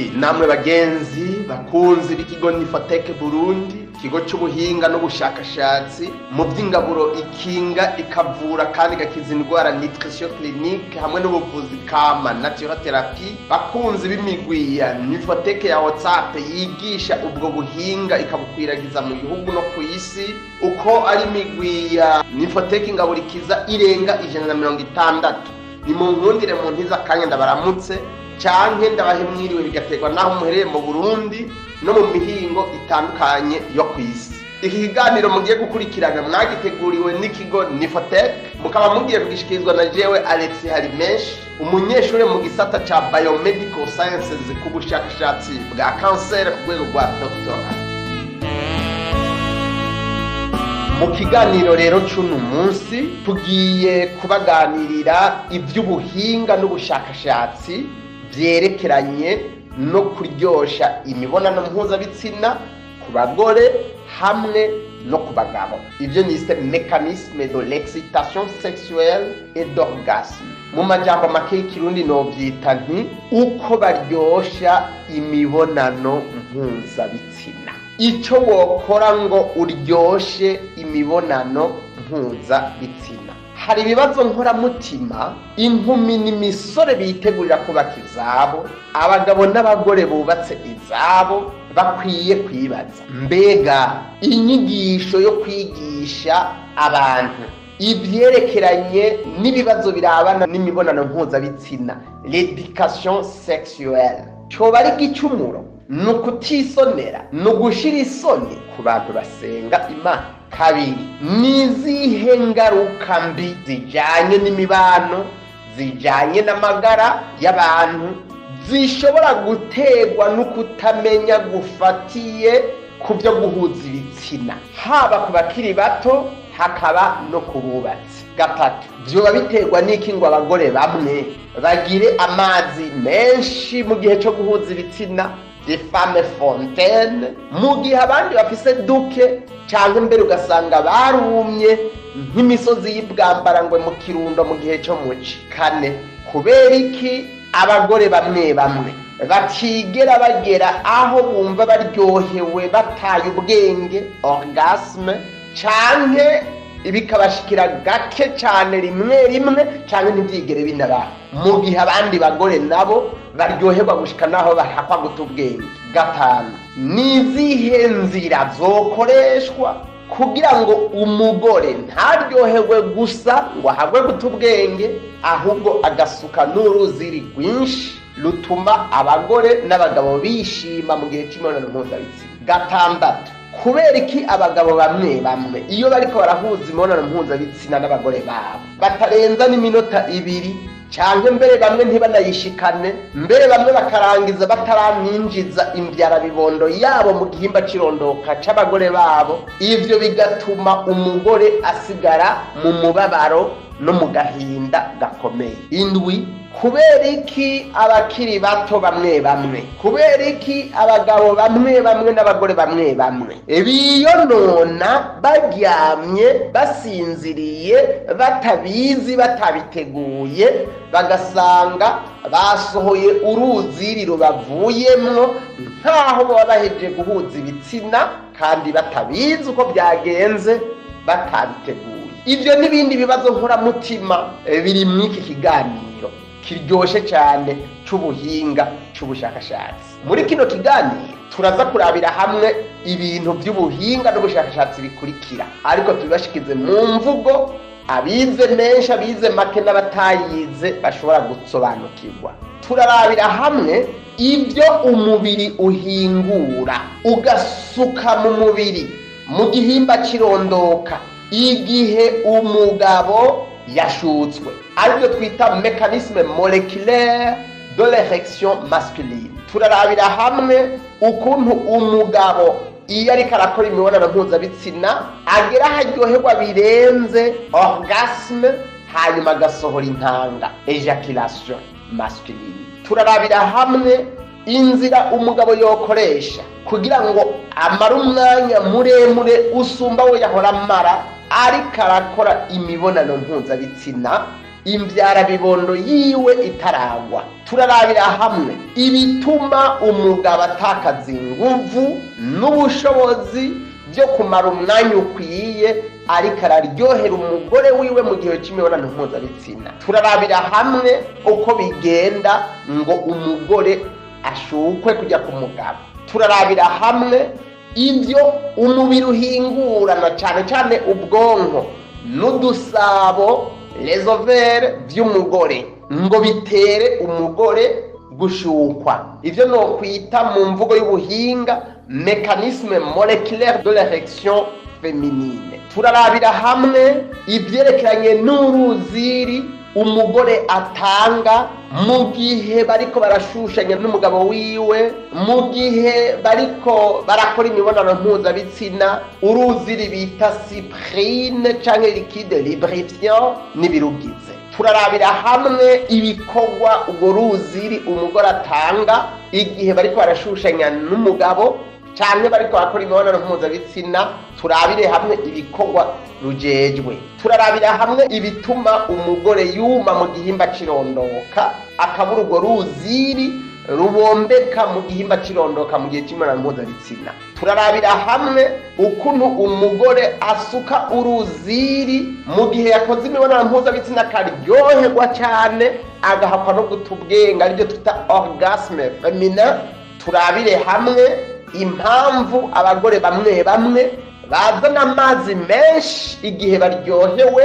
nshuti namwe bagenzi bakunzi b'ikigo Nifotech Burundi, ikigo cy'ubuhinga n'ubushakashatsi mu by'ingaburo ikinga ikavura kandi igakiza indwara nutrition clinique hamwe n'ubuvuzi kama naturotherapy. Bakunzi b'imigwi ya Nifotech ya WhatsApp yigisha ubwo buhinga ikabukwiragiza mu bihugu no ku isi, uko ari imigwi ya Nifotech ingaburikiza irenga 160. Ni mu nkundire mu ntiza kanya ndabaramutse canke ndabahe mwiriwe bigaterwa naho muhereye mu Burundi no mu mihingo itandukanye yo kwisi. Iki kiganiro mugiye gukurikirana mwagiteguriwe n'ikigo Nifotech, mukaba mugiye kugishikirizwa na jewe Alex Harimesh, umunyeshuri mu gisata ca Biomedical Sciences ku bushakashatsi bwa cancer ku rwego rwa doctorat. Mu kiganiro rero c'uno munsi tugiye kubaganirira ivy'ubuhinga n'ubushakashatsi vyerekeranye no kuryosha imibonano mpuzabitsina ku bagore hamwe no ku bagabo. Ivyo nise mécanisme de l'excitation sexuelle et d'orgasme. Mu majambo make y'ikirundi novyita nti uko baryosha imibonano mpuzabitsina. Ico wokora ngo uryoshe imibonano mpuzabitsina. Hari ibibazo nkoramutima inkumi n'imisore bitegurira kubaka izabo, abagabo n'abagore bubatse izabo bakwiye kwibaza. Mbega inyigisho yo kwigisha abantu ivyerekeranye n'ibibazo birabana n'imibonano mpuzabitsina, l'éducation sexuelle, coba ari igicumuro? Nukutisonera, nugushira isoni ku bantu basenga Imana? Kabiri, nizihe ngaruka mbi zijanye n'imibano, zijanye n'amagara y'abantu zishobora guterwa n'ukutamenya gufatiye ku byo guhuza ibitsina, haba ku bakiri bato hakaba no ku bubatsi? Gatatu, vyoba biterwa n'iki ngo abagore bamwe bagire amazi menshi mu gihe cyo guhuza ibitsina, des femmes fontaine, mu gihe abandi bafise duke canke mbere ugasanga barumye nk'imisozi y'ibwambarangwe mu Kirundo mu gihe cyo muci? Kane, kubera iki abagore bamwe bamwe batigera bagera aho bumva baryohewe bataye ubwenge, orgasme, canke ibikabashikira gake cane rimwe rimwe canke ntivyigere binaba, mu gihe abandi bagore nabo baryoherwa gushika naho bahakwa guta ubwenge? Gatanu, nizihe nzira zokoreshwa kugira ngo umugore ntaryoherwe gusa ngo ahagwe guta ubwenge, ahubwo agasuka n'uruziri rwinshi rutuma abagore n'abagabo bishima mu gihe c'imibonano mpuzabitsina? Gatandatu, kubera iki abagabo bamwe bamwe iyo bariko barahuza imibonano mpuzabitsina n'abagore babo batarenza n'iminota 2 canke mbere bamwe ntibanayishikane, mbere bamwe bakarangiza bataraminjiza imbyara bibondo yabo mu gihimba cirondoka c'abagore babo? Ivyo bigatuma umugore asigara mu mubabaro no mu gahinda gakomeye. Indwi, kubera iki abakiri bato bamwe bamwe, kubera iki abagabo bamwe bamwe n'abagore bamwe bamwe biyonona baryamye basinziriye batabizi batabiteguye, bagasanga basohoye uruziri rubavuyemwo nkaho baba bahejeje guhuza ibitsina kandi batabizi uko byagenze, batabiteguye? Ivyo n'ibindi bibazo nkoramutima biri mw'iki kiganiro kiryoshe cyane c'ubuhinga c'ubushakashatsi. Muri kino kiganiro turaza kurabira hamwe ibintu by'ubuhinga n'ubushakashatsi bikurikira, ariko tubibashikize mu mvugo abize menshi abize make n'abatayize bashobora gusobanukirwa. Turarabira hamwe ibyo umubiri uhingura ugasuka mu mubiri mu gihimba cirondoka igihe umugabo yashutswe, aribyo twita mécanisme moléculaire de l'érection masculine. Turarabira hamwe ukuntu umugabo iyo ariko arakora imibonano mpuzabitsina agera haryoherwa birenze, orgasme, hanyuma agasohora intanga, ejaculation masculine. Turarabira hamwe inzira umugabo yokoresha kugira ngo amara umwanya muremure usumba we yahora amara ariko arakora imibonano mpuzabitsina imvyarabibondo yiwe itaragwa. Turarabira hamwe ibituma umugabo atakaza inguvu n'ubushobozi byo kumara umwanya ukwiye ariko araryohera umugore wiwe mu gihe cy'imibonano mpuzabitsina. Turarabira hamwe uko bigenda ngo umugore ashukwe kujya ku mugabo. Turarabira hamwe ibyo umubiri uhingurana cyane cyane ubwonko n'udusabo les ovaires by'umugore ngo bitere umugore gushukwa. Ivyo no kwita mu mvugo y'ubuhinga mécanisme moléculaire de l'érection féminine. Turarabira hamwe ivyerekeranye n'uruziri umugore atanga mu gihe bariko barashushanya n'umugabo wiwe, mu gihe bariko barakora imibonano mpuzabitsina, uruziri bita cyprine canke liquide lubrifiant n'ibirugize. Turarabira hamwe ibikorwa urwo ruziri umugore atanga igihe bariko barashushanya n'umugabo canke bariko bakora imibonano mpuzabitsina. Turabire hamwe ibikorwa rujejwe. Turarabira hamwe ibituma umugore yuma mu gihimba cirondoka akabura urwo ruziri rubombeka mu gihimba cirondoka mu gihe cy'imibonano mpuzabitsina. Turarabira hamwe ukuntu umugore asuka uruziri mu gihe yakoze imibonano mpuzabitsina akaryoherwa cyane agahakwa no guta ubwenge, aribyo twita orgasme feminin. Turabire hamwe impamvu abagore bamwe bamwe bazana amazi menshi igihe baryohewe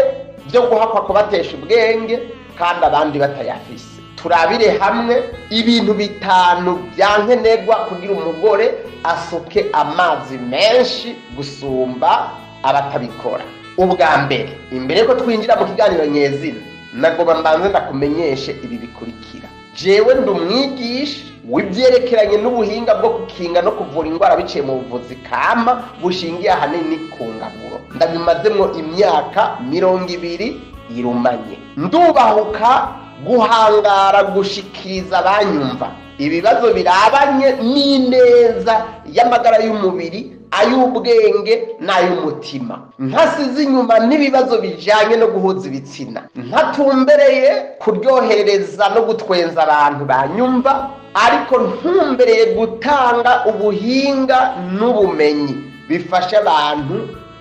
byo guhakwa kubatesha ubwenge kandi abandi batayafise. Turabire hamwe ibintu bitanu byankenerwa kugira umugore asuke amazi menshi gusumba abatabikora. Ubwa mbere, imbere ko twinjira mu kiganiro nyezina, nagomba mbanze ndakumenyeshe ibi bikurikira. Jewe ndi umwigisha w'ivyerekeranye n'ubuhinga bwo gukinga no kuvura indwara biciye mu buvuzi kama bushingiye ahanini ku ngaburo. Ndabimazemwo imyaka 20 irumanye. Ndubahuka guhangara gushikiriza abanyumva ibibazo birabanye n'ineza y'amagara y'umubiri, ay'ubwenge n'ay'umutima, ntasize inyuma n'ibibazo bijanye no guhuza ibitsina, ntatumbereye kuryohereza no gutwenza abantu banyumva, ariko ntumbereye gutanga ubuhinga n'ubumenyi bifasha abantu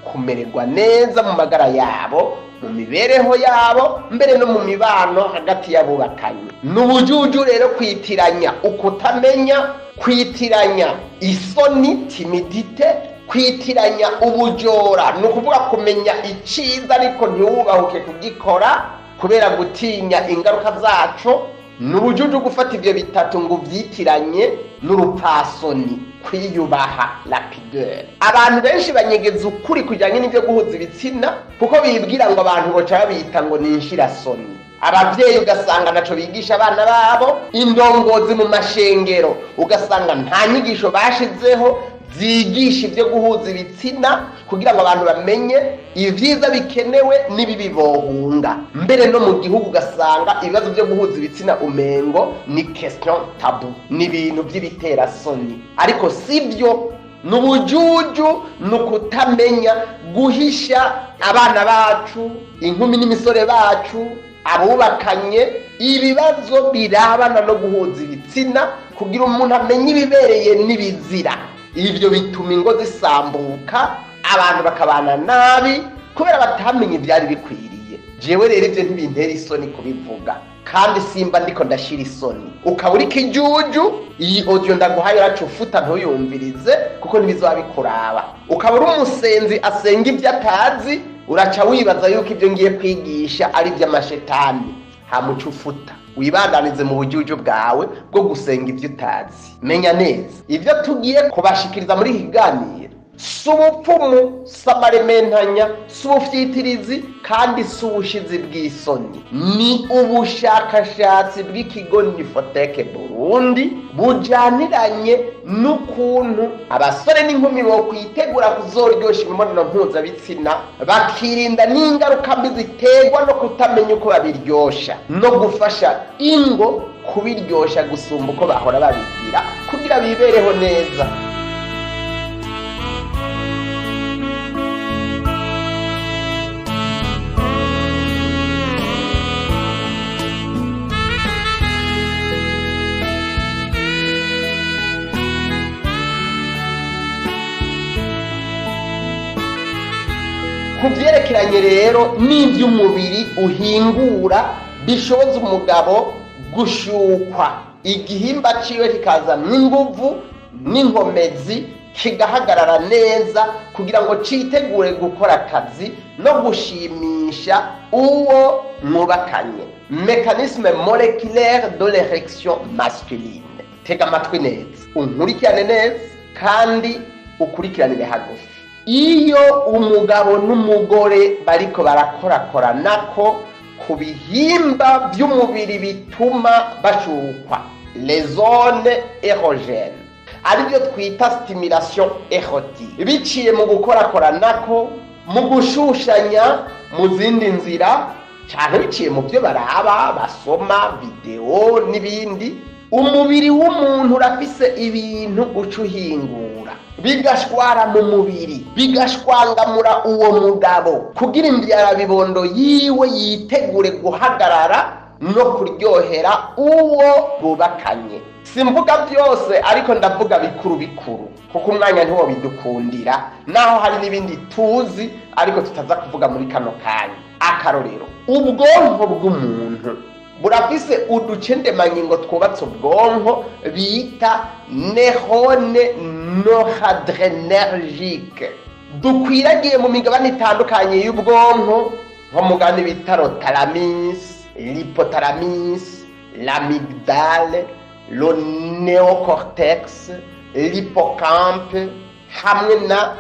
kumererwa neza mu magara yabo, mu mibereho yabo, mbere no mu mibano hagati y'abubakanye. N'ubujuju rero kwitiranya ukutamenya, kwitiranya isoni timidite, kwitiranya ubujora, ni ukuvuga kumenya iciza ariko ntiwubahuke kugikora kubera gutinya ingaruka zaco. N'ubujuju gufata ivyo bitatu ngo vyitiranye n'urupfasoni, kwiyubaha, lapideur. Abantu benshi banyegeza ukuri kujyanye n'ivyo guhuza ibitsina kuko bibwira ngo abantu boca babita ngo ni inshirasoni. Abavyeyi ugasanga naco bigisha abana babo, indongozi mu mashengero ugasanga nta nyigisho bashizeho zigisha ivyo guhuza ibitsina kugira ngo abantu bamenye ivyiza bikenewe n'ibibi bohunga. Mbere no mu gihugu ugasanga ibibazo byo guhuza ibitsina umengo ni question tabu, ni ibintu by'ibiterasoni, ariko sivyo. N'ubujuju nukutamenya, guhisha abana bacu, inkumi n'imisore bacu, abubakanye ibibazo birabana no guhuza ibitsina kugira umuntu amenye ibibereye n'ibizira. Ivyo bituma ingo zisambuka, abantu bakabana nabi kubera batamenye ivyari bikwiriye. Jewe rero ivyo ntibintera isoni kubivuga, kandi simba ndiko ndashira isoni. Ukaba uri kijuju, iyi audio ndaguhaye uracufuta ntuyumvirize kuko ntibizobikuraba. Ukaba uri umusenzi asenga ivyo atazi, uraca wibaza yuko ivyo ngiye kwigisha ari ivy'amashetani. Hamucufuta wibandanize mu bujuju bwawe bwo gusenga ivyo utazi. Menya neza ivyo tugiye kubashikiriza muri kiganiro subupfumu, samarementanya, subufyitirizi kandi subushizi bw'isoni. Ni ubushakashatsi bw'ikigo Nifoteke Burundi bujaniranye n'ukuntu abasore n'inkumi bo kwitegura kuzoryosha imibonano mpuzabitsina bakirinda n'ingaruka mbi ziterwa no kutamenya uko babiryosha, no gufasha ingo kubiryosha gusumba uko bahora babigira kugira bibereho neza. ku byerekeranye rero n'iby'umubiri uhingura bishoboza umugabo gushukwa, igihimba ciwe kikazana inguvu n'inkomezi kigahagarara neza kugira ngo citegure gukora akazi no gushimisha uwo mwubakanye. Mécanisme moléculaire de l'érection masculine. Tega amatwi neza unkurikirane neza kandi ukurikiranire hagufi. Iyo umugabo n'umugore bariko barakorakoranako ku bihimba by'umubiri bituma bashukwa, les zones érogènes, aribyo twita stimulation érotique, biciye mu gukorakoranako, mu gushushanya mu zindi nzira cyane, biciye mu byo baraba basoma video n'ibindi. Umubiri w'umuntu urafise ibintu ucuhingura bigashwara mu mubiri, bigashwangamura uwo mugabo kugira imbyarabibondo yiwe yitegure guhagarara no kuryohera uwo bubakanye. Simvuga byose ariko ndavuga bikuru bikuru kuko umwanya ntiwo bidukundira, naho hari n'ibindi tuzi ariko tutaza kuvuga muri kano kanya. Akarorero, ubwonko bw'umuntu burafise uducendemangingo twubatse ubwonko bita neurone noradrenergique, dukwiragiye mu migabane itandukanye y'ubwonko, nko mugani bita thalamus, l'hypothalamus, l'amygdale, le néocortex, l'hippocampe hamwe na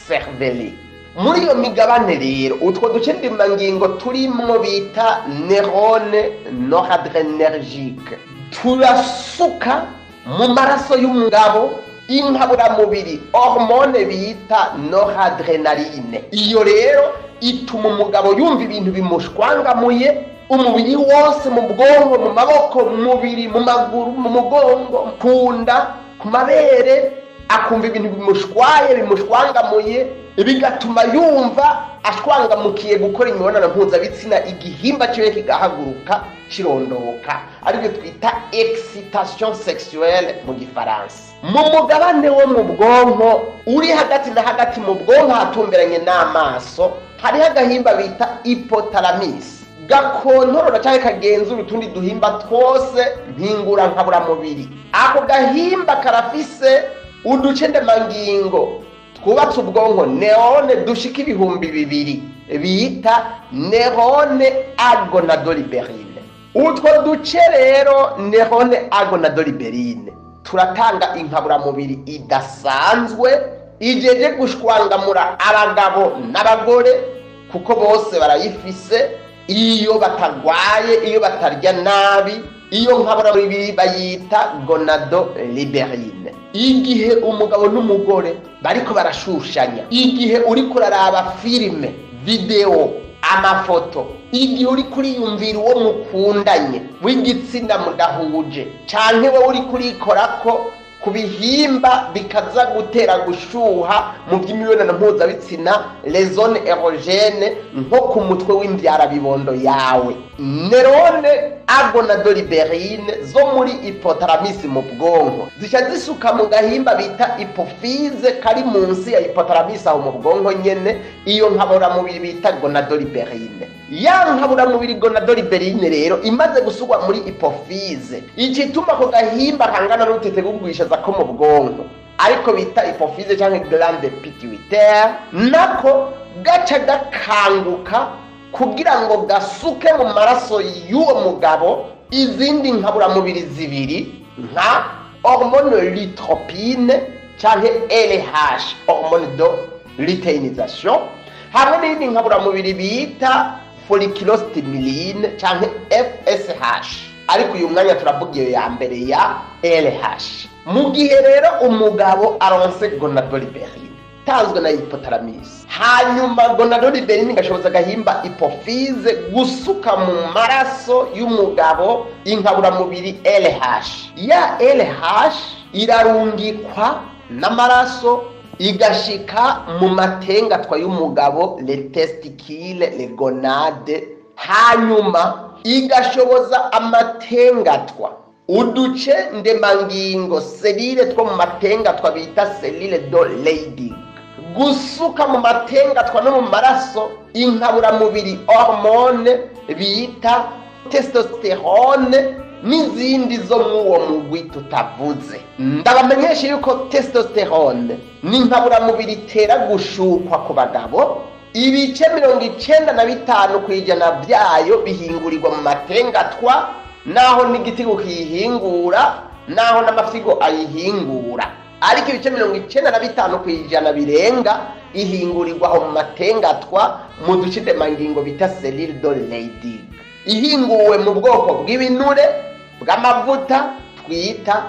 cervelet. Muri iyo migabane rero utwo ducendemangingo turimwo bita neurone noradrenergique turasuka mu maraso y'umugabo inkaburamubiri hormone bita noradrenaline. Iyo rero ituma umugabo yumva ibintu bimushwangamuye umubiri wose, mu bwonko, mu maboko, mu mubiri, mu maguru, mu mugongo, kunda, ku mabere, akumva ibintu bimushwaye bimushwangamuye, bigatuma yumva ashwangamukiye gukora imibonano mpuzabitsina, igihimba cyiwe kigahaguruka kirondoka, aribyo twita excitation sexuelle mu gifaransa. Mu mugabane wo mu bwonko uri hagati na hagati mu bwonko hatumberanye n'amaso hariho agahimba bita hypothalamus, gakontorora cyangwa kagenzura utundi duhimba twose mpingura nkaburamubiri. Ako gahimba karafise uducendemangingo twubatse ubwonko neurone dushika 2,000 bita neurone agonadoliberine. Utwo duce rero neurone agonadoliberine turatanga inkaburamubiri idasanzwe ijeje gushwangamura abagabo n'abagore kuko bose barayifise. Iyo batagwaye, iyo batarya nabi, iyo nkaburamubiri bayita gonadoliberine. Igihe umugabo n'umugore bariko barashushanya, igihe uri kuraraba filime, video, amafoto, igihe uri kuriyumvira uwo mukundanye w'igitsina mudahuje, canke wowe uri kurikorako ku bihimba bikaza gutera gushuha mu by'imibonano mpuzabitsina, les zones érogènes, nko ku mutwe w'imbyarabibondo yawe. Neurone agonadoliberine zo muri hypothalamus mu bwonko zisha zisuka mu gahimba bita hypophyse kari munsi ya hypothalamus aho mu bwonko nyene. Iyo nkaburamubiri bita gonadoliberine, ya nkaburamubiri gonadoliberine rero imaze gusugwa muri hypophyse, icituma ko gahimba kangana n'utete gugwishaza ko mu bwonko ariko bita hypophyse cyangwa glande pituitaire, nako gaca gakanguka kugira ngo gasuke mu maraso y'uwo mugabo izindi nkaburamubiri zibiri nka hormone lutropine cyangwa LH, hormone de luteinisation, hamwe n'indi nkaburamubiri bita folliculostimuline cyangwa FSH, ariko uyu mwanya turavuga iyo ya mbere ya LH. Mu gihe rero umugabo aronse gonadoliberine tanzwe na hypothalamus, hanyuma gonadoliberine gashoboza gahimba hypophyse gusuka mu maraso y'umugabo inkaburamubiri LH. Ya LH irarungikwa n'amaraso igashika mu matengatwa y'umugabo, le testicule, le gonade, hanyuma igashoboza amatengatwa uduce ndemangingo selile two mu matengatwa bita selile do Leydig gusuka mu matengatwa no mu maraso inkaburamubiri hormone bita testosterone n'izindi zo mw'uwo mugwi tutavuze. Ndabamenyesha yuko testosterone n'inkaburamubiri itera gushukwa ku bagabo. Ibice 95% kw'ijana byayo bihingurirwa mu matengatwa, naho n'igiti kihingura, naho n'amafyigo ayihingura, ariko ibice 95% kw'ijana birenga ihingurirwa mu matengatwa mu duce ndemangingo bita selile de Leydig, ihinguwe mu bwoko bw'ibinure bw'amavuta twita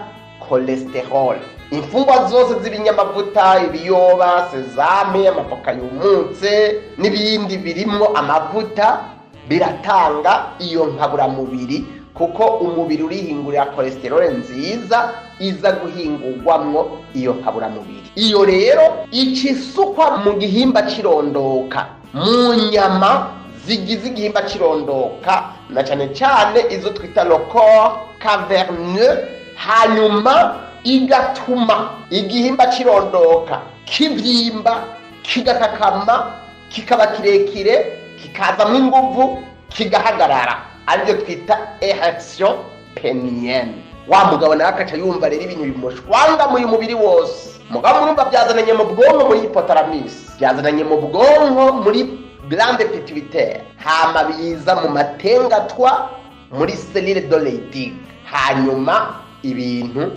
cholesterol. Imfungwa zose z'ibinyamavuta, ibiyoba, sezame, amavoka yumutse n'ibindi birimo amavuta biratanga iyo nkaburamubiri, kuko umubiri urihingurira cholesterol nziza iza guhingurwamwo iyo nkaburamubiri. Iyo rero icisukwa mu gihimba cirondoka, mu nyama zigize igihimba cirondoka, na cyane cyane izo twita le corps caverneux, hanyuma igatuma igihimba cirondoka kivyimba, kigakakama, kikaba kirekire, kikazamwo inguvu, kigahagarara, aribyo twita erection penienne. Wa mugabo nawe akaca yumva rero ibintu bimushwanga mu mubiri wose. Mugabo murumva byazananye mu bwonko muri hypothalamus, byazananye mu bwonko muri glande pituitaire, hama biza mu matengatwa muri selile de Leydig, hanyuma ibintu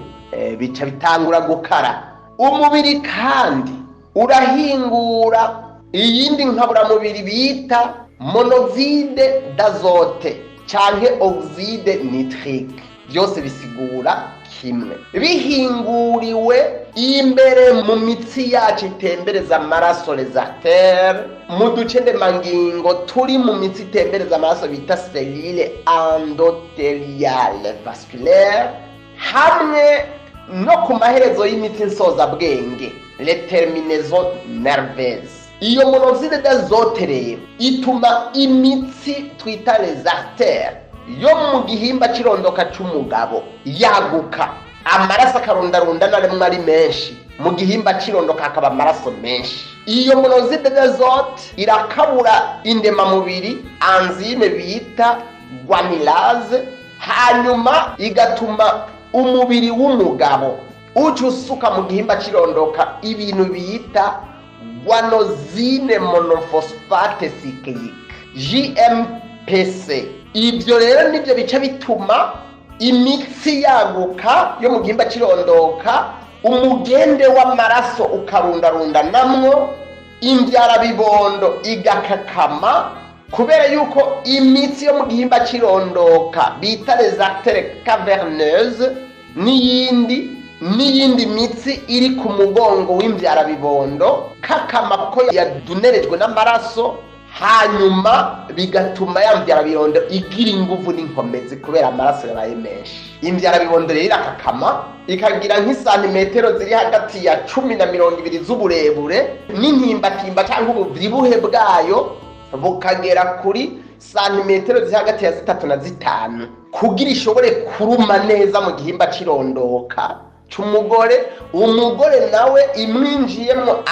bica bitangura gukara. Umubiri kandi urahingura iyindi nkaburamubiri bita monoxide d'azote canke oxide nitrique, byose bisigura kimwe. Bihinguriwe imbere mu mitsi yacu itembereza amaraso, les artères, mu duce ndemangingo turi mu mitsi itembereza amaraso bita selile endotheliale vasculaire, hamwe no ku maherezo y'imitsi nsozabwenge, les terminaisons nerveuses. Iyo monoxide d'azote rero ituma imitsi twita les artères yo mu gihimba cirondoka c'umugabo yaguka, amaraso akarondarunda naremwe ari menshi, mu gihimba cirondoka hakaba amaraso menshi. Iyo monoxide d'azote irakabura indemamubiri, enzyme bita guanylase, hanyuma igatuma umubiri w'umugabo ucusuka mu gihimba cirondoka ibintu bita guanosine monophosphate cyclique, GMPC. Ibyo rero nibyo bica bituma imitsi yaguka yo mu gihimba cirondoka, umugende w'amaraso ukarundarunda namwo, imbyara bibondo igakakama, kubera yuko imitsi yo mu gihimba cirondoka bita les artères caverneuses n'iyindi mitsi iri ku mugongo w'imbyara bibondo kakama ko yadunerejwe n'amaraso, hanyuma bigatuma ya mbyara bibondo igira inguvu n'inkomezi kubera amaraso yabaye menshi. Imbyara bibondo rero irakakama, ikagira nk'isantimetero ziri hagati ya 10 na 20 z'uburebure, n'intimbatimba cyangwa ububyibuhe bwayo bukagera kuri santimetero ziri hagati ya 3 na 5, kugira ishobore kuruma neza mu gihimba cirondoka c'umugore. Umugore nawe imwinjiyemo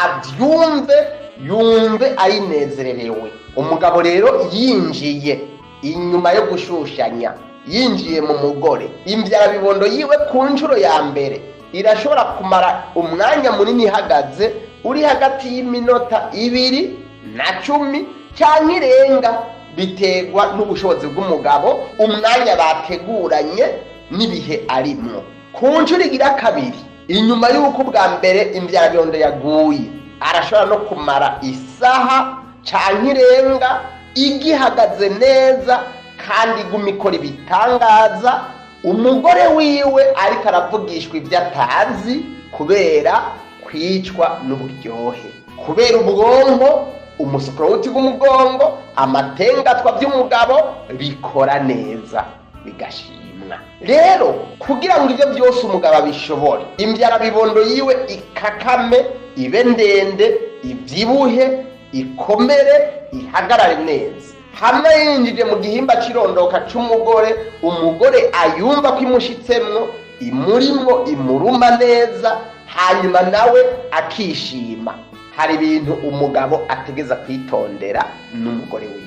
yumve ayinezererewe. Umugabo rero yinjiye inyuma yo gushushanya, yinjiye mu mugore, imbyara bibondo yiwe ku nshuro ya mbere irashobora kumara umwanya munini ihagaze, uri hagati y'iminota 2 na 10 cyangwa irenga, biterwa n'ubushobozi bw'umugabo, umwanya bateguranye n'ibihe arimo. Ku nshuro igira kabiri inyuma y'uko bwa mbere imbyara bibondo yaguye, arashobora no kumara isaha cyangwa irenga igihagaze neza kandi igumikora ibitangaza, umugore wiwe ariko aravugishwa ibyo atazi kubera kwicwa n'uburyohe, kubera ubwonko, umusokoro w'umugongo, amatengatwa by'umugabo bikora neza bigashimwa. Rero kugira ngo ibyo byose umugabo abishobore, imbyara bibondo yiwe ikakame, ibe ndende, ibyibuhe, ikomere, ihagarare neza, hamwe yinjije mu gihimba cirondoka c'umugore, umugore ayumva ko imushitsemwo, imurimwo, imuruma neza, hanyuma nawe akishima. hari ibintu umugabo ategeza kwitondera n'umugore wiwe.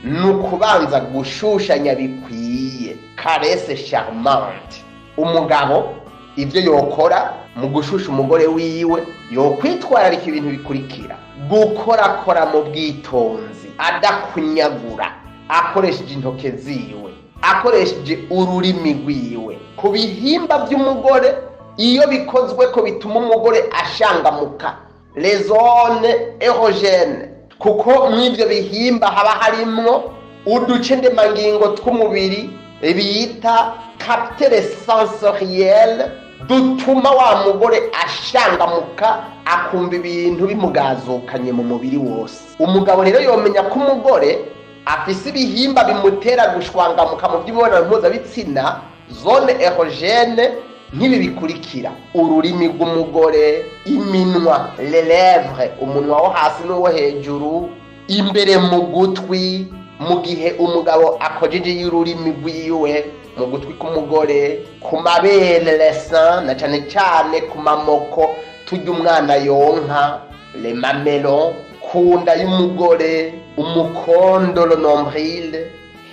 Nukubanza gushushanya bikwiye, caresse charmante. Umugabo ivyo yokora mu gushusha umugore wiwe yokwitwararika ibintu bikurikira: gukorakora mu bwitonzi, adakunyagura, akoresheje intoke ziwe, akoresheje ururimi rwiwe ku bihimba by'umugore. Iyo bikozwe ko bituma umugore ashangamuka, les zones érogènes, kuko mw'ivyo bihimba haba harimwo uduce ndemangingo tw'umubiri bita capteurs sensoriels, dutuma wa mugore ashangamuka akumva ibintu bimugazukanye mu mubiri wose. Umugabo rero yomenya ko umugore afise ibihimba bimutera gushwangamuka mu by'imibonano mpuzabitsina, zone érogène, nk'ibi bikurikira: ururimi rw'umugore, iminwa, les lèvres, umunwa wo hasi n'uwo hejuru, imbere mu gutwi, mu gihe umugabo akojeje y'ururimi rwiwe mu gutwi k'umugore, ku mabere, les seins, na cane cane ku mamoko turya umwana yonka, les mamelons, ku nda y'umugore, umukondo, le nombril,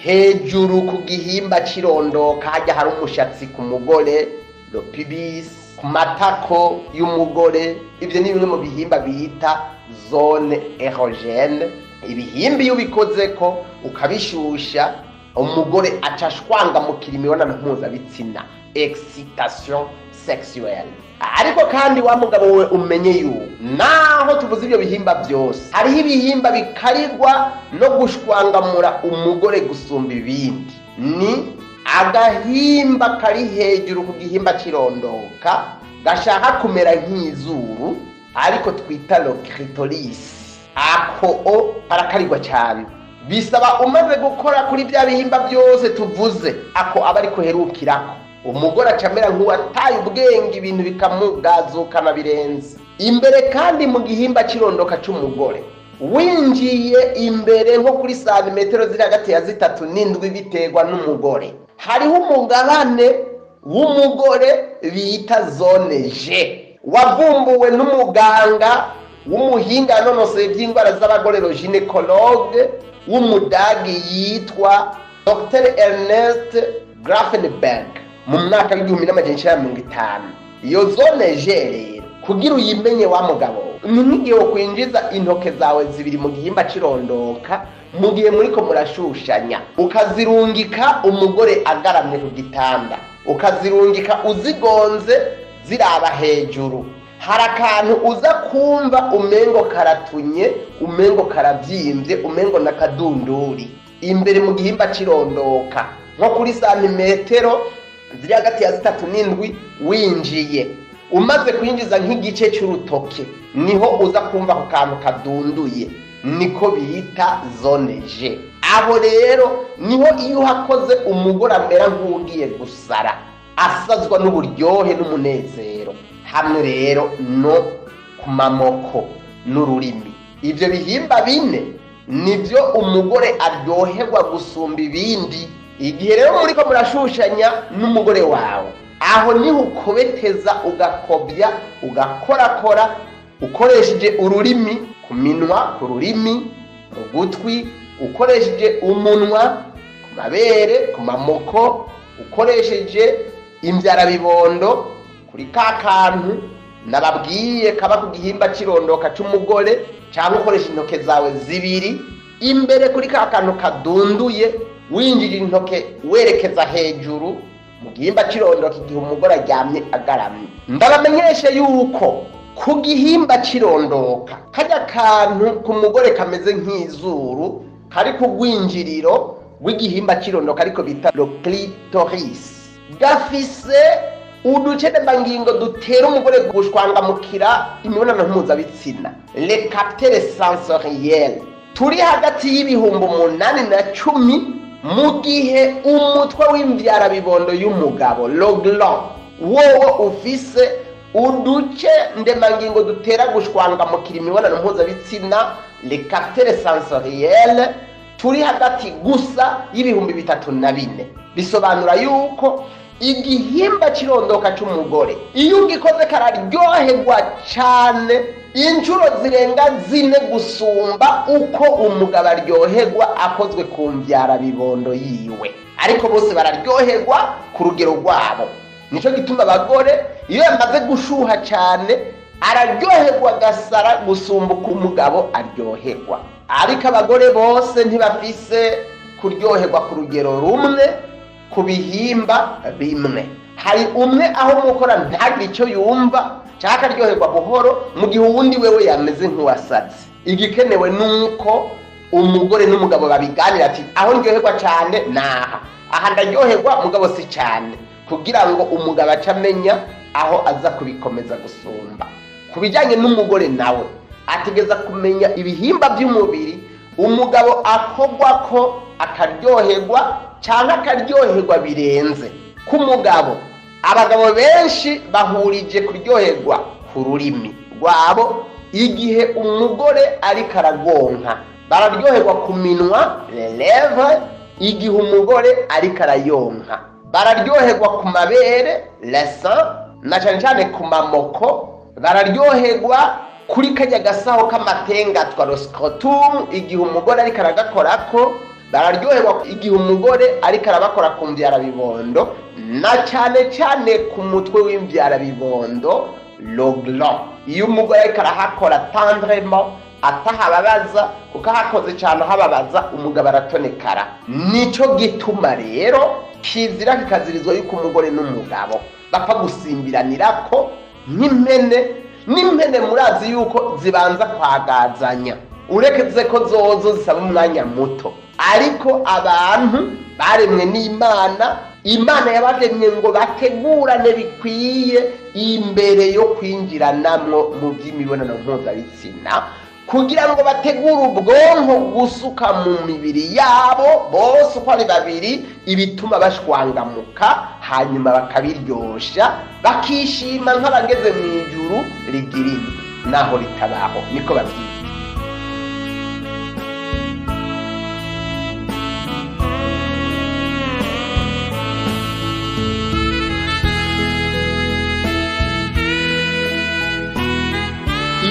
hejuru ku gihimba cirondoka hajya hari umushatsi ku mugore, le pubis, ku matako y'umugore. Ivyo ni bimwe mu bihimba bita zone érogène. Ibihimba iyo bikozeko ukabishusha, umugore acashwangamukira imibonano mpuzabitsina, excitation sexuelle. Ariko kandi wa mugabo we umenye yuko naho tuvuze ibyo bihimba byose, hariho ibihimba bikarigwa no gushwangamura umugore gusumba ibindi. Ni agahimba kari hejuru ku gihimba cirondoka gashaka kumera nk'izuru, ariko twita le clitoris. Ako parakarigwa cyane, bisaba umaze gukora kuri bya bihimba byose tuvuze, ako aba ariko herukirako. Umugore acamera nk'uwataye ubwenge, ibintu bikamugazukana birenze. Imbere kandi mu gihimba cirondoka c'umugore, winjiye imbere nko kuri santimetero ziri hagati ya 3 n'indwi biterwa n'umugore, hariho umugabane w'umugore bita zone G, wavumbuwe n'umuganga w'umuhinga yanonosoye iby'indwara z'abagore, gynécologue w'umudagi yitwa Dr Ernest Grafenberg mu mwaka w'1950. Iyo zone G rero kugira uyimenye wa mugabo, ni nk'igihe kwinjiza intoke zawe zibiri mu gihimba cirondoka mu gihe muriko murashushanya, ukazirungika umugore agaramye ku gitanda, ukazirungika uzigonze ziraba hejuru. Hari akantu uza kumva umengo karatunye, umengo karavyimbye, umengo nakadunduri imbere mu gihimba cirondoka nko kuri santimetero ziri hagati ya 3 n'indwi. Winjiye umaze kwinjiza nk'igice cy'urutoke, niho uza kumva ku kantu kadunduye, niko bita zone G. Abo rero niho iyo hakoze umugore amera nk'ugiye gusara, asazwa n'uburyohe n'umunezero. Hamwe rero no ku mamoko n'ururimi, ivyo bihimba bine nivyo umugore aryoherwa gusumba ibindi. Igihe rero muriko murashushanya n'umugore wawe, aho niho ukobeteza, ugakobya, ugakorakora ukoresheje ururimi, ku minwa, ku rurimi, mu gutwi, ukoresheje umunwa, ku mabere, ku mamoko, ukoresheje imbyarabibondo, kuri ka kantu nababwiye kaba ku gihimba cirondoka c'umugore, cyangwa ukoresha intoke zawe zibiri imbere kuri ka kantu kadunduye, winjira intoke werekeza hejuru mu gihimba cirondoka igihe umugore aryamye agaramye. Ndabamenyeshe yuko ku gihimba cirondoka kajya kantu ku mugore kameze nk'izuru kari ku rwinjiriro rw'igihimba cirondoka ariko bita le clitoris, gafise uduce ndemangingo dutera umugore gushwangamukira imibonano mpuzabitsina, les capteurs sensoriels, turi hagati y'ibihumbi 8 na 10, mu gihe umutwe w'imbyara bibondo y'umugabo, le gland, wowe ufise uduce ndemangingo dutera gushwangamukira imibonano mpuzabitsina, les capteurs sensoriels, turi hagati gusa y'ibihumbi 3 na 4. Bisobanura yuko igihimba kirondoka c'umugore iyo ugikoze kararyoherwa cane inshuro zirenga 4 gusumba uko umugabo aryoherwa akozwe ku mvyara bibondo yiwe, ariko bose bararyoherwa ku rugero rwabo. Nico gituma abagore iyo yamaze gushuha cane araryoherwa gasara gusumba uko umugabo aryoherwa, ariko abagore bose ntibafise kuryoherwa ku rugero rumwe ku bihimba bimwe. Hari umwe aho mukora ntagire icyo yumva cyaka aryoherwa buhoro, mu gihe uwundi wewe yameze nk'uwasaze. Igikenewe nuko umugore n'umugabo babiganira ati aho ndyoherwa cyane naha, aha ndaryoherwa mugabo si cyane, kugira ngo umugabo acamenya aho aza kubikomeza gusumba. Kubijyanye n'umugore nawe ategeza kumenya ibihimba by'umubiri umugabo akogwa ko akaryoherwa cyangwa akaryoherwa birenze. K'umugabo abagabo benshi bahurije kuryoherwa ku rurimi rwabo, igihe umugore ariko aragonka bararyoherwa ku minwa lèvres, igihe umugore ariko arayonka bararyoherwa ku mabere les seins, na cyane cyane ku mamoko bararyoherwa kuri kajya gasaho k'amatenga twa scrotum, igihe umugore ariko aragakorako bararyoherwa igihe umugore ariko arabakora ku mvyara bibondo, na cyane cyane ku mutwe w'imvyara bibondo l'oglan. Iyo umugore ariko arahakora tendrement atahababaza, kuko ahakoze cyane hababaza umugabo aratonekara. Nico gituma rero kizira kikazirizwa yuko umugore n'umugabo bapfa gusimbiranirako n'impene murazi yuko zibanza kwagazanya, urekeze ko zozo zisaba umwanya muto, ariko abantu baremwe n'Imana, Imana yabaremye ngo bategurane bikwiye imbere yo kwinjiranamwo mu by'imibonano mpuzabitsina, kugira ngo bategure ubwonko gusuka mu mibiri yabo bose uko ari babiri, ibituma bashwangamuka hanyuma bakabiryosha bakishima nk'abageze mu ijuru rigirinde naho ritabaho, niko babyita.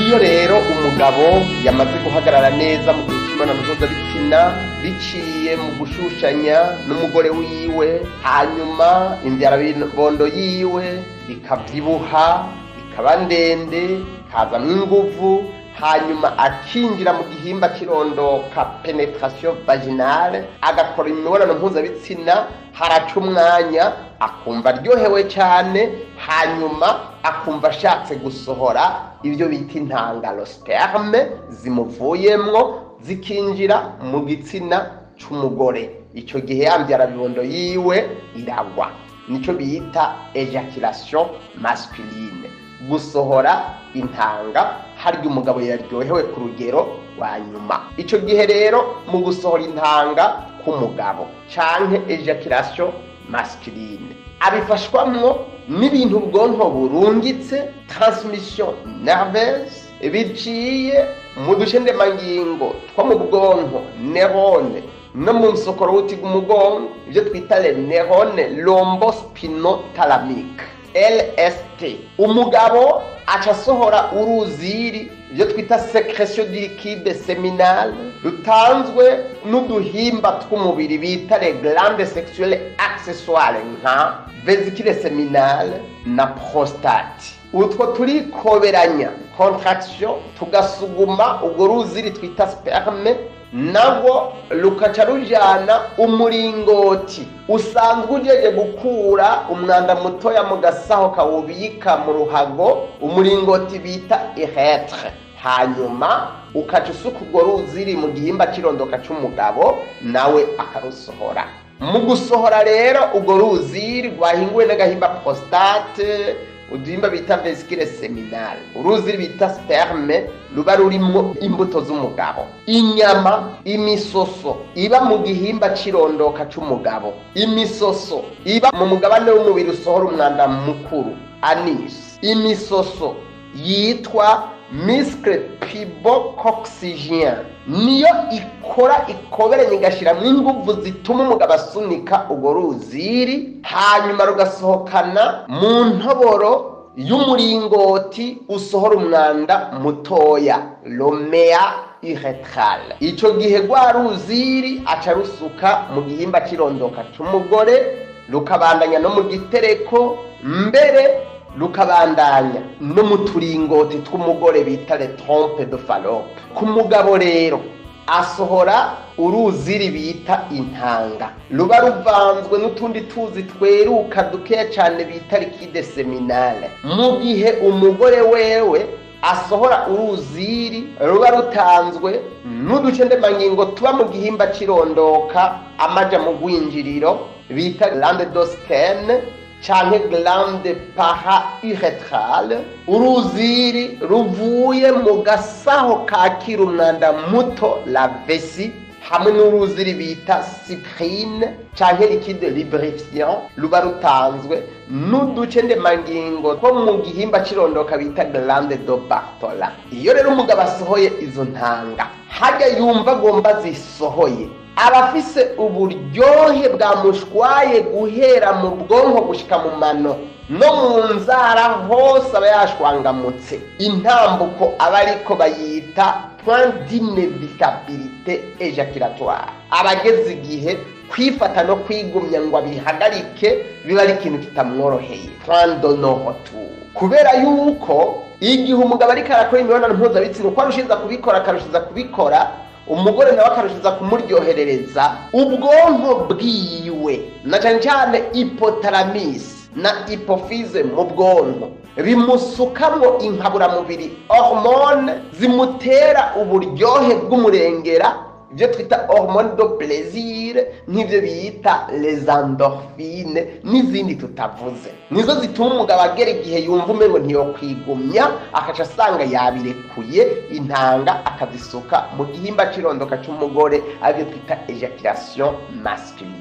Iyo rero umugabo yamaze guhagarara neza mu gihe cy'imibonano mpuzabitsina biciye mu gushushanya n'umugore wiwe, hanyuma imvyara bibondo yiwe ikavyibuha ikaba ndende ikazamwo inguvu, hanyuma akinjira mu gihimba kirondoka penetration vaginale agakora imibonano mpuzabitsina, haraca umwanya akumva aryohewe cyane, hanyuma akumva ashatse gusohora ibyo bita intangalo sperme zimuvuyemwo zikinjira mu gitsina c'umugore. Icyo gihe yambyara bibondo yiwe iragwa, nico bita ejaculation masculine, gusohora intanga harya umugabo yaryohewe ku rugero wa nyuma. Icyo gihe rero mu gusohora intanga k'umugabo canke ejaculation masculine abifashwamwo n'ibintu ubwonko burungitse, transmission nerveuse, biciye mu dushendemangingo two mu bwonko neurone, no mu nsokorobuti bw'umugongo ibyo twita les neurones lombospinothalamique LST. Umugabo aca asohora uruziri ibyo twita secretion du liquide seminal rutanzwe n'uduhimba tw'umubiri bita les glandes sexuelles accessoires nka vesicule seminale na prostate. Utwo turikoberanya contraction tugasuguma ubwo ruziri twita sperme, nabwo rukaca rujana umuringoti usanzwe ujeje gukura umwanda mutoya mu gasaho kawubika mu ruhago, umuringoti bita urethre, hanyuma ukaca usuka urwo ruziri mu gihimba kirondoka c'umugabo nawe akarusohora. Mu gusohora rero urwo ruziri rwahinguwe n'agahimba prostate, uduhimba bita vesicule seminale, uruziri bita sperme ruba rurimo imbuto z'umugabo, inyama, imisoso iba mu gihimba cirondoka c'umugabo, imisoso iba mu mugabane w'umubiri usohora umwanda mukuru anis, imisoso yitwa muscle pubococcygien niyo ikora ikoberanye igashiramo inguvu zituma umugabo asunika urwo ruziri hanyuma rugasohokana mu ntoboro y'umuringoti usohora umwanda mutoya lomea urethral. Ico gihe rwa ruziri aca rusuka mu gihimba cirondoka c'umugore rukabandanya no mu gitereko mbere rukabandanya no mu turingoti tw'umugore bita le trompe de Fallope. Ku mugabo rero asohora uruziri bita intanga ruba ruvanzwe n'utundi tuzi tweruka dukeya cyane bita liquide seminale, mu gihe umugore wewe asohora uruziri ruba rutanzwe n'uduce ndemangingo tuba mu gihimba cirondoka amaja mu gwinjiriro bita glande d'Osken canke glande para-uretrale. Uruziri ruvuye mu gasaho kakira umwanda muto la vessie hamwe n'uruziri bita cyprine canke liquide lubrifiant ruba rutanzwe n'uduce ndemangingo two mu gihimba cirondoka bita glande de Bartola. Iyo rero umugabo asohoye izo ntanga harya yumva agomba zisohoye abafise uburyohe bwamushwaye guhera mu bwonko gushika mu mano no mu nzara hose aba yashwangamutse. Intambuko aba ariko bayita point d'inévitabilité éjaculatoire. Abageze igihe kwifata no kwigumya ngo abihagarike biba ari ikintu kitamworoheye, point de non-retour. Kubera yuko igihe umugabo ariko arakora imibonano mpuzabitsina uko arushiza kubikora umugore nawe akarushiza kumuryoherereza ubwonko bwiwe na cyane cyane hypothalamus na hypophyse mu bwonko bimusukamwo inkaburamubiri hormone zimutera uburyohe bw'umurengera, ibyo twita hormone de plaisir nk'ibyo bita les endorphines n'izindi tutavuze, nizo zituma umugabo agera igihe yumva umengo ntiyokwigumya akaca asanga yabirekuye intanga akazisuka mu gihimba cirondoka c'umugore, aribyo twita ejaculation masculine.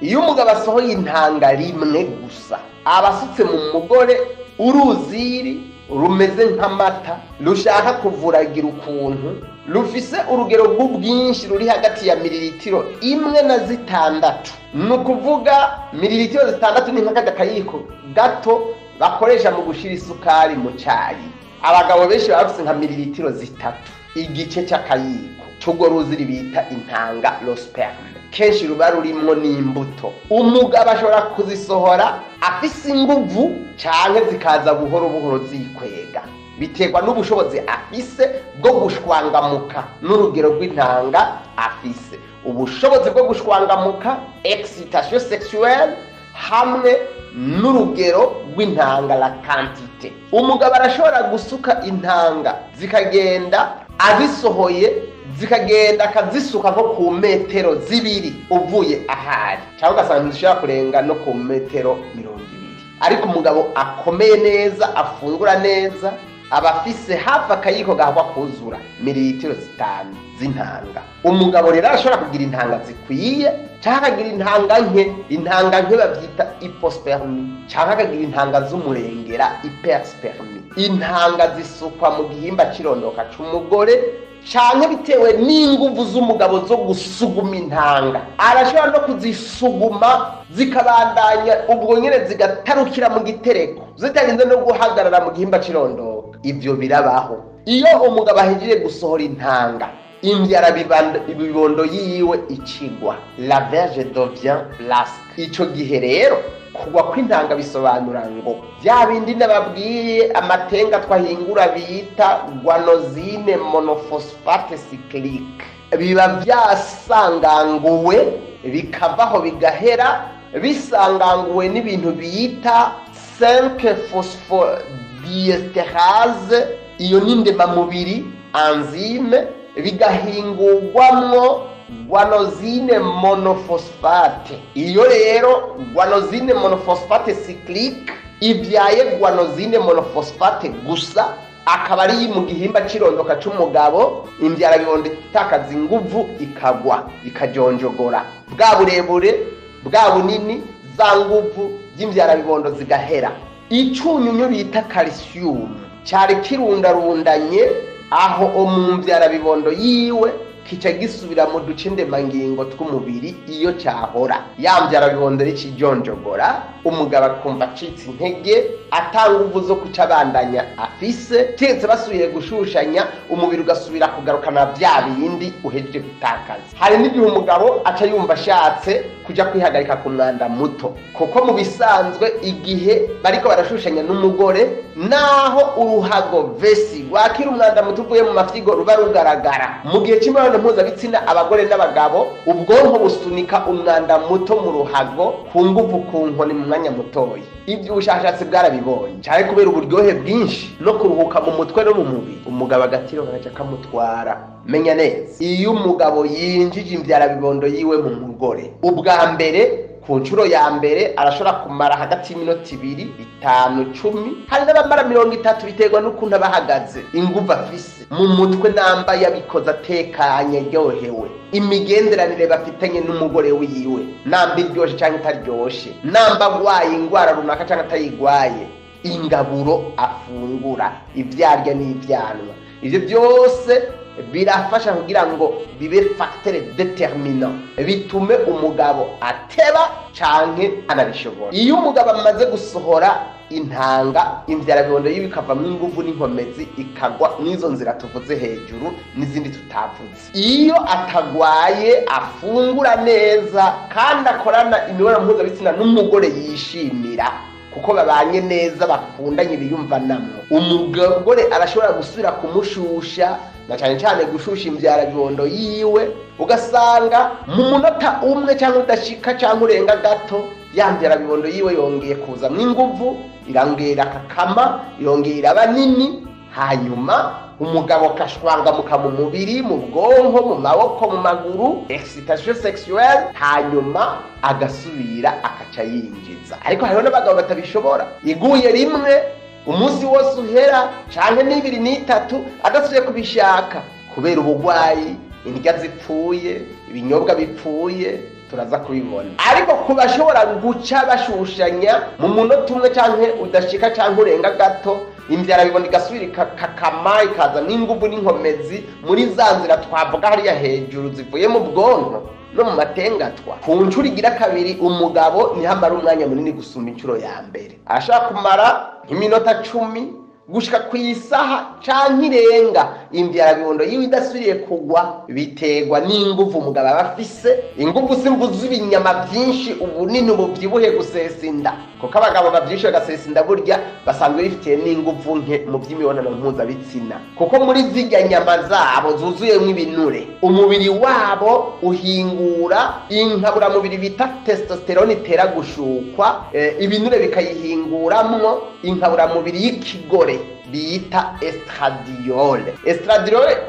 Iyo umugabo asohoye intanga rimwe gusa aba asutse mu mugore uruziri rumeze nk'amata rushaka kuvuragira ukuntu rufise urugero rw'ubwinshi ruri hagati ya mililitiro 1 na 6. ni ukuvuga mililitiro 6 ni nk'akajya kayiko gato bakoresha mu gushira isukari mu cyayi. Abagabo benshi bafise nka mililitiro 3 igice cy'akayiko cy'urwo ruziri bita intanga sperme, kenshi ruba rurimwo n'imbuto. Umugabo ashobora kuzisohora afise inguvu cyane zikaza buhoro buhoro zikwega, biterwa n'ubushobozi afise bwo gushwangamuka n'urugero rw'intanga afise. Ubushobozi bwo gushwangamuka excitation sexuelle hamwe n'urugero rw'intanga la quantité. Umugabo arashobora gusuka intanga zikagenda azisohoye zikagenda akazisuka nko ku metero 2 uvuye ahari, cyangwa ugasanga zishobora kurenga no ku metero 200. Ariko umugabo akomeye neza afungura neza abafise hafi akayiko gahwa kuzura mililitiro 5 z'intanga. Umugabo rero ashobora kugira intanga zikwiye cyangwa akagira intanga nke bavyita hypospermie, cyangwa akagira intanga z'umurengera hyperspermie. Intanga zisukwa mu gihimba cirondoka c'umugore canke bitewe n'inguvu z'umugabo zo gusuguma intanga. Arashobora no kuzisuguma zikabandanya ubwo nyene zigatarukira mu gitereko zitarinze no guhagarara mu gihimba cirondoka. Ivyo birabaho iyo umugabo ahejeje gusohora intanga, imvyara ibibondo yiwe icigwa, la verge devient flasque. Ico gihe rero kugwa kw'intanga bisobanura ngo bya bindi nababwiye amatenga twahingura bita guanosine monophosphate cyclique biba byasanganguwe bikavaho bigahera, bisanganguwe n'ibintu bita 5 phosphodiesterase, iyo ni ndemamubiri enzyme, bigahingurwamwo guanosine monophosphate. Iyo rero guanosine monophosphate cyclique ibyaye guanosine monophosphate gusa, akaba ari mu gihimba cirondoka c'umugabo, imbyara bibondo itakaza inguvu ikagwa ikajonjogora, bwa burebure bwa bunini za nguvu y'imbyara bibondo zigahera. Icunyunyu bita calcium cyari kirundarundanye aho omumbyara bibondo yiwe kica gisubira mu duce ndemangingo tw'umubiri iyo cyahora yambyara bibondo rikijonjogora umugabo akumva acitse intege atanga uvu zo kuca abandanya afise keretse basubiye gushushanya umubiri ugasubira kugarukana bya bindi uhejeje gutakaza. Hari n'igihe umugabo aca yumva ashatse kuja kwihagarika ku mwanda muto, kuko mu bisanzwe igihe bariko barashushanya n'umugore naho uruhago vesi wakira umwanda muto uvuye mu mafyigo ruba rugaragara, mu gihe cy'imibonano mpuzabitsina abagore n'abagabo ubwonko busunika umwanda muto mu ruhago ku nguvu ku nkoni mu mwanya mutoya. Ibyo ubushakashatsi bwarabibonye cyane kubera uburyohe bwinshi no kuruhuka mu mutwe no mu mubiri, umugabo agatiro kagaca kamutwara. Menya neza, iyo umugabo yinjije imbyara bibondo yiwe mu mugore ubwa mbere ku nshuro ya mbere arashobora kumara hagati y'iminota 2, 5, 10, hari n'abamara 30 biterwa n'ukuntu abahagaze, inguvu afise mu mutwe namba yabikoze atekanye ryohewe, imigenderanire bafitanye n'umugore wiwe namba iryoshe cyangwa itaryoshe, namba agwaye ingwara runaka cyangwa atayigwaye, ingaburo afungura, ivyarya n'ivyanwa, ivyo byose birafasha kugira ngo bibe facteur determinant bitume umugabo ateba canke anabishobora. Iyo umugabo amaze gusohora intanga imvyara bibondo y'ibikavamwo inguvu n'inkomezi ikagwa n'izo nzira tuvuze hejuru n'izindi tutavuze. Iyo atagwaye afungura neza kandi akorana imibonano mpuzabitsina n'umugore yishimira kuko babanye neza bakundanye biyumvanamwo, umugore arashobora gusubira kumushusha na cyane cyane gushusha imbyara bibondo yiwe, ugasanga mu munota umwe cyangwa udashika cyangwa urenga gato yambyara bibondo yiwe yongeye kuza mw'inguvu, irangera kakama, yongera abanini, hanyuma umugabo kashwangamuka mu mubiri, mu bwonko, mu maboko, mu maguru, excitation sexuelle, hanyuma agasubira akaca yinjiza. Ariko hariho n'abagabo batabishobora, iguye rimwe umunsi wose uhera canke n'ibiri n'itatu adasubiye kubishaka kubera ubugwayi, indya zipfuye, ibinyobwa bipfuye, turaza kubibona. Ariko kubashobora guca bashushanya mu munota umwe canke udashika canke urenga gato, imbyara bibondo igasubira kakama ikaza n'inguvu n'inkomezi muri za nzira twavuga hariya hejuru zivuye mu bwonko no mu matengatwa. Ku nshuro igira kabiri umugabo nihamara umwanya munini gusumba inshuro ya mbere, arashaka kumara iminota 10 gushika ku isaha canke irenga imbyara bibondo yiwe idasubiriye kugwa, biterwa n'inguvu umugabo abafise. Inguvu simvuze ibinyama byinshi, ubunini ubuvyibuhe gusesa inda, kuko abagabo bavyishe gasesa inda burya basanzwe bifitiye n'inguvu nke mu by'imibonano mpuzabitsina, kuko muri zirya nyama zabo zuzuyemwo ibinure umubiri wabo uhingura inkabura mubiri bita testosterone itera gushukwa, ibinure bikayihinguramwo inkabura mubiri y'ikigore bita estradiol.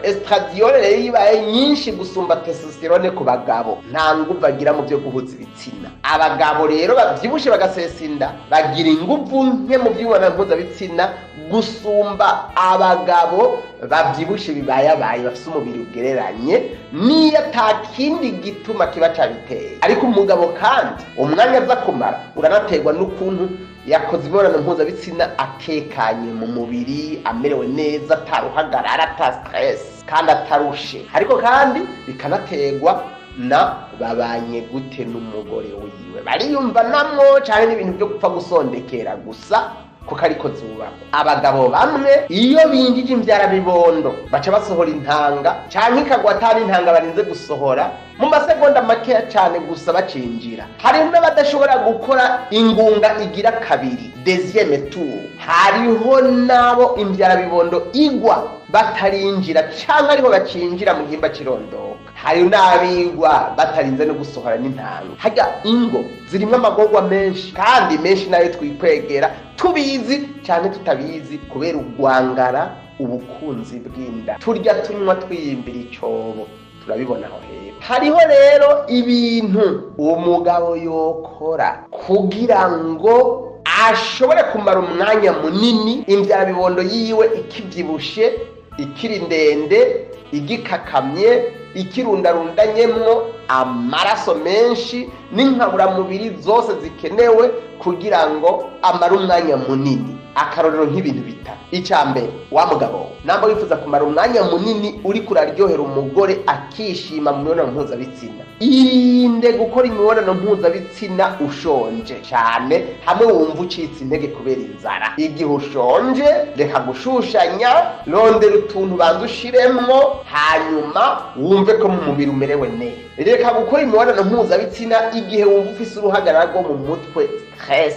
Estradiol rero ibaye nyinshi gusumba testosterone ku bagabo, nta nguvu agira mu byo guhuza ibitsina. Abagabo rero bavyibushe bagasesa inda bagira inguvu nke mu by'imibonano mpuzabitsina gusumba abagabo bavyibushe bibayabaye bafise umubiri ugereranye, niyo atakindi gituma kiba cabiteye. Ariko umugabo kandi umwanya aza kumara uranaterwa n'ukuntu yakoze imibonano mpuzabitsina atekanye mu mubiri, amerewe neza, ataruhagarara, ata stress kandi atarushe. Ariko kandi bikanaterwa na babanye gute n'umugore wiwe, bariyumva namwo cyane n'ibintu byo gupfa gusondekera gusa kuko ariko zubakwa. Abagabo bamwe iyo binjije imbyara bibondo baca basohora intanga cyane ikagwa atari intanga barinze gusohora mu masegonda makeya cyane gusa bacinjira. Hari n'abadashobora gukora ingunga igira kabiri, deuxième tour. Hariho nabo imbyara bibondo igwa batarinjira cyangwa ariho bacinjira mu gihimba kirondoka. Hari n'abigwa batarinze no gusohora n'intanga. Hajya ingo zirimo amagorwa menshi kandi menshi nayo twikwegera tubizi cyane tutabizi kubera ugwangara ubukunzi bw'inda, turya tunywa twiyimbira icobo, turabibona aho hepfo. Hariho rero ibintu umugabo yokora kugira ngo ashobore kumara umwanya munini imbyara bibondo yiwe ikivyibushe, ikiri ndende, igikakamye, ikirundarundanyemwo amaraso menshi n'inkabura mubiri zose zikenewe kugira ngo amara umwanya munini. akarorero nk'ibintu bitatu. Icambere, wa mugabo namba wifuza kumara umwanya munini uri kuraryohera umugore akishima mu mibonano mpuzabitsina, irinde gukora imibonano mpuzabitsina ushonje cyane, hamwe wumva ucitse intege kubera inzara. Igihe ushonje reka gushushanya, rondera utuntu banza ushiremwo, hanyuma wumve ko mu mubiri umerewe neza. Reka gukora imibonano mpuzabitsina igihe wumva ufise uruhagarara rwo mu mutwe, stress,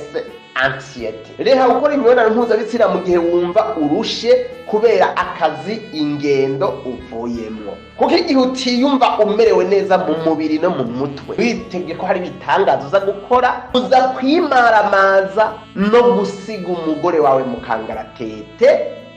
anxiety. Reka gukora imibonano mpuzabitsina mu gihe wumva urushe kubera akazi, ingendo uvuyemwo, kuko igihe utiyumva umerewe neza mu mubiri no mu mutwe, witege ko hari ibitangazo uza gukora, uza kwimaramaza no gusiga umugore wawe mu kangaratete,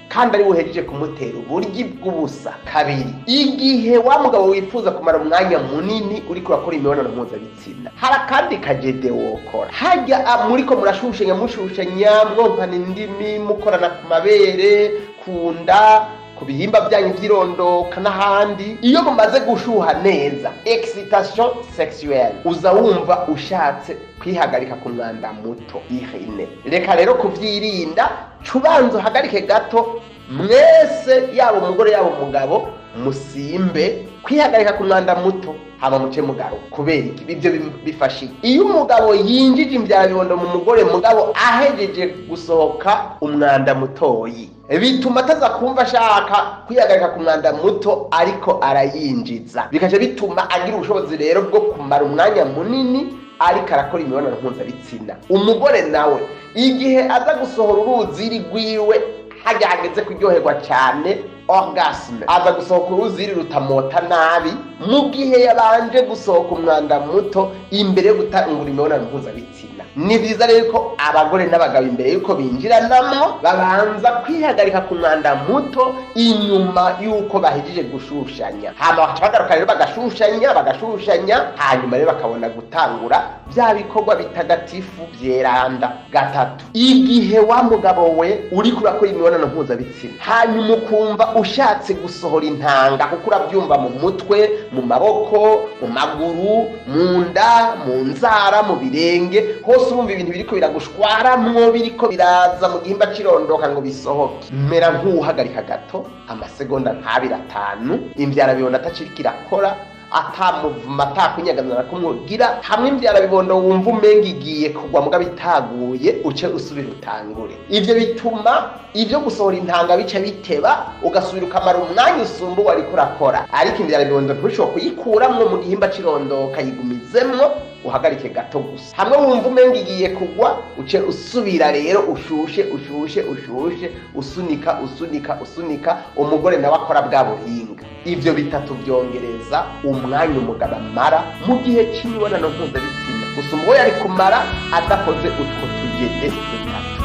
kandi ari buhejeje kumutera uburyi bw'ubusa. Kabiri, igihe wa mugabo wifuza kumara umwanya munini uri kurakora imibonano mpuzabitsina, hari akandi kajede wokora. Hajya muriko murashushanya, mwonkana indimi, mukorana ku mabere, ku nda, ku bihimba byanyu by'irondoka n'ahandi. Iyo mumaze gushuha neza, excitation sexuelle, uza wumva ushatse kwihagarika ku mwanda muto, ihene. Reka rero kuvyirinda, cubanza uhagarike gato, mwese yaba umugore yaba umugabo, musimbe kwihagarika ku mwanda muto, hama muce mugaro. Kubera ibyo bifashe, iyo umugabo yinjije imbyara bibondo mu mugore, mugabo ahejeje gusohoka umwanda mutoyi, bituma ataza kumva ashaka kwihagarika ku mwanda muto, ariko arayinjiza, bikaje bituma agira ubushobozi rero bwo kumara umwanya munini ariko arakora imibonano mpuzabitsina. Umugore nawe igihe aza gusohora uruziri rwiwe, hageze kuryoherwa cyane, orgasme, aza gusohoka uruziri rutamota nabi, mu gihe yabanje gusohoka umwanda muto imbere yo gutangura imibonano mpuzabitsina. Ni byiza rero ko abagore n'abagabo imbere yuko binjiranamo babanza kwihagarika ku mwanda muto inyuma yuko bahejeje gushushanya, hama bagaruka rero bagashushanya, hanyuma rero bakabona gutangura bya bikorwa bitagatifu byeranda. Gatatu, igihe wa mugabo we uri kurakora imibonano mpuzabitsina, hanyuma ukumva ushatse gusohora intanga, kuko urabyumva mu mutwe, mu maboko, mu maguru, mu nda, mu nzara, mu birenge, hose urumva ibintu biriko biragushwaramwo, biriko biraza mu gihimba cirondoka ngo bisohoke, mera nk'uhagarika gato amasegonda ntabira 5, imbyara bibona atacirika irakora, atamuvuma atakunyagazana kumwogira, hamwe imbyara bibondo wumva umenga igiye kugwa muga bitaguye, uce usubira utangure. Ivyo bituma ivyo gusohora intanga bica biteba, ugasubira ukamara umwanya usumba wari kurakora, ariko imbyara bibondo ntushobora kuyikuramwo mu gihimba cirondoka, yigumizemwo, uhagarike gato gusa. Hamwe wumva umenga igiye kugwa, uce usubira rero ushushe, usunika, umugore nawe akora bwa buhinga. Ivyo bitatu byongereza umwanya umugabo amara mu gihe cy'imibonano mpuzabitsina, gusa umugore yari kumara adakoze utwo tugende dutatu.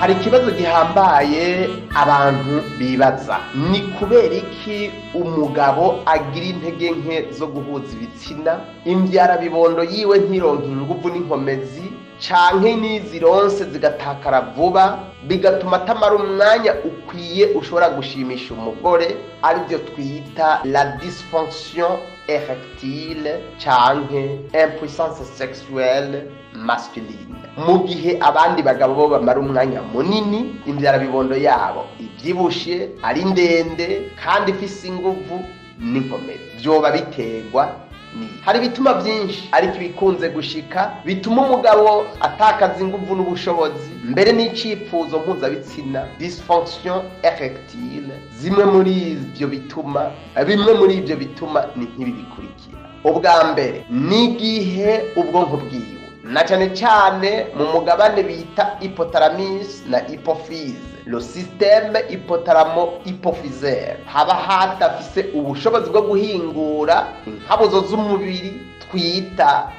Hari ikibazo gihambaye abantu bibaza, ni kubera iki umugabo agira intege nke zo guhuza ibitsina, imbyara bibondo yiwe ntironke inguvu n'inkomezi, canke n'izironse zigatakara vuba, bigatuma atamara umwanya ukwiye ushobora gushimisha umugore, aribyo twita la dysfonction erectile canke impuissance sexuelle masculine. Mu gihe abandi bagabo bo bamara umwanya munini, imbyara bibondo yabo ibyibushe, ari ndende kandi ifise inguvu n'inkomezi, byoba biterwa hari bituma byinshi, ariko ibikunze gushika bituma umugabo atakaza inguvu n'ubushobozi, mbere n'icyifuzo mpuzabitsina, dysfonction erectile. Bimwe muri ibyo bituma ni nk'ibi bikurikira. Ubwa mbere, n'igihe ubwonko bwiwe, na cyane cyane mu mugabane bita hypothalamus na hypophyse, le système hypothalamo-hypophysaire, haba hadafise ubushobozi bwo guhingura inkabuzo z'umubiri twita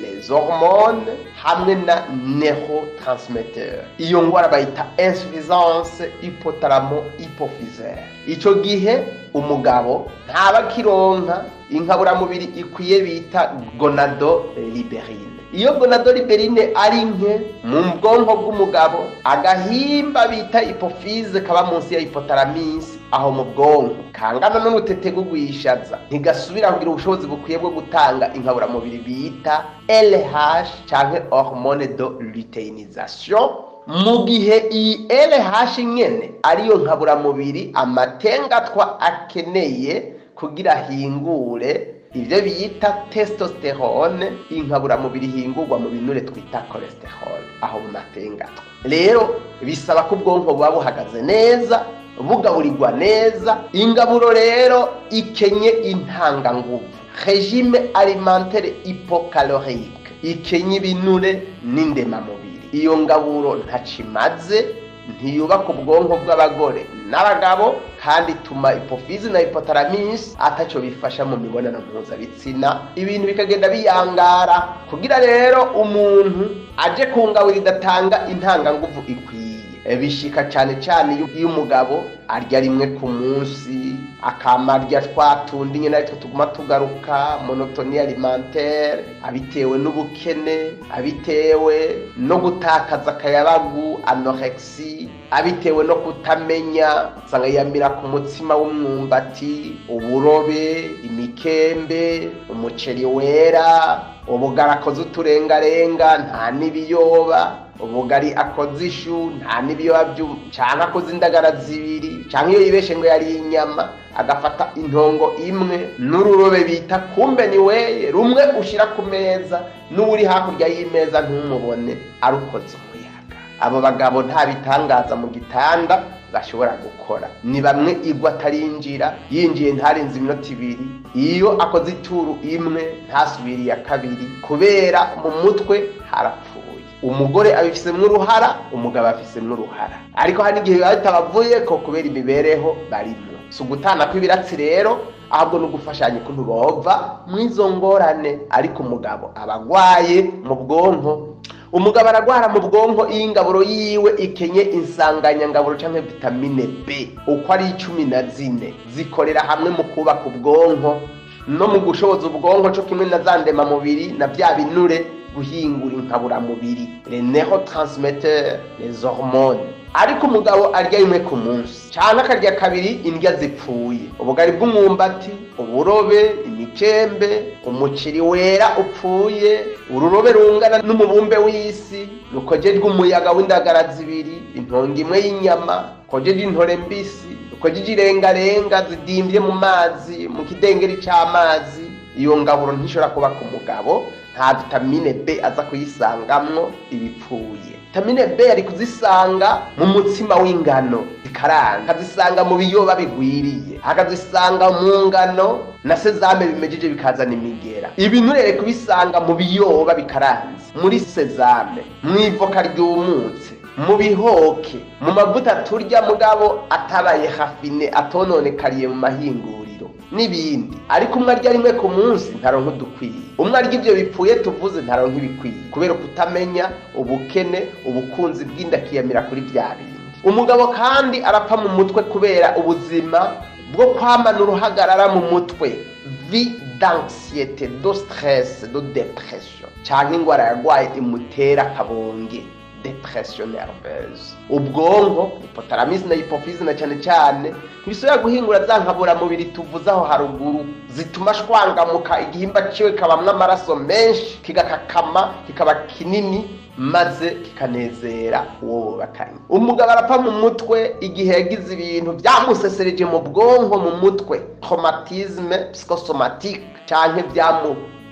les hormones hamwe na neurotransmetteurs. Iyo ngwara bayita insuffisance hypothalamo-hypophysaire. Ico gihe umugabo ntaba kironka inkaburamubiri ikwiye bita gonadoliberine. iyo gonadoliberine ari nke mu bwonko bw'umugabo, agahimba bita hypophyse kaba munsi ya hypothalamus aho mu bwonko kangana n'urutete rw'ugwishaza ntigasubira kugira ubushobozi bukwiye bwo gutanga inkaburamubiri bita LH canke hormone de luteinisation. Mu gihe iyi LH nyene ariyo nkaburamubiri amatengatwa akeneye kugira hingure ivyo bita testosterone, inkaburamubiri hingurwa mu binure twita cholesterol aho mu matengatwa. Rero bisaba ko ubwonko buba buhagaze neza, bugaburirwa neza. Ingaburo rero ikenye intanganguvu, regime alimentaire hypocalorique, ikenye ibinure n'indemamubiri. Iyo ngaburo ntacimaze, ntiyubaka ubwonko bw'abagore n'abagabo, kandi ituma hypophyse na hypothalamus ataco bifasha mu mibonano mpuzabitsina, ibintu bikagenda biyangara. Kugira rero umuntu aje ku ngaburo idatanga intanganguvu ikwiye, bishika cyane iyo umugabo arya rimwe ku munsi, akamarya twatundi nyine ariko tuguma tugaruka, monotonie alimentaire, abitewe n'ubukene, abitewe no gutakaza akayabagu, anorexie, abitewe no kutamenya, usanga yamira ku mutsima w'umwumbati, uburobe, imikembe, umuceri wera, ubugari akoze uturengarenga nta n'ibiyoba, ubugari akoze ishu nta n'ibiyoba canke akoze indagara zibiri, canke iyo yibeshe ngo yari inyama agafata intongo imwe n'ururobe bita kumbe ni weye rumwe ushira ku meza, n'uri hakurya y'imeza ntumubone arukoze umuyaga. Abo bagabo nta bitangaza mu gitanda bashobora gukora, ni bamwe igwa atarinjira, yinjiye ntarenze iminota 2, iyo akoze ituru imwe ntasubira iya kabiri, kubera mu mutwe harapfuye. Umugore abifisemwo uruhara, umugabo afisemwo uruhara, ariko hari igihe batabavuye ko kubera imibereho barimo. Si ugutana kw'ibiratsi rero, ahubwo no gufashanya ukuntu bova mwizo ngorane. Ariko umugabo abagwaye mu bwonko, umugabo aragwara mu bwonko iyo ingaburo yiwe ikenye insanganyangaburo canke vitamine B uko ari 14 zikorera hamwe mu kubaka ubwonko no mu gushoboza ubwonko cyo kimwe na zandema mubiri na bya binure guhingura inkaburamubiri, les neurotransmetteurs, les hormones. Ariko umugabo arya rimwe ku munsi cyane akarya kabiri indya zipfuye, ubugari bw'umwumbati, uburobe, imikembe, umuceri wera upfuye, ururobe rungana n'umubumbe w'isi, rukojeje umuyaga w'indagara zibiri, intongo imwe y'inyama, kojeje intore mbisi, kojeje irengarenga zidimvye mu mazi, mu kidengeri c'amazi. Iyo ngaburo ntishobora kuba ku mugabo, nta vitamine B aza kuyisangamwo, ibipfuye. Vitamine B ari kuzisanga mu mutsima w'ingano zikaranga, akazisanga mu biyoba bigwiriye, akazisanga mu ngano na sezame bimejeje bikazana imigera. Ibinure rero kubisanga mu biyoba bikaranze, muri sezame, mu ivoka ryumutse, mu bihoke, mu mavuta turya mugabo atabaye hafine, atononekariye mu mahinguriro n'ibindi. Ariko umwe arya rimwe ku munsi ntaronka udukwiye, umwe arya ibyo bipfuye tuvuze ntaronka ibikwiye, kubera kutamenya ubukene, ubukunzi bw'indakiyamira kuri bya bindi. Umugabo kandi arapfa mu mutwe kubera ubuzima bwo kwamana uruhagarara mu mutwe, vie d'anxiété, de stress, de dépression, canke ingwara yarwaye imutera kabonge, depression nerveuse. Ubwonko, hypothalamus na hypophyse na cyane ntibisubira guhingura za nkaburamubiri tuvuze aho haruguru zituma shwangamuka igihimba ciwe kabamwe amaraso menshi, kigakakama, kikaba kinini, maze kikanezera uwo bakanye. Umugabo arapfa mu mutwe igihe yagize ibintu byamusesereje mu bwonko, mu mutwe, traumatisme psychosomatique, canke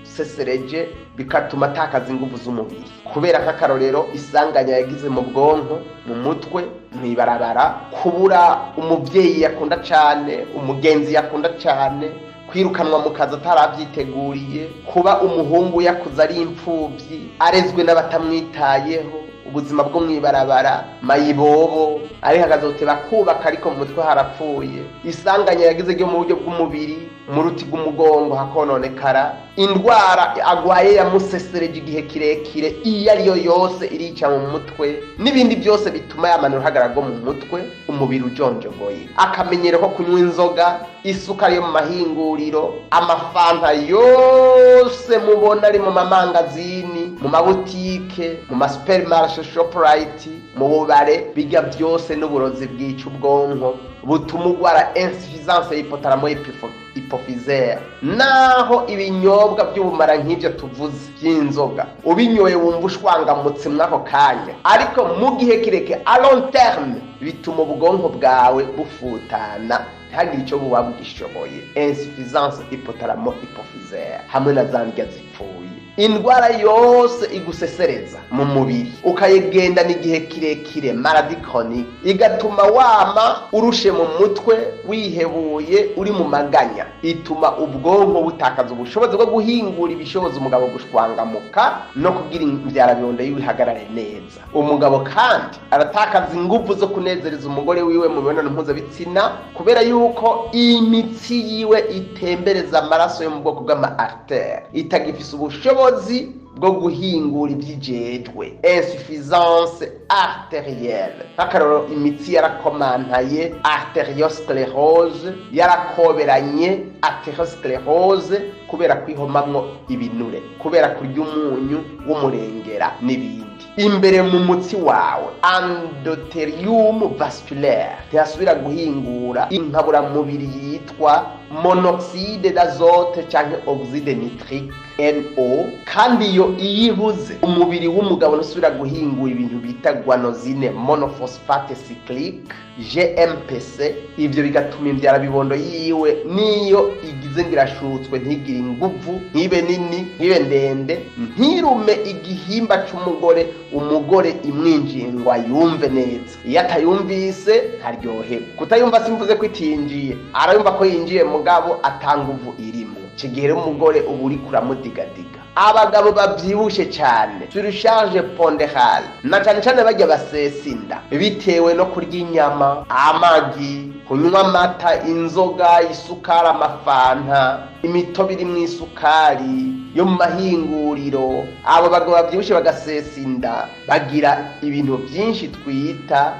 byamusesereje bikatuma atakaza ingufu z'umubiri, kubera nk'akarorero isanganya yagize mu bwonko, mu mutwe, mwibarabara, kubura umuvyeyi yakunda cane, umugenzi yakunda cane, kwirukanwa mu kazi atarabyiteguriye, kuba umuhungu yakuze ari impfuvyi, arezwe n'abatamwitayeho, ubuzima bwo mwibarabara, mayibobo, ari hakazoteba kubaka ariko mu mutwe harapfuye, isanganya yagize ryo mu buryo bw'umubiri, mu ruti rw'umugongo hakononekara, indwara agwaye yamusesereje igihe kirekire iyo ariyo yose irica mu mutwe, n'ibindi byose bituma yamanura uruhagarara rwo mu mutwe, umubiri ujonjogoye. Akamenyero ko kunywa inzoga, isukari yo mu mahinguriro, amafanta yose mubona ari mu mamangazini, mu mabutike, mu masupermarché, Shoprite, mu bubare, bijya byose n'uburozi bwica ubwonko butuma ugwara insuffisance y'hypothalamo hypophysaire. Naho ibinyobwa by'ubumara nk'ibyo tuvuze by'inzoga ubinyoye wumva ushwangamutse mwako kanya, ariko mu gihe kireke a long terme bituma ubwonko bwawe bufutana ntihagire icyo buba bugishoboye. Insuffisance hypothalamo hypophysaire hamwe na za ndya zipfuye. Indwara yose igusesereza mu mubiri ukayigenda n'igihe kirekire, maladie chronique, igatuma wama urushe mu mutwe, wihebuye, uri mu maganya, ituma ubwonko butakaza ubushobozi bwo guhingura ibishoboza umugabo gushwangamuka no kugira imbyarabibondo yihagarare neza. Umugabo kandi aratakaza ingufu zo kunezereza umugore wiwe mu mibonano mpuzabitsina kubera yuko imitsi yiwe itembereza amaraso yo mu bwoko bw'ama artère itagifise ubushobozi bwo guhingura ibyijejwe. Insuffisance artérielle, akaroro imitsi yarakomantaye, arteriosclerose yarakoberanye, atherosclerose kubera kwihomamwo ibinure, kubera kurya umunyu w'umurengera n'ibindi. Imbere mu mutsi wawe endothelium vasculaire ntiyasubira guhingura inkaburamubiri yitwa monoxide d'azote cyangwa oxyde nitrique NO, kandi iyo iyibuze umubiri w'umugabo ntusubira guhingura ibintu bita guanosine monophosphate cyclique GMPC. Ibyo bigatuma imbyarabibondo yiwe niyo igize ngirashutswe ntigire inguvu, ntibe nini, ntibe ndende, ntirume igihimba c'umugore, umugore imwinjingwa yumve neza. Iyo atayumvise ntaryohe. Kutayumva simvuze ko itinjiye, arayumva ko yinjiye mugabo atanguvu irimo. Kigere umugore ubu uri kuramudigadiga. Abagabo bavyibushe cyane, surcharge pondérale, na cyane bajya basesinda bitewe no kurya inyama, amagi, kunywa amata, inzoga, isukari, amafanta, imitobe iri mu isukari yo mu mahinguriro. Abo bagabo bavyibushe bagasesinda bagira ibintu byinshi twita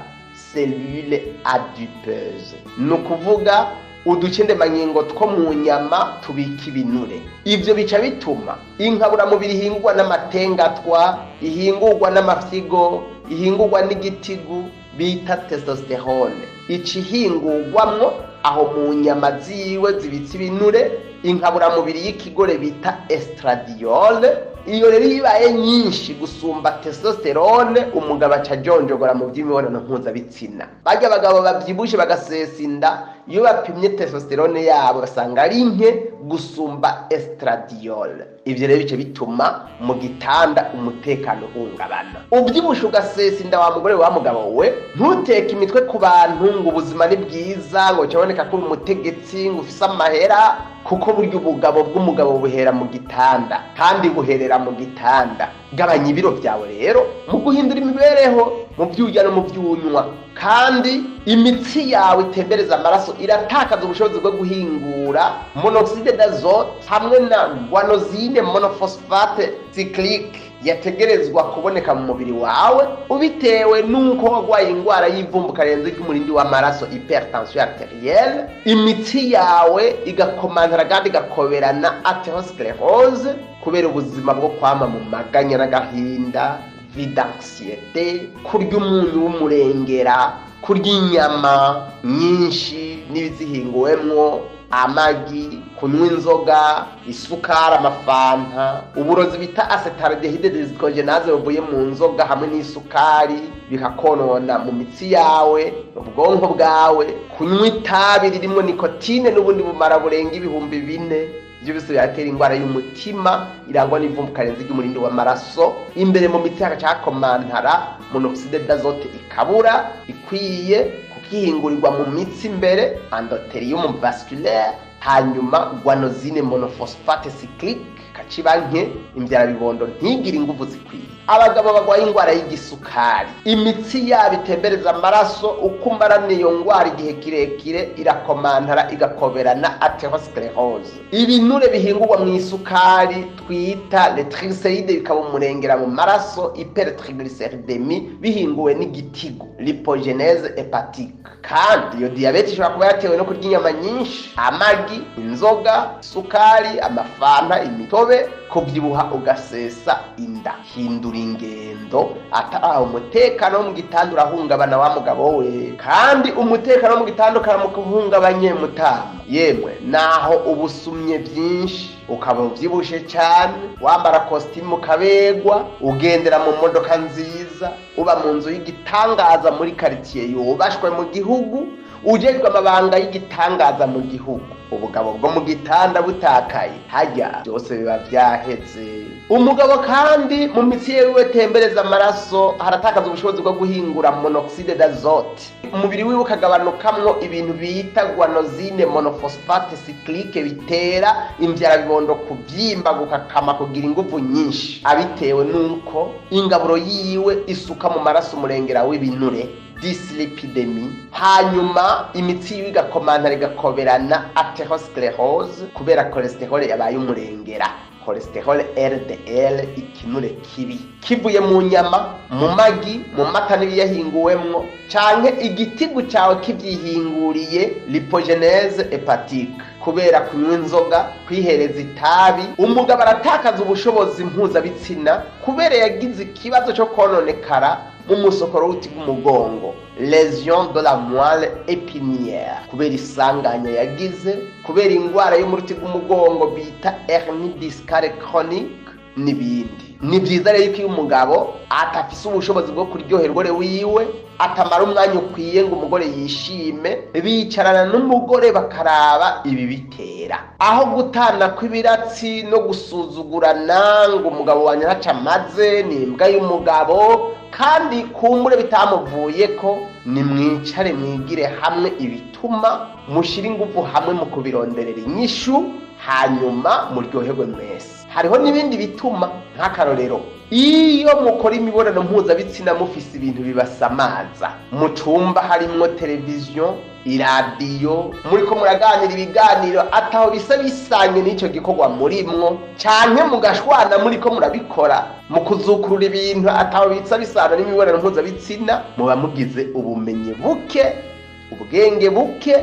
cellule adipeuse, nukuvuga uducendemangingo two mu nyama tubika ibinure. Ivyo bica bituma inkaburamubiri ihingurwa n'amatengatwa, ihingurwa n'amafyigo, ihingurwa n'igitigu bita testosterone, icihingurwamwo aho mu nyama ziwe zibitse ibinure, inkaburamubiri y'ikigore bita estradiol. Iyo rero ibaye nyinshi gusumba testosterone, umugabo acajonjogora mu by'imibonano mpuzabitsina. Bajya abagabo bavyibushe bagasesinda, iyo bapimye testosterone yabo basanga ari nke gusumba estradiol. Ivyo rero bice bituma mu gitanda umutekano uhungabana. Ubyibushe ugasesinda wa mugore wa mugabo we, ntuteke imitwe ku bantu ngo ubuzima ni bwiza, ngo cyaboneka ko umutegetsi, ngo ufise amahera, kuko buryo ubugabo bw'umugabo buhera mu gitanda kandi buherera mu gitanda. Gabanya ibiro byawe rero mu guhindura imibereho, mu by'urya no mu by'unywa, kandi imitsi yawe itembereza amaraso iratakaza ubushobozi bwo guhingura monoxide d'azote hamwe na guanosine monophosphate cyclique yategerezwa kuboneka mu mubiri wawe, ubitewe nuko wagwaye indwara y'ivumbuka renze ry'umurindi w'amaraso, hypertension arterielle. Imitsi yawe igakomantara kandi igakoberana, atherosclerose, kubera ubuzima bwo kwama mu maganya n'agahinda, vie d'anxiété, kurya umunyu w'umurengera, kurya inyama nyinshi n'ibizihinguwemwo, amagi, kunywa inzoga, isukari, amafanta, uburozi bita acetaldehyde dehydrogenase buvuye mu nzoga hamwe n'isukari bikakonona mu mitsi yawe, ubwonko bwawe, kunywa itabi ririmo nikotine n'ubundi bumara burenga 4,000. Ibyo byose biratera indwara y'umutima irangwa n'ivumbuka renze ry'umurindi w'amaraso. Imbere mu mitsi hagakomantara monoxide d'azote ikabura ikwiye kukihingurirwa mu mitsi imbere, endothelium vasculaire, hanyuma guanosine monophosphate cyclique kacibanke, imbyarabibondo ntigire ingufu zikwiye. Abagabo bagwaye indwara y'igisukari, imitsi yabo itembereza amaraso, ukumara niyo ndwara igihe kirekire irakomantara igakoberana, atherosclerose. Ibinure bihingurwa mu isukari twita le triglyceride bikaba umurengera mu maraso, hypertriglyceridemie, bihinguwe n'igitigu, lipogenese hepatique. Kandi iyo diabete ishobora kuba yatewe no kurya inyama nyinshi, amagi, inzoga, isukari, amafanta, imitobe inzobe, kubyibuha ugasesa inda. Hindura ingendo, ataha umutekano wo mu gitanda urahungabana wa mugabo we, kandi umutekano wo mu gitanda ukaramukuhungabanye mutama. Yemwe naho ubusumye byinshi, ukaba uvyibushe cyane, wambara costume ukabegwa, ugendera mu modoka nziza, uba mu nzu y'igitangaza muri quartier yubashwe mu gihugu, ujejwe amabanga y'igitangaza mu gihugu, ubugabo bwo mu gitanda butakaye, hajya byose biba byaheze. Umugabo kandi mu mitsi yiwe tembereza amaraso haratakaza ubushobozi bwo guhingura monoxide d'azote, umubiri wiwe ukagabanukamwo ibintu bita guanosine monophosphate cyclique bitera imbyara bibondo kubyimba gukakama kugira ingufu nyinshi, abitewe nuko ingaburo yiwe isuka mu maraso umurengera w'ibinure dyslipidemie. Hanyuma imitsi yiwe igakomantara igakoberana atherosclerose kubera cholesterol yabaye umurengera, cholesterol LDL, ikinure kibi kivuye mu nyama, mu magi, mu mata n'ibiyahinguwemwo, canke igitigu cyawe kivyihinguriye lipogenese hepatique kubera kunywa inzoga, kwihereza itabi. Umugabo aratakaza ubushobozi mpuzabitsina kubera yagize ikibazo cyo kononekara mu musokoro w'uti bw'umugongo, lésion de la moelle épinière, kubera isanganya yagize, kubera ingwara yo mu ruti bw'umugongo bita hernie discale chronique n'ibindi. Ni byiza rero ko umugabo atafise ubushobozi bwo kuryoherwa wiwe, atamara umwanya ukwiye ngo umugore yishime, bicarana n'umugore bakaraba ibi bitera, aho gutana kw'ibiratsi no gusuzugurana ngo umugabo wanje ntaca amaze, ni imbwa y'umugabo, kandi kumbure bitamuvuye ko. Ni mwicare mwigire hamwe ibituma mushira ingufu hamwe mu kubironderera inyishu, hanyuma muryoherwe mwese. Hariho n'ibindi bituma, nk'akarorero, iyo mukora imibonano mpuzabitsina mufise ibintu bibasamaza, mu cumba harimwo televiziyo, iradiyo, muriko muraganira ibiganiro ataho bisa bisanye n'ico gikorwa murimwo, canke mugashwana muriko murabikora, mu kuzukurura ibintu ataho bisa bisana n'imibonano mpuzabitsina, muba mugize ubumenyi buke, ubwenge buke,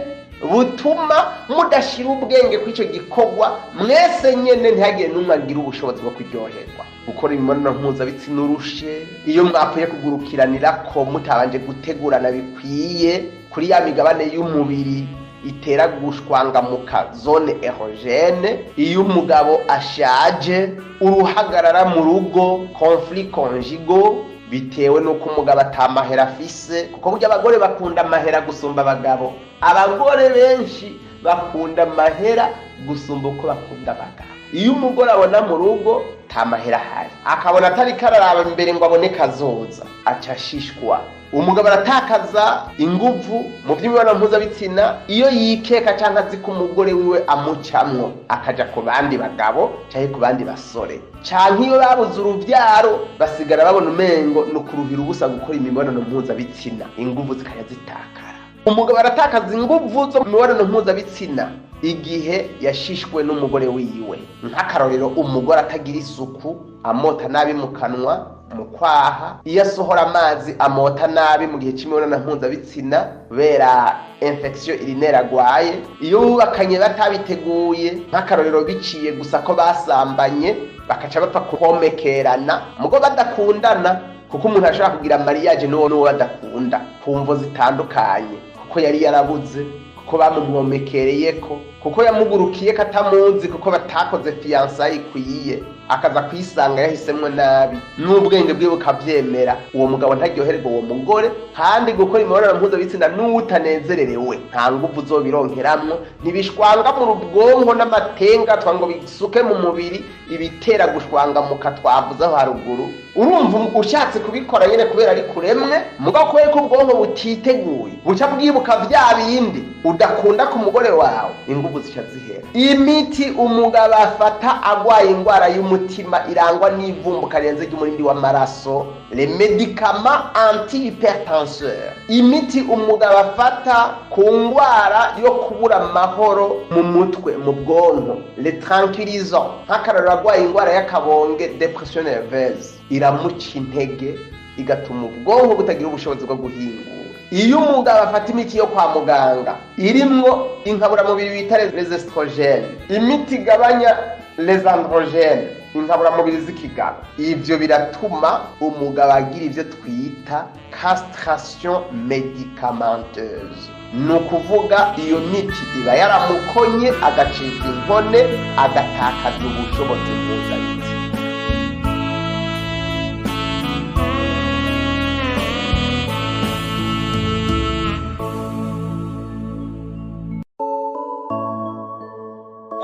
butuma mudashira ubwenge kw'ico gikorwa mwese nyene, ntihagire n'umwe agira ubushobozi bwo kuryoherwa. Gukora imibonano mpuzabitsina urushe, iyo mwapfuye kugurukiranira ko mutabanje gutegurana bikwiye kuri ya migabane y'umubiri itera gushwangamuka, zone érogène. Iyo umugabo ashaje, uruhagarara mu rugo, conflit conjugal, bitewe nuko umugabo atamahera afise, kuko burya abagore bakunda amahera gusumba abagabo. Abagore benshi bakunda amahera gusumba uko bakunda abagabo. Iyo umugore abona mu rugo tamahera hari, akabona atari kararaba imbere ngo abone kazoza, acashishwa. Umugabo aratakaza inguvu mu by'imibonano mpuzabitsina iyo yikeka cyangwa azi ko umugore wiwe amucamwo, akaja ku bandi bagabo cyangwa ku bandi basore, cyangwa iyo babuze uruvyaro basigara babona umengo no kuruhira ubusa gukora imibonano mpuzabitsina, inguvu zikaya zitakara. Umugabo aratakaza inguvu zo mu mibonano mpuzabitsina igihe yashishwe n'umugore wiwe. Nk'akarorero, umugore atagira isuku, amota nabi mu kanwa, mu kwaha, iyo asohora amazi amota nabi mu gihe cy'imibonano mpuzabitsina kubera infection urinaire agwaye, iyo bubakanye batabiteguye, nk'akarorero biciye gusa ko basambanye bakaca bapfa kuhomekerana mugo badakundana, kuko umuntu ashobora kugira mariage n'uwo badakunda ku mvo zitandukanye, kuko yari yarabuze, kuko bamumwomekereyeko, kuko yamugurukiye katamuzi, kuko batakoze fiançailles ikwiye, akaza kwisanga yahisemwe nabi, n'ubwenge bwe bukavyemera. Uwo mugabo ntaryoherwa uwo mugore, kandi gukora imibonano mpuzabitsina n'utanezererewe nta nguvu uzobironkeramwo, ntibishwanga mu bwonko n'amatenga twango bisuke mu mubiri ibitera gushwangamuka twavuze aho haruguru. Urumva ushatse kubikora nyene kubera ari kuremwe, mugabo kubera ko ubwonko butiteguye buca bwibuka vya bindi udakunda ku mugore wawe, inguvu zica zihera. Imiti umugabo afata agwaye ingwara y'umutima irangwa n'ivumbuka rirenze ry'umurindi w'amaraso, les médicaments anti-hypertenseurs, imiti umugabo afata ku ngwara yo kubura amahoro mu mutwe, mu bwonko, les tranquillisants, nk'akarorero agwaye ingwara y'akabonge, dépression nerveuse, iramuca intege igatuma ubwonko butagira ubushobozi bwo guhingura. Iyo umugabo afata imiti yo kwa muganga irimwo inkaburamubiri bita les estrogènes, imiti igabanya les androgènes inkaburamubiri z'ikigabo. Ivyo biratuma umugabo agira ivyo twita castration médicamenteuse. Ni ukuvuga iyo miti iba yaramukonye agacika inkone agatakaza ubushobozi mpuzabitsina.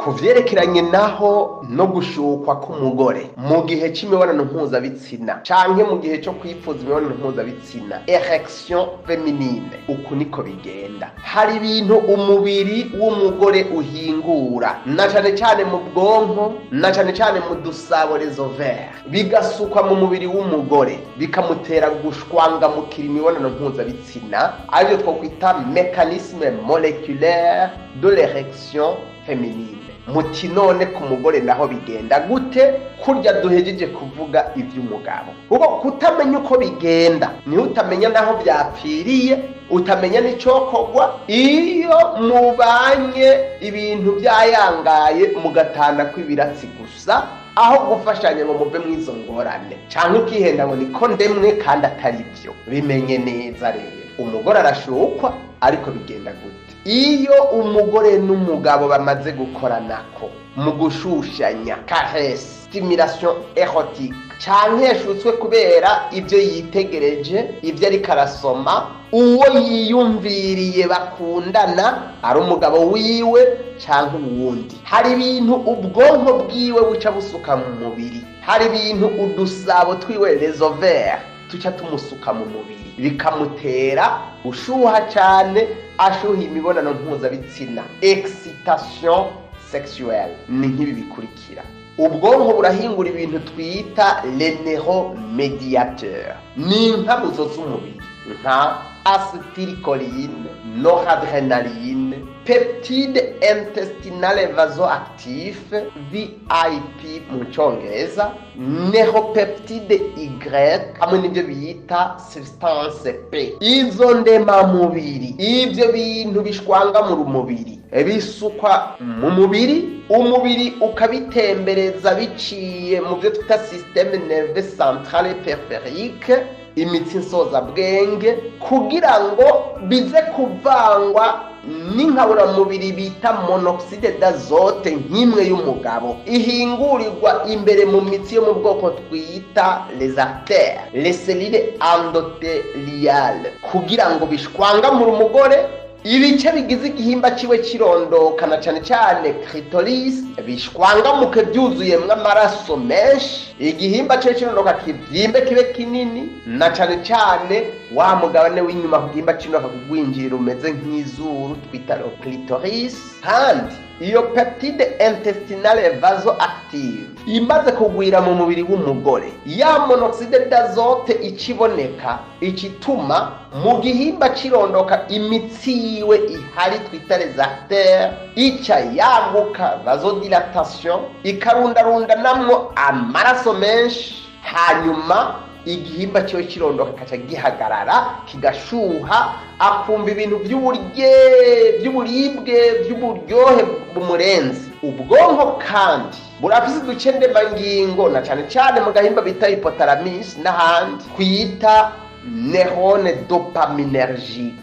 Kuvyerekeranye naho no gushukwa k'umugore mu gihe c'imibonano mpuzabitsina canke mu gihe cyo kwifuza imibonano mpuzabitsina, erection féminine, uku niko bigenda. Hari ibintu umubiri w'umugore uhingura na cane cane mu bwonko, na cane cane mu dusabo les ovaires, bigasukwa mu mubiri w'umugore bikamutera gushwangamukira imibonano mpuzabitsina, arivyo twokwita mécanisme moléculaire de l'érection féminine. Muti none ku mugore naho bigenda gute? Kurya duhejeje kuvuga ivy'umugabo, kuko kutamenya uko bigenda niho utamenya naho byapfiriye, utamenya n'icokogwa. Iyo mubanye ibintu byayangaye mugatana kw'ibiratsi gusa, aho gufashanya ngo muve mwizo ngorane, canke ukihenda ngo niko ndemwe kandi atari byo. Bimenye neza rero, umugore arashukwa ariko bigenda gute? Iyo umugore n'umugabo bamaze gukoranako mu gushushanya, caresse, stimulation érotique, canke yashutswe kubera ibyo yitegereje, ibyo ariko arasoma, uwo yiyumviriye bakundana, ari umugabo wiwe canke uwundi, hari ibintu ubwonko bwiwe buca busuka mu mubiri, hari ibintu udusabo twiwe les ovaires tuca tumusuka mu mubiri, bikamutera ushuha cyane, ashuha imibonano mpuzabitsina, excitation sexuelle. Ni nk'ibi bikurikira: ubwonko burahingura ibintu twita les neuromédiateurs, ni inkabuzo z'umubiri nka acetylcholine, noradrénaline, peptide intestinale vasoactif VIP mu Congereza, neuropeptide Y, hamwe n'ibyo bita substance P. Izo ndemamubiri, ivyo bintu bishwanga mu mubiri bisukwa mu mubiri, umubiri ukabitembereza biciye mu byo twita système nerveux central et périphérique, imitsi nsoza bwenge, kugira ngo bize kuvangwa n'inkaburamubiri bita monoxide d'azote nk'imwe y'umugabo, ihingurirwa imbere mu mitsi yo mu bwoko twita les artères, les cellules endothéliales, kugira ngo bishwangamure umugore. Ibice bigize igihimba ciwe kirondoka na cane cane clitoris bishwangamuke byuzuyemwo amaraso menshi, igihimba ciwe kirondoka kivyimbe kibe kinini, na cane cane wa mugabane w'inyuma ku gihimba kirondoka kugwinjirira umeze nk'izuru twita clitoris. Kandi iyo peptide intestinale vasoactive imaze kugwira mu mubiri w'umugore, ya monoxide d'azote ikiboneka, ikituma mu gihimba kirondoka imitsi yiwe ihari twita les artères ica yaguka, vasodilatation, ikarundarunda namwo amaraso menshi, hanyuma igihimba cyo kirondoka kaca gihagarara kigashuha, akumva ibintu by'uburibwe by'uburyohe bumurenze. Ubwonko kandi burafise uduce ndemangingo na cane cane mu gahimba bita hypothalamus n'ahandi kwita neurone dopaminergique.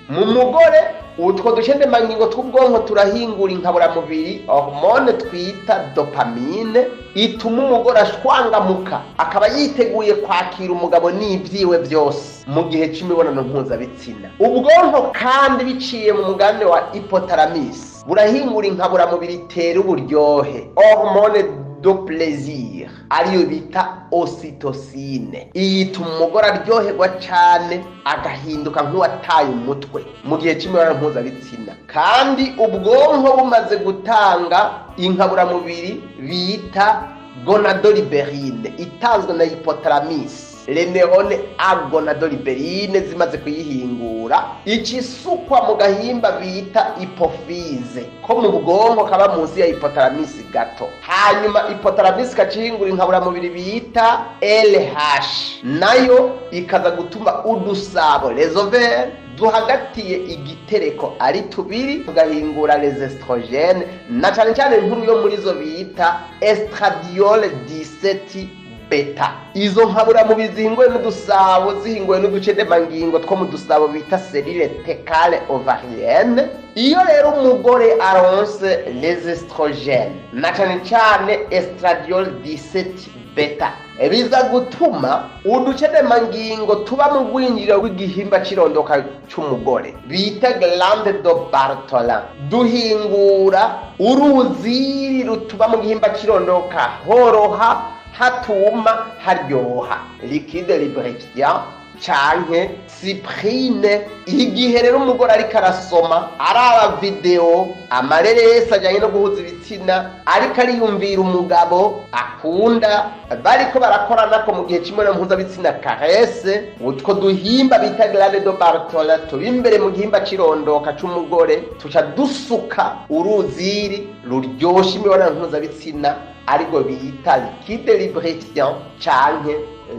Mu mugore utwo duce ndemangingo tw'ubwonko turahingura inkaburamubiri, hormone twita dopamine, ituma umugore ashwangamuka akaba yiteguye kwakira umugabo n'ibyiwe byose mu gihe c'imibonano mpuzabitsina. Ubwonko kandi biciye mu mugabane wa hypothalamus burahingura inkaburamubiri itera uburyohe, hormone do plaisir, ariyo bita ocytocine. Ituma umugore aryoherwa cyane agahinduka nk'uwataye umutwe mu gihe c'imibonano mpuzabitsina. Kandi ubwonko bumaze gutanga inkaburamubiri bita gonadoliberine itanzwe na hypothalamus, les neurones agonadoliberine zimaze kuyihingura, icisukwa mu gahimba bita hypophyse ko mu bwonko kaba munsi ya hypothalamus gato. Hanyuma hypothalamus kacihingura inkaburamubiri bita LH, nayo ikaza gutuma udusabo les ovaires duhagatiye igitereko ari tubiri tugahingura les estrogènes na cyane cyane nkuru yo muri zo bita estradiol 17 beta. Izo nkabura mu bizingoye n'udusabo zihingoye n'uducedemangingo two mu dusabo bita cellule tecale ovarienne. Iyo rero umugore aronse les estrogènes na cyane cyane estradiol 17 beta biza gutuma uducedemangingo tuba mu rwinjiriro rw'igihimba cirondoka c'umugore bita glande de Bartholin duhingura uruziri rutuba mu gihimba cirondoka horoha hatuma haryoha liquide lubrifiant canke cyprine. Igihe rero umugore ariko arasoma araba video amareresi ajyanye no guhuza ibitsina ariko ariyumvira umugabo akunda bariko barakorana ko mu gihe kimwe mpuzabitsina caresse utwo duhimba bita glande de Bartholin turi imbere mu gihimba cirondoka c'umugore tuca dusuka uruziri ruryosha imibonano mpuzabitsina ariko bita liquide lubrifiant canke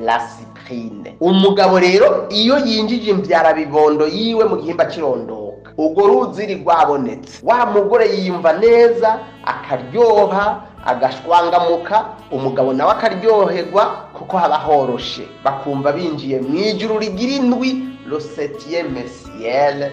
la cyprine. Umugabo rero iyo yinjije imbyara bibondo yiwe mu gihimba cirondoka ubwo ruziri rwabonetse wa mugore yiyumva neza akaryoha agashwangamuka umugabo nawe akaryoherwa kuko haba horoshe bakumva binjiye mwijuru rigira indwi le 7e ciel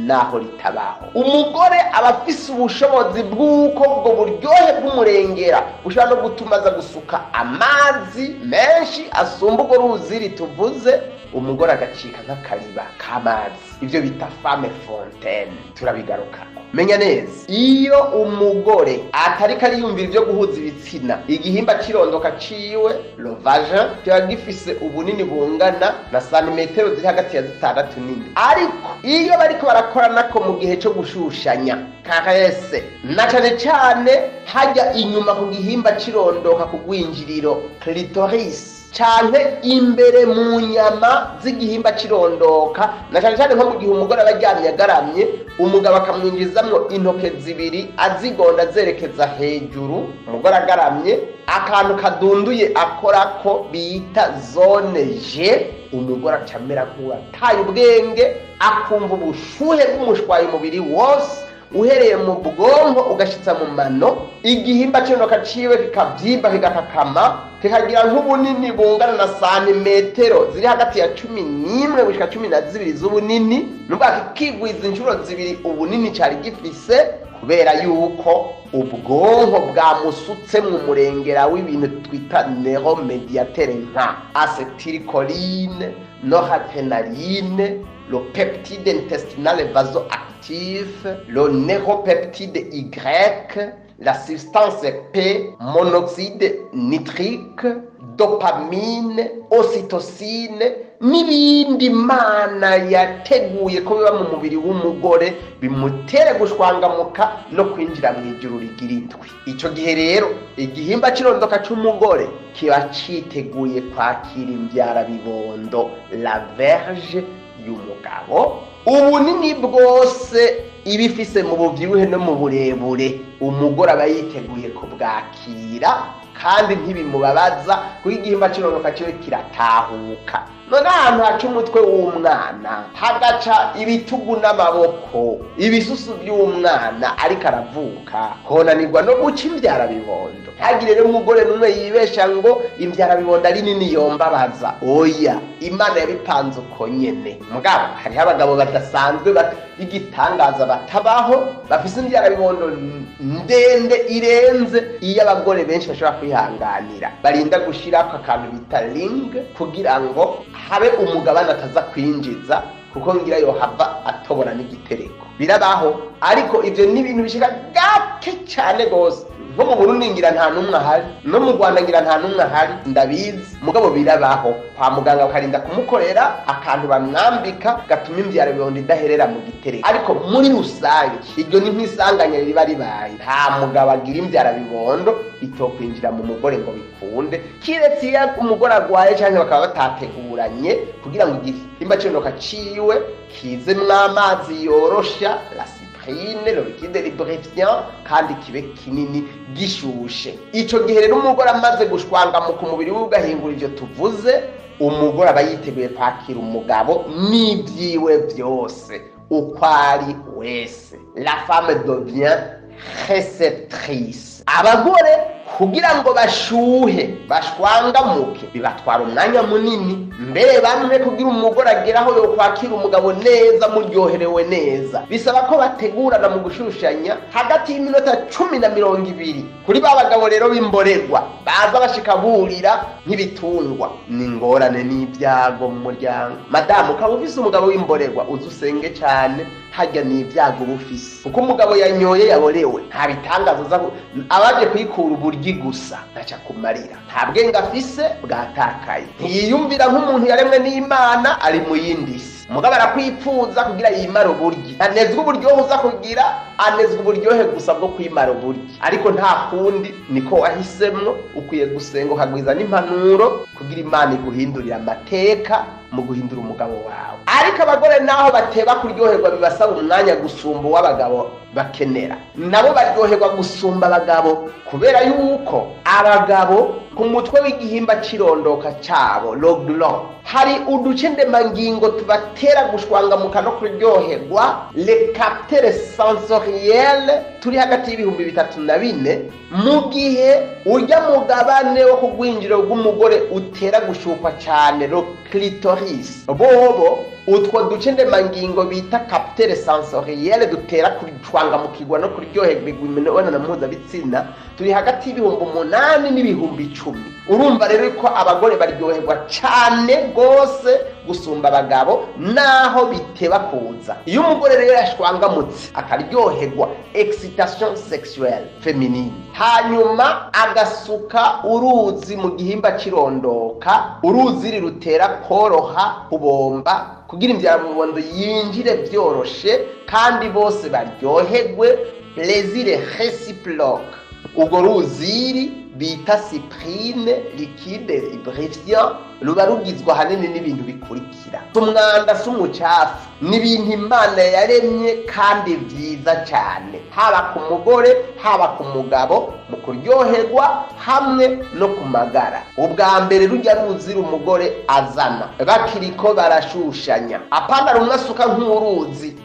naho ritabaho. Umugore aba afise ubushobozi bw'uko ubwo buryohe bw'umurengera bushobora no gutuma aza gusuka amazi menshi asumba urwo ruziri tuvuze umugore agacika nk'akariba k'amazi. Ibyo bita femme fontaine turabigarukako. Menya neza iyo umugore atariko ariyumvira ibyo guhuza ibitsina igihimba cirondoka ciwe le vagin kiba gifise ubunini bungana na santimetero ziri hagati ya 6 n'indi. Ariko iyo bariko barakorana ko mu gihe cyo gushushanya caresse na cyane cyane hajya inyuma ku gihimba cirondoka ku gwinjiriro clitoris canke imbere mu nyama z'igihimba cirondoka na cyane cyane nko mu gihe umugore abaryamye agaramye umugabo akamwinjizamwo intoke zibiri azigonda zerekeza hejuru umugore agaramye akantu kadunduye akorako bita zone G umugore acamera nk'uwataye ubwenge akumva ubushuhe bw'umushwayi umubiri wose uhereye mu bwonko ugashitsa mu mano igihimba cirondoka ciwe kikavyimba kigakakama kikagira nk'ubunini bungana na santimetero ziri hagati ya 11 gushika 12 z'ubunini nubwo kikigwiza inshuro zibiri ubunini cari gifise kubera yuko ubwonko bwamusutse mu murengera w'ibintu twita neuromediateur nka acetylcholine, noradrénaline, le peptide intestinal vasoactif, le neuropeptide Y, la substance P, monoxyde nitrique, dopamine, ocytocine n'ibindi Imana yateguye ko biba mu mubiri w'umugore bimutere gushwangamuka no kwinjira mu ijuru rigira indwi. Ico gihe rero igihimba cirondoka c'umugore kiba citeguye kwakira imbyara bibondo la verge y'umugabo. Ubunini bwose ibifise mu buvyibuhe no mu burebure umugore aba yiteguye kubwakira kandi ntibimubabaza kuko igihimba cirondoka cyo kiratahuka. None ahantu haca umutwe w'umwana hagaca ibitugu n'amaboko ibisusu by'umwana ariko aravuka konanirwa no guca imbyara bibondo. Ntagire rero umugore numwe yibesha ngo imbyara bibondo ari nini yombabaza. Oya, Imana yabipanze uko nyene. Mugabo hariho abagabo badasanzwe igitangaza batabaho bafise imbyara bibondo ndende irenze iyo abagore benshi bashobora kwihanganira. Barinda gushirako akantu bita ring kugira ngo habe umugabane ataza kwinjiza kuko ngira yo hava atobora n'igitereko. Birabaho ariko ivyo ni ibintu bishika gake cyane gose. Nko mu Burundi ngira nta numwe ahari no mu Rwanda ngira nta numwe ahari ndabizi mugabo birabaho kwa muganga bakarinda kumukorera akantu bamwambika gatuma imbyara bibondo idaherera mu gitereko. Ariko muri rusange iryo ni nk'isanganya riba ribaye nta mugabo agira imbyara bibondo itokwinjira mu mugore ngo bikunde kiretse iyo umugore agwaye cyangwa bakaba batateguranye kugira ngo igihimba cirondoka ciwe kizemwo amazi yorosha la cyprine, le liquide lubrifiant kandi kibe kinini gishushe. Ico gihe rero umugore amaze gushwangamuka umubiri we ugahingura ivyo tuvuze umugore aba yiteguye kwakira umugabo n'ibyiwe byose uko ari wese. La femme devient réceptrice. Abagore kugira ngo bashuhe bashwangamuke bibatwara umwanya munini, mbere bamwe kugira umugore ageraho yo kwakira umugabo neza muryoherewe neza bisaba ko bategurana mu gushushanya hagati y'iminota 10 na 20. kuri ba bagabo rero b'imborerwa baza bashika burira nk'ibitungwa ni ngorane n'ibyago mu muryango. Madamu ukaba ufise umugabo w'imborerwa uzusenge cyane, hajya n'ibyago bufise kuko umugabo yanyoye yaborewe nta bitangazo za abaje kwikura uburyi gusa naca kumarira, nta bwenge afise bwatakaye, ntiyiyumvira nk'umuntu yaremwe n'Imana, ari mu yindi si. Umugabo arakwipfuza kugira yimara uburyi, anezwe uburyohe uza kugira, anezwe uburyohe gusa bwo kwimara uburyi, ariko nta kundi niko wahisemwo. Ukwiye gusenga ukagwiza n'impanuro kugira Imana iguhindurira amateka mu guhindura umugabo wawe. Ariko abagore naho bateba kuryoherwa bibasaba umwanya gusumba w'abagabo bakenera, nabo baryoherwa gusumba abagabo kubera yuko abagabo ku mutwe w'igihimba cirondoka cabo loglo hari uduce ndemangingo tubatera gushwangamuka no kuryoherwa, les capteurs sensoriels turi hagati y'ibihumbi 3 na 4, mu gihe urya mugabane wo kugwinjira rw'umugore utera gushukwa cyane lo clitoris. Bobo utwo duce ndemangingo bita capteurs sensoriels dutera kurishwangamukirwa no kuryoherwa imibonano mpuzabitsina turi hagati y'ibihumbi 8 n'ibihumbi 10. Urumva rero ko abagore baryoherwa cyane gose gusumba abagabo naho biteba kuza. Iyo umugore rero yashwangamutse akaryoherwa, excitation sexuelle féminine, hanyuma agasuka uruzi mu gihimba cirondoka, uruzi rutera koroha kubomba kugira imvyaramubondo yinjire byoroshe kandi bose baryoherwe, plaisir réciproque. Urwo ruziri bita cyprine liquide lubrifiant ruba rugizwe hanini n'ibintu bikurikira: umwanda s'umucafu, n'ibintu Imana yaremye kandi vyiza cyane, haba ku mugore haba ku mugabo mu kuryoherwa hamwe no kumagara. Ubwa mbere rujya ruzira umugore azana bakiriko barashushanya, apana rumwe asuka nk'uruzi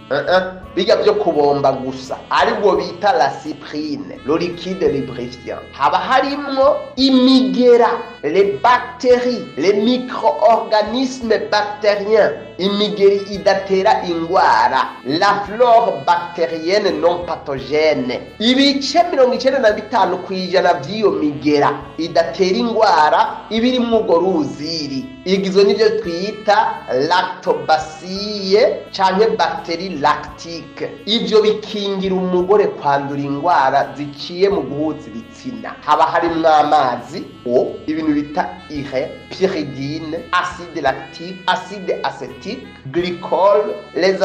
bijya byo kubomba gusa, aribwo bita la cyprine le liquide lubrifiant. Haba harimwo imigera, les bactéries, les micro-organismes bactériens, imigeri idatera ingwara, la flore bactérienne non pathogène. Ibice 95 kwijana by'iyo migera idatera ingwara ibiri mu go ruziri igizwe n'ibyo twita lactobacille canke bacterie lactique. Ivyo bikingira umugore kwandura ingwara ziciye mu guhuza ibitsina. Haba harimwo amazi, ibintu bita urée, pyridine, acide lactique, acide acétique, glycol, les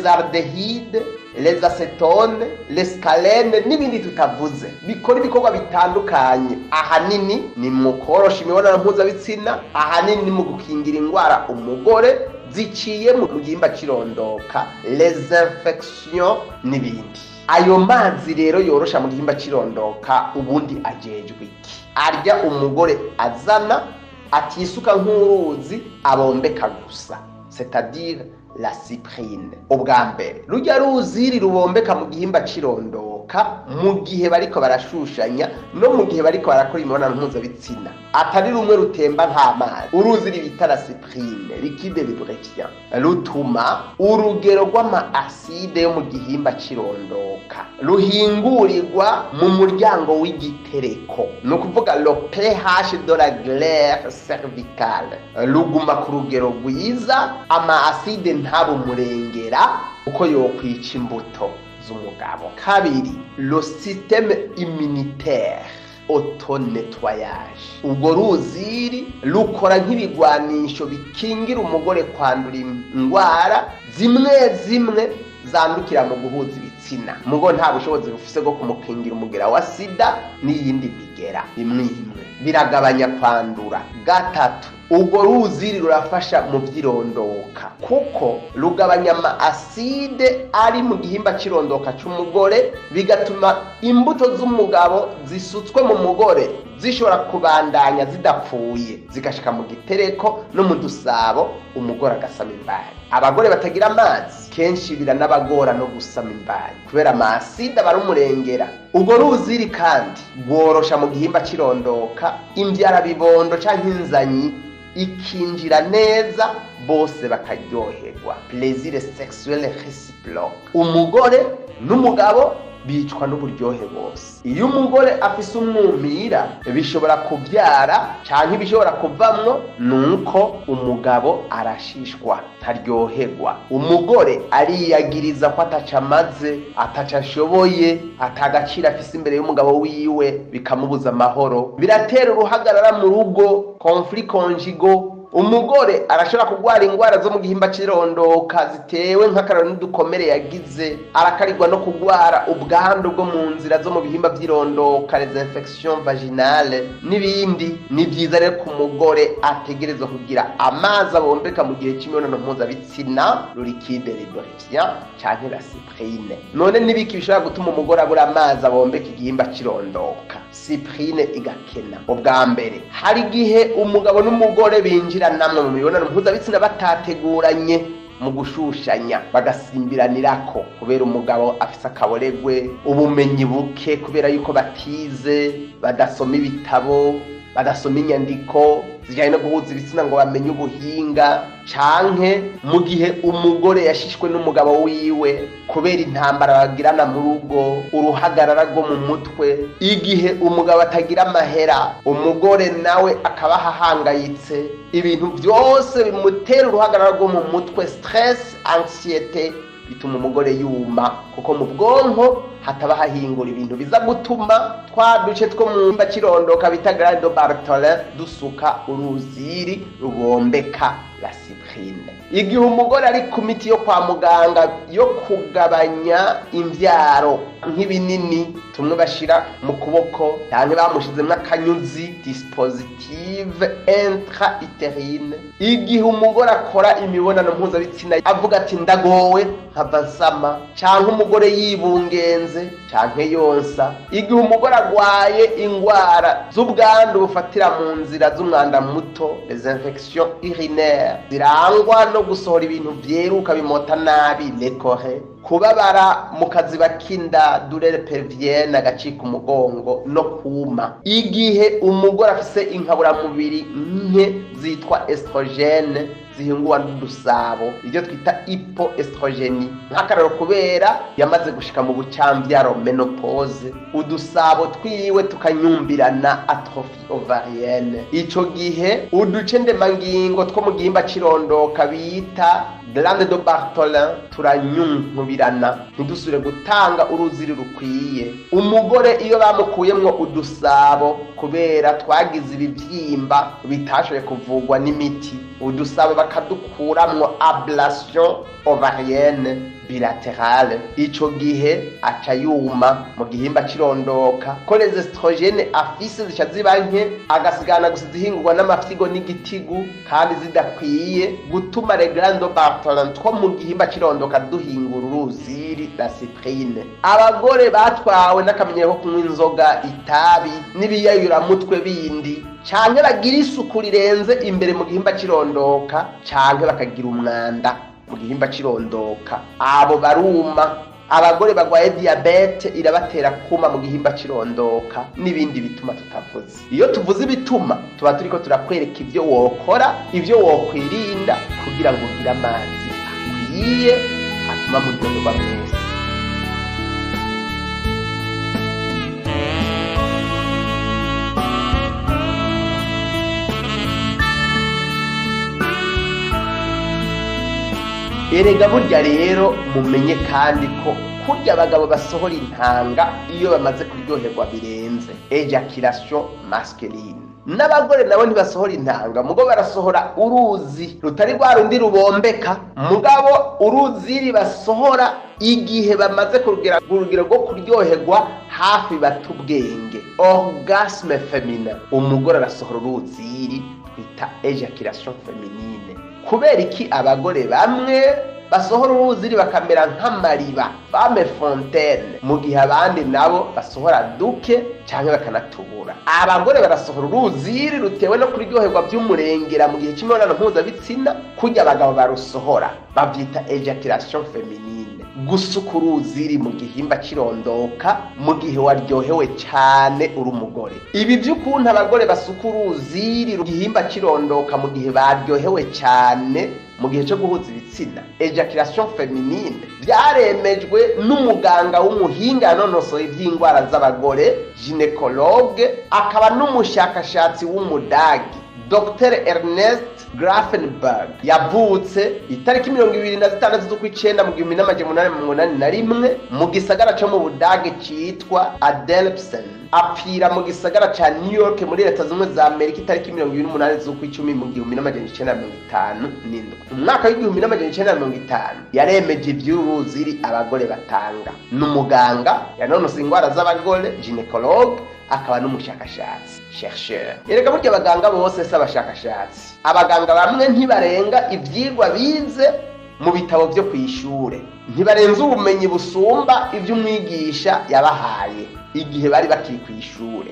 aldéhydes, les acétones, les scalènes n'ibindi tutavuze bikora ibikorwa bitandukanye. Ahanini ni mu korosha imibonano mpuzabitsina, ahanini ni mu gukingira ingwara umugore ziciye mu gihimba cirondoka, les infections n'ibindi. Ayo mazi rero yorosha mu gihimba cirondoka ubundi ajejwe iki? Arya umugore azana atisuka nk'uruzi abombeka gusa, c'est-à-dire la cyprine. Ubwa mbere rujya ruziri rubombeka mu gihimba cirondoka mu gihe bariko barashushanya no mu gihe bariko barakora imibonano mpuzabitsina, atari rumwe rutemba nk'amazi. Uruzi bita la cyprine liquide lubrifiant rutuma urugero rw'ama acide yo mu gihimba cirondoka ruhingurirwa mu muryango w'igitereko, no kuvuga le pH de la glaire cervicale ruguma ku rugero rwiza, ama acide ntabo murengera uko yokwica imbuto z'umugabo. Kabiri, le système immunitaire auto-nettoyage. Urwo ruziri rukora nk'ibigwanisho bikingira umugore kwandura ingwara zimwe zandukira mu guhuza ibitsina. Umugore nta bushobozi bufise bwo kumukingira umugera wa sida n'iyindi migera imwe biragabanya kwandura. Gatatu, urwo ruziri rurafasha mu vyirondoka kuko rugabanya ama acide ari mu gihimba cirondoka c'umugore, bigatuma imbuto z'umugabo zisutswe mu mugore zishobora kubandanya zidapfuye zigashika mu gitereko no mu dusabo umugore agasama imbanyi. Abagore batagira amazi kenshi biranabagora no gusama imbanyi kubera amasida barumurengera. Ubwo ruziri kandi rworosha mu gihimba cirondoka imvyara bibondo canke inzanyi ikinjira neza bose bakaryoherwa. Plaisir sexuel réciproque. Umugore n'umugabo bicwa n'uburyohe bose. Iyo umugore afise umwumira bishobora kubyara canke bishobora kuvamwo nuko umugabo arashishwa ntaryoherwa. Umugore ariyagiriza ko atacamaze atacashoboye atagacira afise imbere y'umugabo wiwe bikamubuza amahoro, biratera uruhagarara mu rugo, conflit conjugal. Umugore arashobora kugwara ingwara zo mu gihimba cirondoka zitewe nk'akararo n'udukomere yagize, arakarirwa no kugwara ubwandu bwo mu nzira zo mu bihimba vy'irondoka, les infections vaginales n'ibindi. Ni vyiza rero ku mugore ategerezwa kugira amazi abombeka mu gihe c'imibonano mpuzabitsina, liquide lubrifiant canke la cyprine. None nibiki bishobora gutuma umugore abura amazi abombeka igihimba cirondoka? Cyprine igakena. Ubwa mbere hari igihe umugabo n'umugore binjira namwe mu mibonano mpuzabitsina batateguranye mu gushushanya bagasimbiranirako kubera umugabo afise akaboregwe, ubumenyi buke kubera yuko batize, badasoma ibitabo, badasoma inyandiko zijanye no guhuza ibitsina ngo bamenye ubuhinga, canke mu gihe umugore yashishwe n'umugabo wiwe kubera intambara bagirana mu rugo, uruhagarara rwo mu mutwe. Igihe umugabo atagira amahera umugore nawe akaba ahangayitse, ibintu byose bimutera uruhagarara rwo mu mutwe, stress, anxiety, bituma umugore yuma kuko mu bwonko hataba hahingura ibintu biza gutuma twaduce two mu gihimba cirondoka bita glande de Bartholin dusuka uruziri rubombeka la cyprine. Igihe umugore ari ku miti yo kwa muganga yo kugabanya imvyaro nk'ibinini tumwe bashira mu kuboko cyangwa bamushizemo akanyuzi, dispositive intra-utérine, igihe umugore akora imibonano mpuzabitsina avuga ati ndagowe nkava nsama, canke umugore yibungenze canke yonsa, igihe umugore agwaye ingwara z'ubwandu bufatira mu nzira z'umwanda muto, les infections urinaires zirangwa no gusohora ibintu vyeruka bimota nabi, lekore, kubabara mu kaziba k'inda, douleur pelvienne, agacika umugongo no kuma. Igihe umugore afise inkaburamubiri nke zitwa estrogene zihingwa n'udusabo, ibyo twita hypoestrogenie, nk'akararo kubera yamaze gushika mu bucamvyaro, menopause, udusabo twiwe tukanyumbirana, atrophie ovarienne. Ico gihe uduce ndemangingo two mu gihimba cirondoka bita glande de Bartholin turanyunkubirana, ntidusubire gutanga uruziri rukwiye. Umugore iyo bamukuyemwo udusabo kubera twagize ibivyimba bitashoboye kuvugwa n'imiti, udusabo bakadukuramwo ablation ovarienne bilaterale, ico gihe aca yuma mu gihimba cirondoka ko les estrogene afise zica ziba nke, agasigana gusa zihingurwa n'amafyigo n'igitigu kandi zidakwiye gutuma les glandes de Bartholin two mu gihimba cirondoka duhingura uruziri, la cyprine. Abagore batwawe n'akamenyero ko kunywa inzoga, itabi n'ibiyayuramutwe bindi, canke bagira isuku rirenze imbere mu gihimba cirondoka, canke bakagira umwanda mu gihimba cirondoka, abo baruma. Abagore bagwaye diabete irabatera kuma mu gihimba cirondoka n'ibindi bituma tutavuze. Iyo tuvuze ibituma tuba turiko turakwereka ivyo wokora, ivyo wokwirinda kugira ngo ugire amazi akwiye atuma muryoherwa mwese. Erega burya rero mumenye kandi ko kurya abagabo basohora intanga iyo bamaze kuryoherwa birenze, ejaculation masculine. N'abagore nabo ntibasohora intanga, mugabo barasohora uruzi rutari rwa rundi rubombeka, mugabo uruziri basohora igihe bamaze kurugera urugero rwo kuryoherwa hafi batubwenge, orgasme féminin. Umugore arasohora uruziri twita ejaculation féminine. Kubera iki abagore bamwe basohora uruziri bakamera nk'amariba bame fontaine, mu gihe abandi nabo basohora duke canke bakanatubura. Abagore barasohora uruziri rutewe no kuryoherwa by'umurengera mu gihe cy'imibonano mpuzabitsina, kurya abagabo barusohora bavyita ejaculation féminine, gusuka uruziri mu gihimba cirondoka mu gihe waryohewe cyane uri umugore. Ibi by'ukuntu abagore basuka uruziri mu gihimba cirondoka mu gihe baryohewe cyane mu gihe cyo guhuza ibitsina, ejaculation féminine, byaremejwe n'umuganga w'umuhinga yanonosoye iby'indwara z'abagore, gynécologue, akaba n'umushakashatsi w'umudagi Dr. Ernest Grafenberg, yavutse itariki 26 z'ukwicenda mu 1881 mu gisagara cyo mu Budage cyitwa Adelpsen, apfira mu gisagara ca New York muri leta zimwe za Amerika itariki 28 z'ukwicumi mu 1957. Umwaka w'1950 yaremeje ivy'uruziri abagore batanga. N'umuganga yanonosoye indwara z'abagore, gynécologue, akaba n'umushakashatsi chercheur. Erega burya abaganga bose s'abashakashatsi. Abaganga bamwe ntibarenga ivyigwa bize mu bitabo byo kwishure, ntibarenza ubumenyi busumba ivy'umwigisha yabahaye igihe bari bakiri kwishure.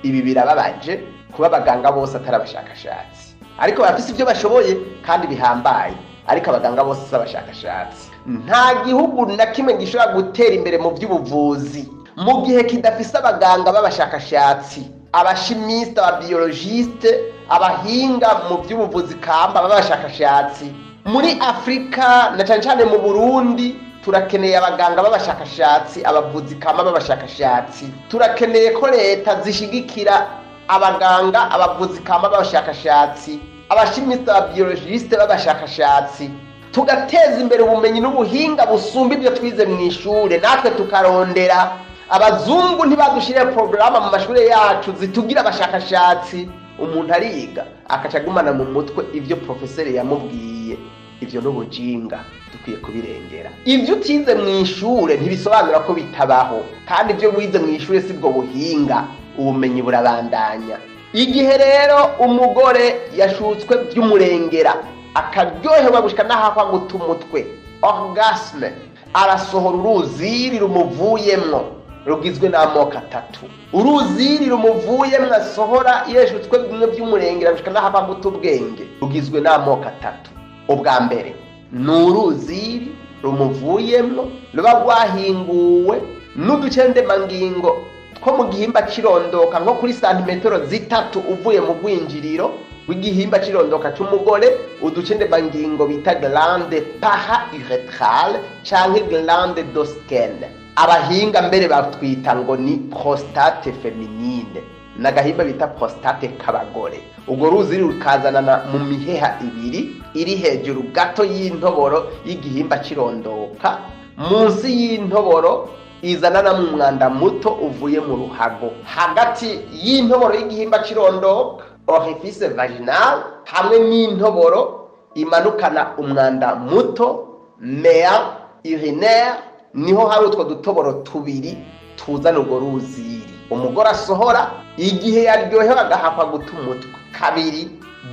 Ibi birababaje kuba abaganga bose atari abashakashatsi, ariko bafise ibyo bashoboye kandi bihambaye, ariko abaganga bose s'abashakashatsi. Nta gihugu na kimwe gishobora gutera imbere mu by'ubuvuzi mu gihe kidafise abaganga b'abashakashatsi, abashimiste, ababiologiste, abahinga mu by'ubuvuzi kamba b'abashakashatsi. Muri Afrika na cyane mu Burundi turakeneye abaganga b'abashakashatsi, abavuzi kamba b'abashakashatsi. Turakeneye ko leta zishigikira abaganga, abavuzi kamba b'abashakashatsi, abashimiste, ababiologiste b'abashakashatsi, tugateza imbere ubumenyi n'ubuhinga busumba ibyo twize mu ishure. Natwe tukarondera abazungu ntibadushire programa mu mashure yacu zitugira abashakashatsi. Umuntu ariga akacagumana mu mutwe ivyo professeur yamubwiye. Ivyo n'ubujinga dukwiye kubirengera. Ivyo utize mu ishure ntibisobanura ko bitabaho, kandi ivyo wize mu ishure sibwo buhinga. Ubumenyi burabandanya. Igihe rero umugore yashutswe by'umurengera akaryoherwa gushika n'ahakwa guta umutwe, orgasme, arasohora uruziri rumuvuyemwo rugizwe n'amoko atatu. Uruziri rumuvuyemwo asohora yeshutswe bimwe by'umurengera gushika n'ahakwa guta ubwenge rugizwe n'amoko atatu. Ubwa mbere ni uruziri rumuvuyemwo ruba rwahinguwe n'uducendemangingo two mu gihimba cirondoka nko kuri santimetero zitatu uvuye mu rwinjiriro w'igihimba cirondoka c'umugore, uducendemangingo bita glande para-urétrale canke glande d'Osken. Abahinga mbere batwita ngo ni prostate féminine, n'agahimba bita prostate k'abagore. Ubwo ruziri rukazanana mu miheha ibiri iri hejuru gato y'intoboro y'igihimba cirondoka, munsi y'intoboro izanana mu mwanda muto uvuye mu ruhago, hagati y'intoboro y'igihimba cirondoka orifice vaginal hamwe n'intoboro imanukana umwanda muto mea urinaire, niho hari utwo dutoboro tubiri tuzana urwo ruziri umugore asohora igihe yaryohewe agahakwa guta umutwe. Kabiri,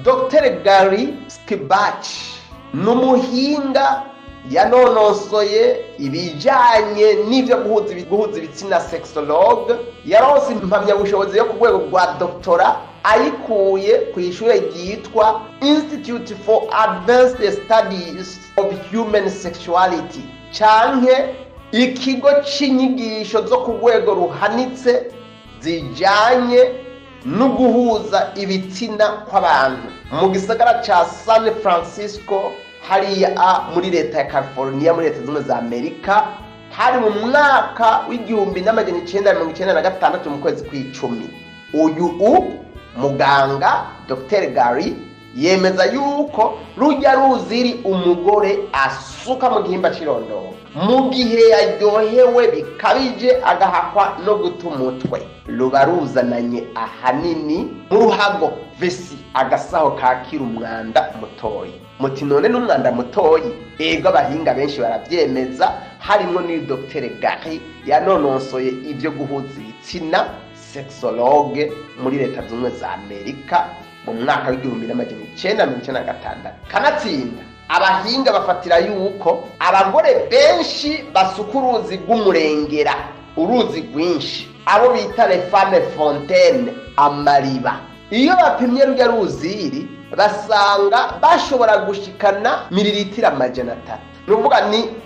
Dr. Gary Skibach n'umuhinga yanonosoye ibijanye n'ivyo guhuza ibitsina, sexologue, yaronse impamyabushobozi yo ku rwego rwa doctora ayikuye ku ishure ryitwa Institute for Advanced Studies of Human Sexuality, canke ikigo c'inyigisho zo ku rwego ruhanitse zijanye no guhuza ibitsina kw'abantu mu gisagara ca San Francisco hariya muri leta ya California muri leta zimwe za Amerika. Hari mu mwaka w'1996 mu kwezi kw'icumi. Uyu muganga Dr. Gary yemeza yuko rujya ruziri umugore asuka mu gihimba cirondoka mu gihe yaryohewe bikabije agahakwa no guta umutwe, ruba ruzananye ahanini mu ruhago vesi, agasaho kakira umwanda mutoyi. Muti none n'umwanda mutoyi? Ego abahinga benshi baravyemeza, harimo ni Dr. Gary yanonosoye ivyo guhuza ibitsina, sexologue muri leta zimwe za Amerika mu mwaka w'1996. Kanatsinda abahinga bafatira yuko abagore benshi basuka uruzi rw'umurengera, uruzi rwinshi, abo bita les femmes fontaine, amariba. Iyo bapimye rujya ruziri basanga bashobora gushikana mililitiro 300. Nuvuga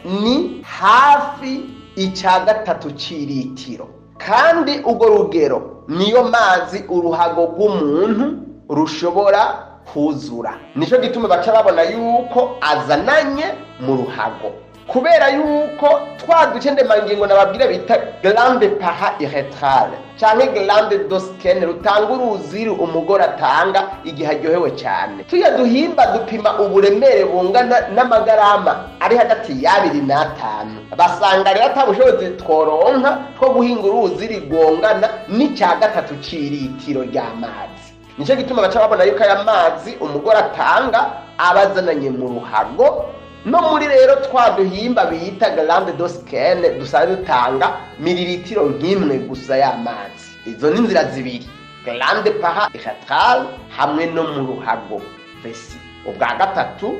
ni hafi icya gatatu c'iritiro, kandi urwo rugero niyo mazi uruhago rw'umuntu rushobora kuzura. Nico gituma baca babona yuko azananye mu ruhago, kubera yuko twaduce ndemangingo nababwira bita glande para-urétrale canke glande d'Osken rutanga uruziri umugore atanga igihe aryohewe cyane. Tuya duhimba dupima uburemere bungana n'amagarama ari hagati y'abiri n'atanu. Basanga rero atabushobozi tworonka two guhinga uruziri rwongana n'icya gatatu c'iritiro ry'amazi. Nico gituma baca babona yuko aya mazi umugore atanga abazananye mu ruhago. No muri rero twaduhimba bita glande d'Osken dusanzwe dutanga mililitiro nk'imwe gusa y'amazi. Izo ni inzira zibiri, glande para-urétrale hamwe no mu ruhago vesi. Ubwa gatatu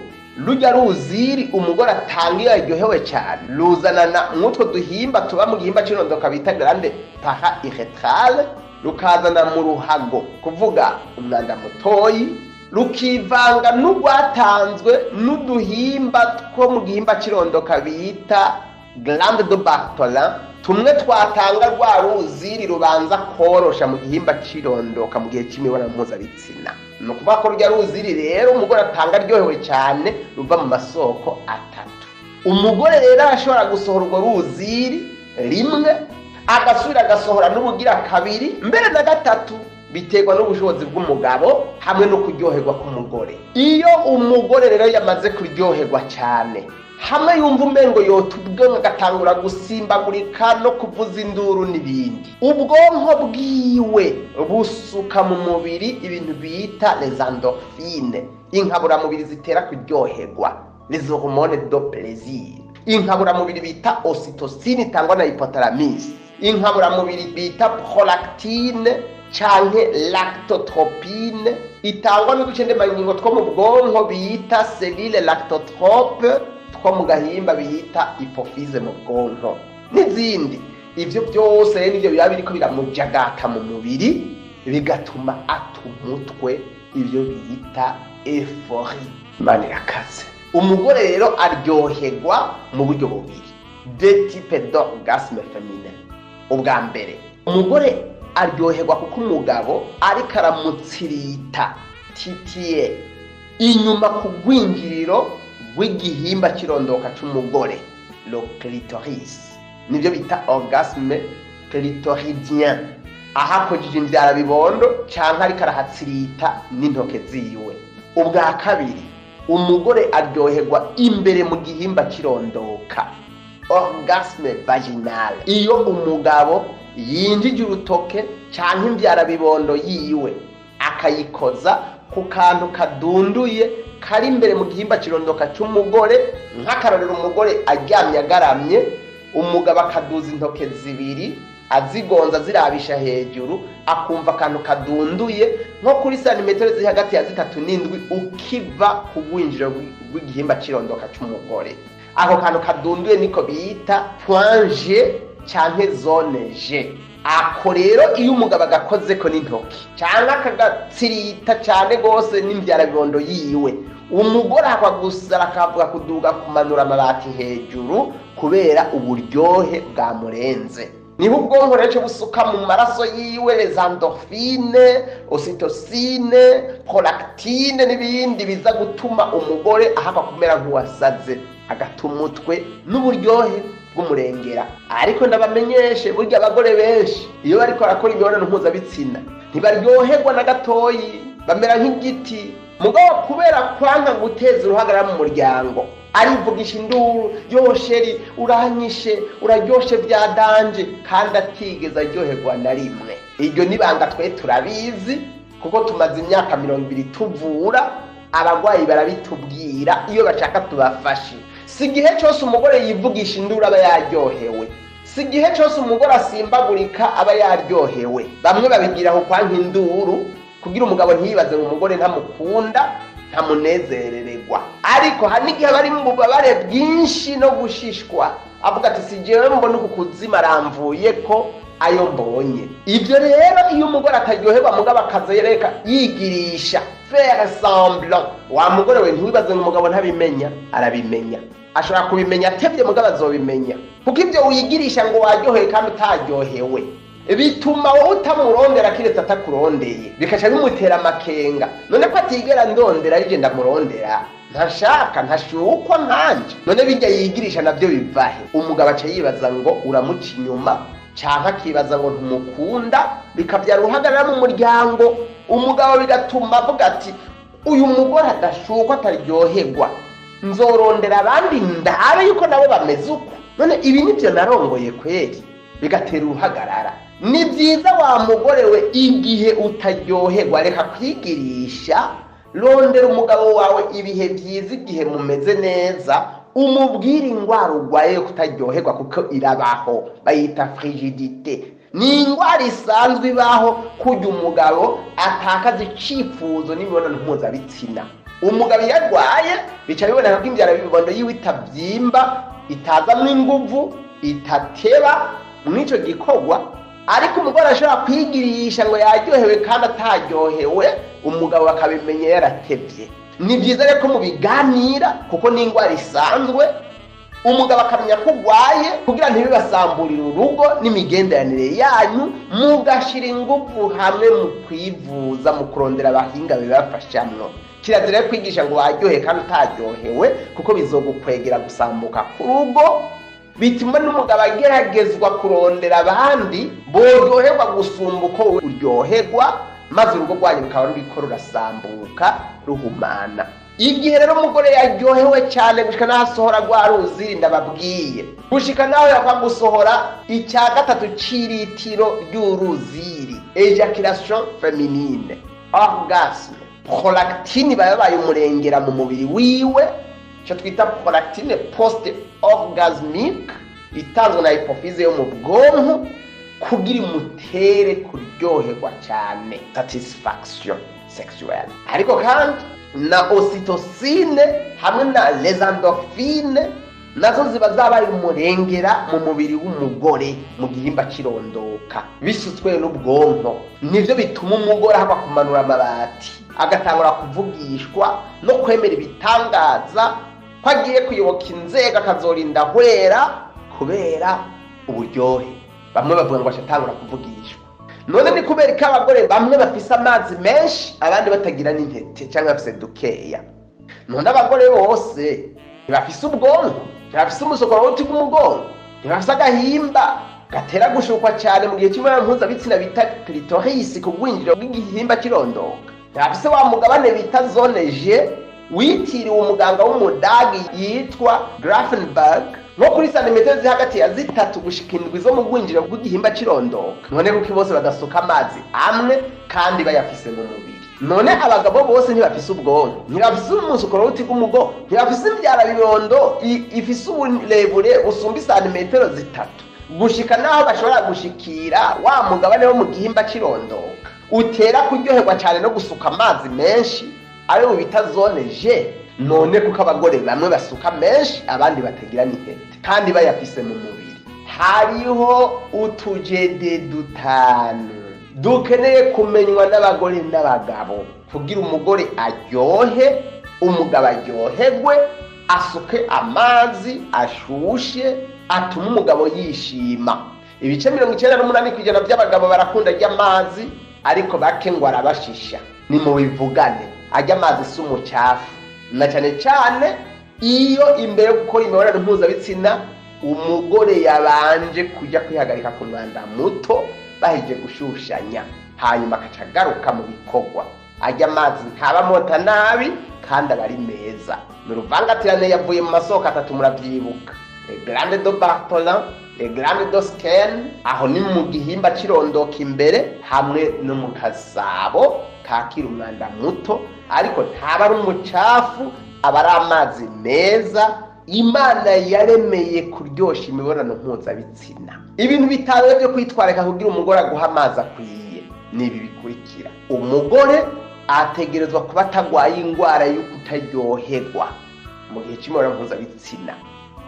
rujya ruziri umugore atanga iyo aryohewe cyane ruzanana mw'utwo duhimba tuba mu gihimba cy'irondoka bita glande para-urétrale, rukazana mu ruhago, kuvuga umwanda mutoyi, rukivanga n'urwatanzwe n'uduhimba two mu gihimba cy'irondoka bita glande de Bartholin, tumwe twatanga rwa ruziri rubanza korosha mu gihimba cy'irondoka mu gihe cy'imibonano mpuzabitsina. Ni ukuvuga ko rujya ruziri rero umugore atanga aryohewe cyane ruva mu masoko atatu. Umugore rero arashobora gusohora urwo ruziri rimwe, agasubira agasohora n'ubugira kabiri, mbere na gatatu, biterwa n'ubushobozi bw'umugabo hamwe no kuryoherwa k'umugore. Iyo umugore rero yamaze kuryoherwa cyane, hamwe yumva umengo yotubwe agatangura gusimbagurika no kuvuza induru n'ibindi, ubwonko bwiwe busuka mu mubiri ibintu bita les endorphines, inkaburamubiri zitera kuryoherwa, les hormones de plaisir. Inkaburamubiri bita ocytocine itangwa na hypothalamus, inkaburamubiri bita prolactine canke lactotropine itangwa n'uduce ndemangingo two mu bwonko bita cellule lactotrope two mu gahimba bita hypophyse mu bwonko n'izindi. Ivyo byose rero nivyo biba biriko biramujagata mu mubiri bigatuma atumutwe, ivyo bita euphorie. Manirakaze. Umugore rero aryoherwa mu buryo bubiri, deux types d'orgasme féminin. Ubwa mbere, umugore aryoherwa kuko umugabo ariko aramutsirita titiye inyuma ku rwinjiriro rw'igihimba cy'irondoka cy'umugore, le clitoris. Nibyo bita orgasme clitoridien, ahakojeje imbyara bibondo cyangwa ariko arahatsirita n'intoke ziwe. Ubwa kabiri, umugore aryoherwa imbere mu gihimba cy'irondoka, orgasme vaginal, iyo umugabo yinjije urutoke cyangwa imbyara bibondo yiwe akayikoza ku kantu kadunduye kari imbere mu gihimba cy'irondoka cy'umugore. Nk'akarorero, umugore aryamye agaramye, umugabo akaduza intoke zibiri azigonza zirabisha hejuru, akumva akantu kadunduye nko kuri santimetero ziri hagati ya 3 n'indwi ukiva ku rwinjiro rw'igihimba cy'irondoka cy'umugore. Ako kantu kadunduye niko bita point G canke zone G. Ako rero iyo umugabo agakoze ko n'intoki cyangwa akagatsirita cyane gose n'imbyara bibondo yiwe, umugore akagusara akavuga kuduga kumanura amabati hejuru kubera uburyohe bwamurenze. Niho ubwonko rero busuka mu maraso yiwe les endorphines, ocytocine, prolactine n'ibindi biza gutuma umugore ahaka kumera nk'uwasaze, agatumutwe n'uburyohe bw'umurengera. Ariko ndabamenyeshe, burya abagore benshi iyo bariko barakora imibonano mpuzabitsina ntibaryoherwa na gatoyi, bamera nk'igiti. Mugabo kubera kwanga guteza uruhagarara mu muryango, arivugisha induru, yosheri uranyishe, uraryoshe bya danje, kandi atigeze aryoherwa na rimwe. Iryo nibanga twe turabizi kuko tumaze imyaka 20 tuvura abagwayi, barabitubwira iyo bashaka tubafashe. Si igihe cyose umugore yivugisha induru aba yaryohewe, si igihe cyose umugore asimbagurika aba yaryohewe. Bamwe babigira aho kwanka induru kugira umugabo ntiyibaze ngo umugore ntamukunda, ntamunezerererwa. Ariko hari n'igihe bari mu bubabare bwinshi no gushishwa avuga ati si jewe mbona uku kuzima aramvuye ko ayo mbonye. Ibyo rero iyo umugore ataryoherwa mugabo akazereka yigirisha faire semblant, wa mugore we ntiwibaze ngo umugabo ntabimenya, arabimenya. Ashobora kubimenya atevye mugabo azobimenya, kuko ibyo wigirisha ngo waryoheye kandi utaryohewe bituma wowe utamurondera kiretse atakurondeye, bikaca bimutera amakenga. None ko atigera ndondera arije ndamurondera, ntashaka ntashukwa nkanje, none bijya yigirisha navyo bivahe? Umugabo aca yibaza ngo uramuca inyuma, canke akibaza ngo ntumukunda, bikavyara uruhagarara mu muryango. Umugabo bigatuma avuga ati uyu mugore adashukwa ataryoherwa, nzorondera abandi ndabe yuko nabo bameze uko. None ibi nivyo narongoye kweri, bigatera uruhagarara. Ni byiza wa mugore we igihe utaryoherwa reka kwigirisha, rondera umugabo wawe ibihe byiza, igihe mumeze neza umubwira ingwara urwaye kutaryoherwa, kuko irabaho, bayita frigidite. Ni ingwara isanzwe ibaho kujya umugabo atakaza icifuzo n'imibonano mpuzabitsina. Umugabo yarwaye bica biboneka ko imbyaro bibondo yiwe itabyimba, itazamwo inguvu, itateba mw'ico gikorwa. Ariko umugore ashobora kwigirisha ngo yaryohewe kandi ataryohewe, umugabo akabimenya yaratevye. Ni byiza rero ko mubiganira, kuko ni ingwara isanzwe. Umugabo akamenya ko urwaye kugira ntibibasamburire urugo n'imigenderanire yanyu, mugashira ingufu hamwe mu kwivuza, mu kurondera abahinga bibafashamwo. Kirazira kwigisha ngo waryohe kandi utaryohewe, kuko bizogukwegera gusambuka ku rugo, bituma n'umugabo ageragezwa kurondera abandi boryoherwa gusumba uko uryoherwa, maze urugo rwanyu rukaba ruriko rurasambuka ruhumana. Igihe rero umugore yaryohewe cyane gushika nahasohora rwa ruzi ndababwiye, gushika naho yakwa gusohora icya gatatu c'iritiro ry'uruziri, ejaculation féminine, orgasme, prolactine babaye umurengera mu mubiri wiwe, cyo twita prolactine post orgasmique, itanzwe na hypophyse yo mu bwonko kugira imutere kuryoherwa cyane, satisfaction sexuelle. Ariko kandi na ocytocine hamwe na les endorphines nazo ziba zabaye umurengera mu mubiri w'umugore mu gihimba kirondoka, bisutswe n'ubwonko. Nivyo bituma umugore haba kumanura amabati, agatangura kuvugishwa no kwemera ibitangaza, ko agiye kuyoboka inzego akazorinda hwera kubera uburyohe. Bamwe bavuga ngo ashatangura kuvugishwa. None ni kubera ko abagore bamwe bafise amazi menshi, abandi batagira n'intete cyangwa bafise dukeya. None abagore bose ntibafise ubwonko, ntibafise umusokoro w'umugongo, ntibafise agahimba gatera gushukwa cyane mu gihe cy'imibonano mpuzabitsina bita clitoris, ku bwinjiriro bw'igihimba kirondoka. Ntibafise wa mugabane bita zone G witiriwe umuganga w'umudagi yitwa Grafenberg, nko kuri santimetero ziri hagati ya 3 gushika 7 zo mu bwinjiriro bw'igihimba kirondoka. None kuko bose badasuka amazi amwe kandi bayafise mu mubiri. None abagabo bose ntibafise ubwonko, ntibafise umusokoro w'umugongo, ntibafise imbyara bibondo ifise uburebure busumba santimetero 3 gushika naho bashobora gushikira wa mugabane wo mu gihimba kirondoka utera kuryoherwa cyane no gusuka amazi menshi, ayo bita zone G. None kuko abagore bamwe basuka menshi abandi batagira n'intete kandi bayafise mu mubiri. Hariho utujede dutanu dukeneye kumenywa n'abagore n'abagabo kugira umugore aryohe, umugabo aryoherwe, asuke amazi ashushe atuma umugabo yishima. Ibice 98% by'abagabo barakunda ry'amazi, ariko bake ngo arabashisha. Ni mu bivugane ajya amazi si umucafu, na cyane cyane iyo imbere yo gukora imibonano mpuzabitsina umugore yabanje kujya kwihagarika ku mwanda muto bahije gushushanya, hanyuma akaca agaruka mu bikorwa. Ajya amazi ntaba mota nabi kandi aba ari meza. Ni uruvangatirane yavuye mu masoko atatu, muravyibuka: le glande de Bartholin, le glande de Skene, aho ni mu gihimba kirondoka imbere, hamwe no mu kasabo kakira umwanda muto, ariko ntaba ari umucafu, aba ari amazi meza Imana yaremeye kuryosha imibonano mpuzabitsina. Ibintu bitanu byo kwitwareka kugira umugore aguha amazi akwiye ni ibi bikurikira: umugore ategerezwa kuba atagwaye ingwara yo kutaryoherwa mu gihe c'imibonano mpuzabitsina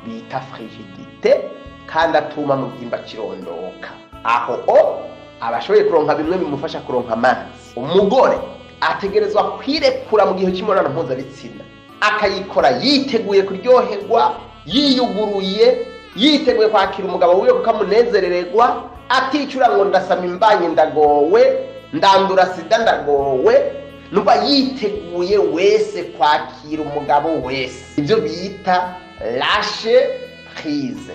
bita frigidite, kandi atuma mu gihimba kirondoka. Aho abashoboye kuronka bimwe bimufasha kuronka amazi. Umugore ategerezwa kwirekura mu gihe c'imibonano mpuzabitsina, akayikora yiteguye kuryoherwa, yiyuguruye, yiteguye kwakira umugabo wiwe kukamunezerererwa, aticura ngo ndasama imbanye ndagowe, ndandura sida ndagowe, nuba yiteguye wese kwakira umugabo wese. Ibyo bita lâcher prise,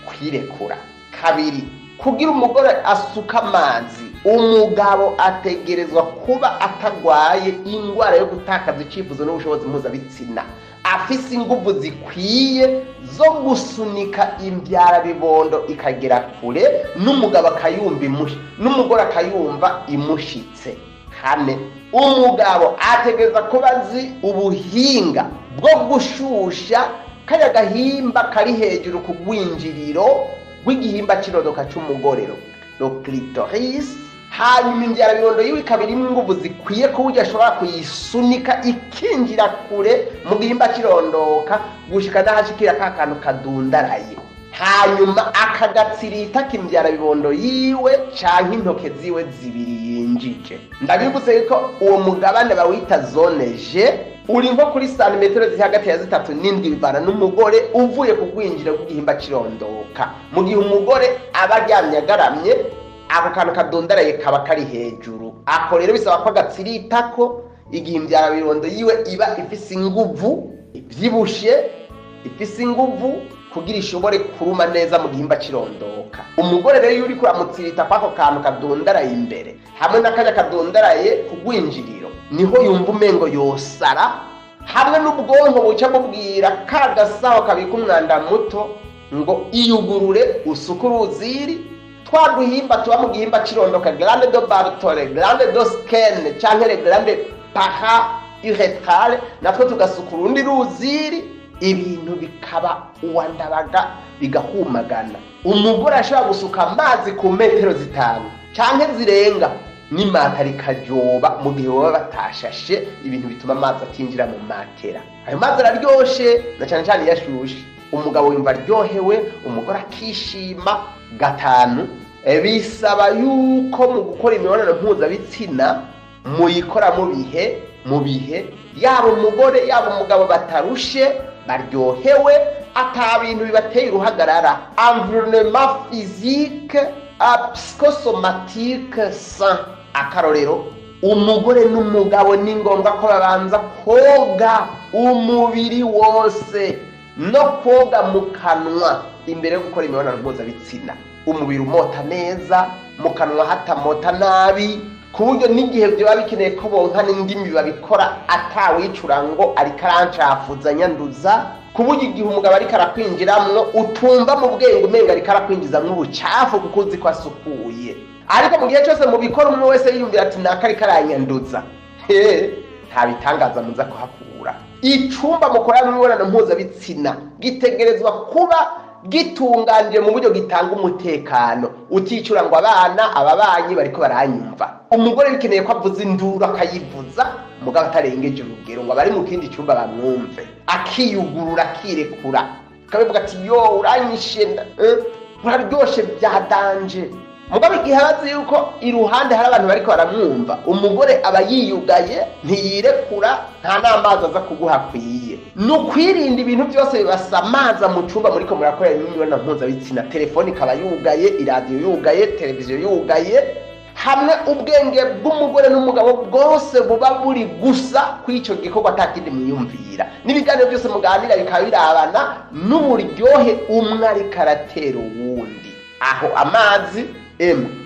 kwirekura. Kabiri, kugira umugore asuka amazi, umugabo ategerezwa kuba atagwaye ingwara yo gutakaza icifuzo n'ubushobozi mpuzabitsina, afise inguvu zikwiye zo gusunika imbyara bibondo ikagera kure, n'umugabo akayumva n'umugore akayumva imushitse. Kane, umugabo ategereza kuba azi ubuhinga bwo gushusha kaya gahimba kari hejuru ku rwinjiriro rw'igihimba kirodoka c'umugorero, le clitoris. Hanyuma imbyara bibondo yiwe ikaba irimo inguvu zikwiye ku buryo ashobora kuyisunika ikinjira kure mu gihimba kirondoka gushika n'ahashikira ka kantu kadundaraye, hanyuma akagatsirita kimbyara bibondo yiwe canke intoke ziwe zibiri yinjije. Ndabibutse yuko uwo mugabane bawita zone G uri nko kuri santimetero ziri hagati ya 3 n'indwi bivana n'umugore uvuye ku rwinjiriro rw'igihimba kirondoka. Mu gihe umugore aba aryamye agaramye, ako kantu kadundaraye kaba kari hejuru. Ako rero bisaba ko agatsiritako igihe imbyara bibondo yiwe iba ifise inguvu, ivyibushe, ifise inguvu kugira ishobore kuruma neza mu gihimba kirondoka. Umugore rero yuri kuramutsirita kwako kantu kadundaraye imbere hamwe n'akanya kadundaraye ku rwinjiriro, niho yumva umengo yosara, hamwe n'ubwonko buca bubwira ka gasaho kabika umwanda muto ngo iyugurure usuke uruziri. Twaguhimba tuba mu gihimba kirondoka, glande de Bartholin, glande de Skene canke glande para-urétrale, natwe tugasukura urundi ruziri, ibintu bikaba uwandabaga bigahumagana. Umugore ashobora gusuka amazi ku metero 5 canke zirenga, n'imata rikajoba mu gihe baba batashashe, ibintu bituma amazi atinjira mu matera. Ayo mazi araryoshe na cyane cyane yashushe, umugabo yumva aryohewe, umugore akishima. Gatanu, bisaba yuko mu gukora imibonano mpuzabitsina muyikora mu bihe yaba umugore yaba umugabo batarushe, baryohewe, ata bintu bibateye uruhagarara. Environnement physique psychosomatique sain. Akarorero, umugore n'umugabo ni ngombwa ko babanza koga umubiri wose no koga mu kanwa imbere yo gukora imibonano mpuzabitsina. Umubiri umota neza, mu kanwa hatamota nabi, ku buryo n'igihe byoba bikeneye ko bonka n'indimi babikora atawicura ngo ariko arancafuza nyanduza, ku buryo igihe umugabo ariko arakwinjiramwo utumva mu bwenge umenga ariko arakwinjizamwo ubucafu kuko uzi ko asukuye. Ariko mu gihe cyose mu bikora umwe wese yiyumvira ati naka ariko aranyanduza, nta bitangaza muza kuhakura. Icumba mukorana imibonano mpuzabitsina gitegerezwa kuba gitunganije mu buryo gitanga umutekano, uticura ngo abana ababanyi bariko baranyumva. Umugore bikeneye ko avuza induru akayivuza, mugabo atarengeje urugero ngo abari mu kindi cyumba bamwumve, akiyugurura akirekura, akabivuga ati yo uranyishe uraryoshe bya danje. Mugabo igihe abazi yuko iruhande hari abantu bariko baramwumva, umugore aba yiyugaye, ntiyirekura, nta n'amazi aza kuguha kwiye. Nukwirinda ibintu byose bibasamaza mu cumba muriko murakorera imibonano mpuzabitsina. Telefoni ikaba yugaye, iradiyo yugaye, televiziyo yugaye, hamwe ubwenge bw'umugore n'umugabo bwose buba buri gusa kw'ico gikorwa atakindi mwiyumvira. N'ibiganiro byose muganira bikaba birabana n'uburyohe umwe ariko aratera uwundi. Aho amazi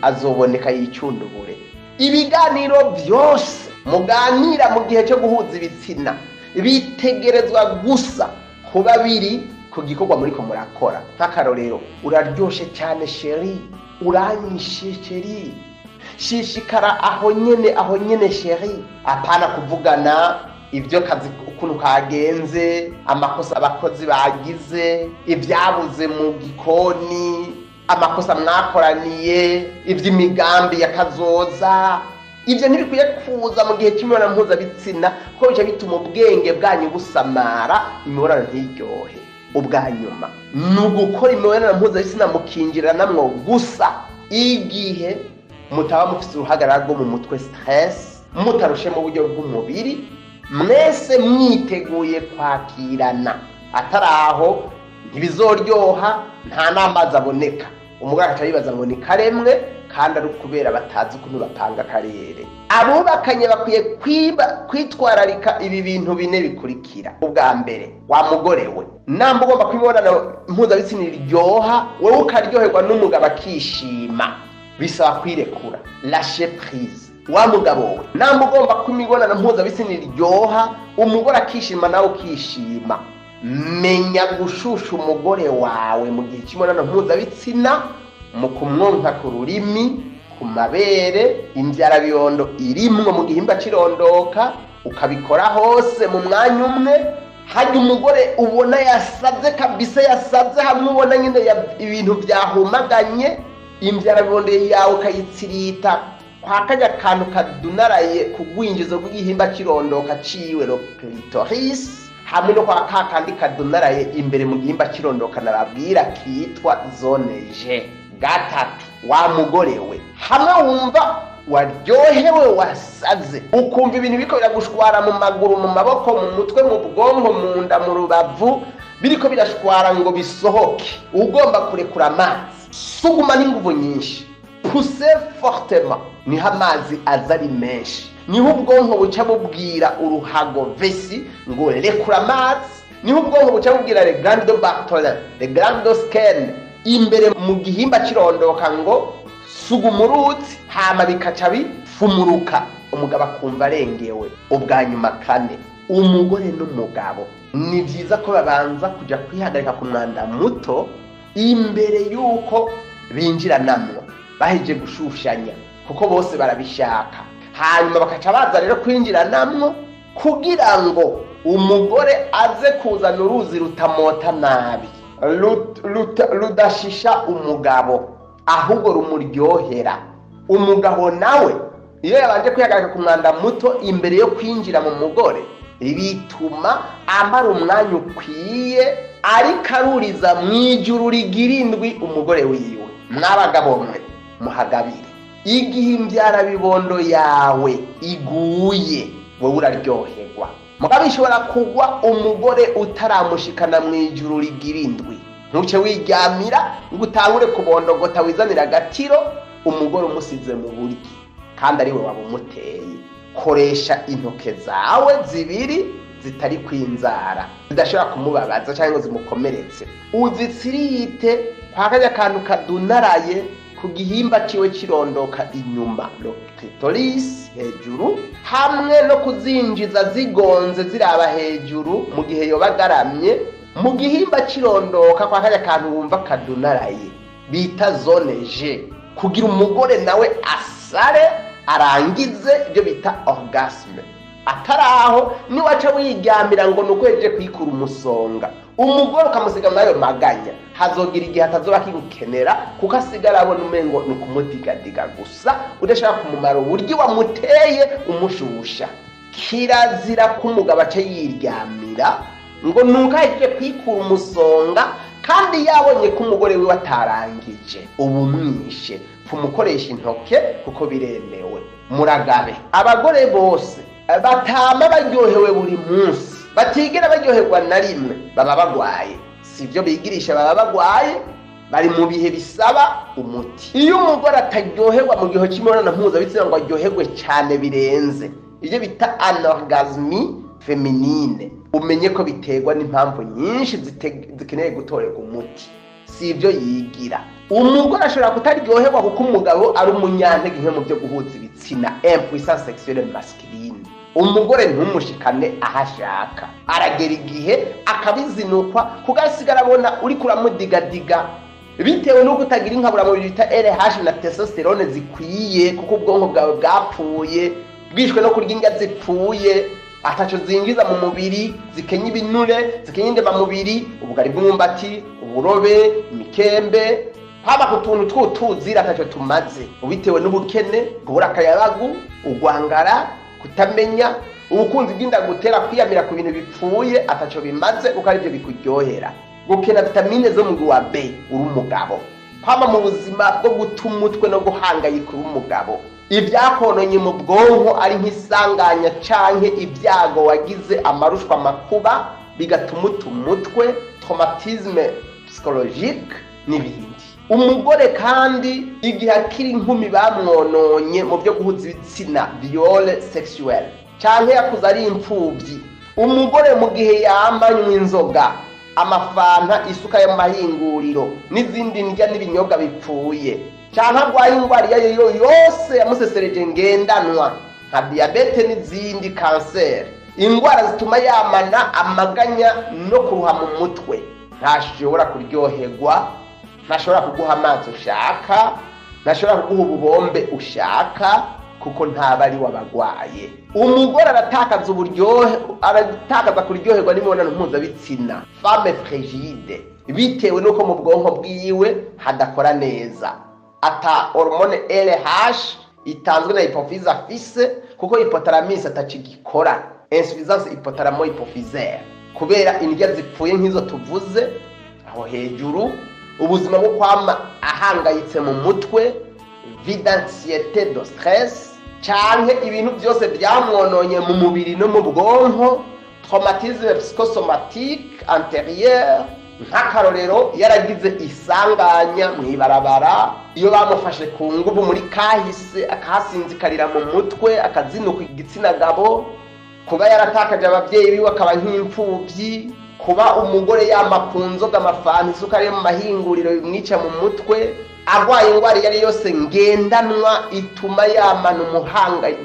azoboneka yicundubure. Ibiganiro byose muganira mu gihe cyo guhuza ibitsina bitegerezwa gusa kuba biri ku gikorwa muriko murakora. Nk'akarorero, uraryoshe cyane sheri, uranyishe sheri, shishikara aho nyene sheri. Apana kuvugana ibyo kazi ukuntu kagenze, amakosa abakozi bagize, ibyabuze mu gikoni, amakosa mwakoraniye, iby'imigambi yakazoza, ibyo ntibikwiye kuza mu gihe cy'imibonano mpuzabitsina ko bica bituma ubwenge bwanyu busamara, imibonano ntiryohe. Ubwa nyuma ni ugukora imibonano mpuzabitsina mukinjiranamwo gusa igihe mutaba mufite uruhagarara rwo mu mutwe, stress, mutarushe mu buryo bw'umubiri, mwese mwiteguye kwakirana. Atari aho ntibizoryoha, nta n'amazi aboneka, umugore agaca yibaza ngo ni karemwe, kandi ari ukubera batazi ukuntu bapanga akarere. Abubakanye bakwiye kwitwararika ibi bintu bine bikurikira. Ubwa mbere, wa mugore we, namba ugomba kwimibonano mpuzabitsina iryoha, wowe ukaryoherwa n'umugabo akishima, bisaba kwirekura, lâcher prise. Wa mugabo we, namba ugomba kwimibonano mpuzabitsina iryoha, umugore akishima nawe ukishima, menya gushusha umugore wawe mu gihe cy'imibonano mpuzabitsina, mu kumwonka ku rurimi, ku mabere, imbyarabiyondo irimwo mu gihimba cy'irondoka, ukabikora hose mu mwanya umwe. Hajya umugore ubona yasaze kabisa, yasaze hamwe ubona nyine ibintu byahumaganye, imbyarabiyondo yawe ukayitsirita kwa kajya kantu kadunaraye kugwinjizo rw'igihimba cy'irondoka ciwe, lo clitoris, hamwe no kwa kakandi kadunaraye imbere mu gihimba cy'irondoka narabwira kitwa zone G. Gatatu, wa mugore we, hamwe wumva waryohewe wasaze, ukumva ibintu biriko biragushwara mu maguru, mu maboko, mu mutwe, mu bwonko, mu nda, mu rubavu, biriko birashwara ngo bisohoke, ugomba kurekura amazi, suguma n'inguvu nyinshi, pousser fortement, niho amazi aza ari menshi, niho ubwonko buca bubwira uruhago vesi ngo rekura amazi, niho ubwonko buca bubwira le glande bartholin, le glande scaine imbere mu gihimba cy'irondoka ngo sugumurutse, hama bikaca bifumuruka, umugabo akumva arengewe. Ubwa nyuma kane, umugore n'umugabo ni byiza ko babanza kujya kwihagarika ku mwanda muto imbere y'uko binjiranamwo, baheje gushushanya, kuko bose barabishaka. Hanyuma bakaca baza rero kwinjiranamwo kugira ngo umugore aze kuzana uruzi rutamota nabi, rudashisha umugabo, ahubwo rumuryohera. Umugabo nawe iyo yabanje kwihagarika ku mwanda muto imbere yo kwinjira mu mugore, bituma amara umwanya ukwiye ariko aruriza mu ijuru rigirindwi umugore wiwe. Mwabagabo mwe muhagabire, igihe imbyarabibondo yawe iguye wowe uraryoherwa, mugabo ishobora kugwa umugore utaramushikana mu ijuru rigirindwi. Ntuce wiryamira ngo utangure kubondogota wizanira agatiro, umugore umusize mu buryo kandi ari we wabumuteye. Koresha intoke zawe zibiri zitari kwinzara, zidashobora kumubabaza cyangwa zimukomeretse, uzitsirite kwa kajya kantu kadunaraye ku gihimba ciwe cy'irondoka inyuma, lo clitoris hejuru, hamwe no kuzinjiza zigonze ziraba hejuru mu gihe yobagaramye mu gihimba cy'irondoka kwa kajya kantu wumva kadunaraye bita zone G, kugira umugore nawe asare arangize ibyo bita orgasme. Ataraho niwaca wiryamira ngo nukweje kwikura umusonga, umugore ukamusiga nayo maganya, hazogira igihe atazoba kigukenera kuko asigara abona umengo nukumudigadiga gusa, udashaka kumumara uburyo wamuteye umushusha. Kirazira kumugabo ace yiryamira ngo nukaje kwikura umusonga kandi yabonye ko umugore we watarangije, ubumwishe. Fumukoresha intoke kuko biremewe. Muragabe abagore bose batama baryohewe buri munsi, batigera baryoherwa na rimwe, baba bagwaye. Sivyo bigirisha, baba bagwaye, bari mu bihe bisaba umuti. Iyo umugore ataryoherwa mu gihe cy'imibonano mpuzabitsina ngo aryoherwe cyane birenze, ibyo bita anorgasmie féminine, umenye ko biterwa n'impamvu nyinshi zikeneye gutorerwa umuti. Sivyo yigira. Umugore ashobora kutaryoherwa kuko umugabo ari umunyantege nke mu byo guhuza ibitsina, impuissance sexuelle masculine. Umugore ntumushikane ahashaka, aragera igihe akabizinukwa kugasigara abona uri kuramudigadiga, bitewe nuko utagira inkabura mu bita LH na testosterone zikwiye, kuko ubwonko bwawe bwapfuye bwishwe no kurya indya zipfuye, ataco zingiza mu mubiri, zikenya ibinure, zikenya indema mubiri, ubugari bw'umwumbati, uburobe, imikembe, haba ku tuntu tw'utuzira ataco tumaze, ubitewe n'ubukene, kubura akayabagu, ugwangara, kutamenya, ubukunzi bw'inda gutera kwiyamira ku bintu bipfuye ataco bimaze kuko ari byo bikuryohera, gukena vitamine zo mu wa B uri umugabo, kwama mu buzima bwo guta umutwe no guhangayika uri umugabo, ibyakononye mu bwonko ari nk'isanganya canke ibyago wagize amarushwa makuba bigatuma umutwe, traumatisme psychologique n'ibindi. Umugore kandi igihe akiri inkumi bamwononye mu byo guhuza ibitsina, viole sexuelle, canke yakuze ari impfuvyi. Umugore mu gihe yambanywe inzoga, amafanta, isuka y'amahinguriro n'izindi ndya n'ibinyobwa bipfuye, canke agwaye ingwara iyo yose yamusesereje ngendanwa nka diabete n'izindi, kanseri, ingwara zituma yamana amaganya no kuruha mu mutwe, ntashobora kuryoherwa, ntashobora kuguha amazi ushaka, ntashobora kuguha ububombe ushaka kuko ntaba ari wabagwaye. Umugore aratakaza uburyohe, aratakaza kuryoherwa n'imibonano mpuzabitsina, femme frigide, bitewe nuko mu bwonko bwiwe hadakora neza, ata hormone LH itanzwe na hypophyse afise kuko hypothalamus atacigikora, insuffisance hypothalamo-hypophysaire, kubera indya zipfuye nk'izo tuvuze aho hejuru, ubuzima bwo kwama ahangayitse mu mutwe, vie d'anxiété, de stress, canke ibintu byose byamwononye mu mubiri no mu bwonko, traumatisme psychosomatique antérieur, nk'akarorero yaragize isanganya mw'ibarabara, iyo bamufashe ku nguvu muri kahise akahasinzikarira mu mutwe, akazinuka igitsina gabo, kuba yaratakaje abavyeyi biwe akaba nk'impfuvyi, kuba umugore yama ku nzoga, amafanta, isukari yo mu mahinguriro bimwica mu mutwe, agwaye ingwara yari yose ngendanwa ituma yamana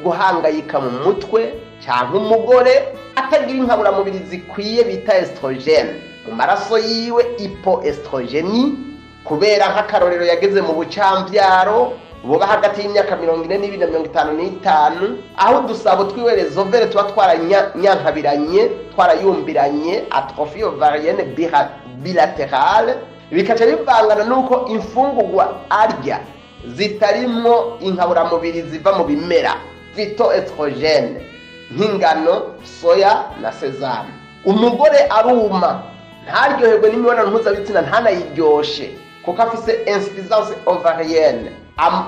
guhangayika mu mutwe, canke umugore atagira inkaburamubiri zikwiye bita estrogene mu maraso yiwe, hypoestrogenie, kubera nk'akarorero yageze mu bucamvyaro buba hagati y'imyaka 42 na 55, aho udusabo twiwe rezovere tuba twaranyankabiranye, twarayumbiranye, atrophie ovarienne bilaterale, bikaca bivangana nuko imfungurwa arya zitarimwo inkaburamubiri ziva mu bimera phytoestrogene nk'ingano, soya na sesame. Umugore aruma, ntaryoherwe n'imibonano mpuzabitsina, ntanayiryoshe kuko afise insuffisance ovarienne,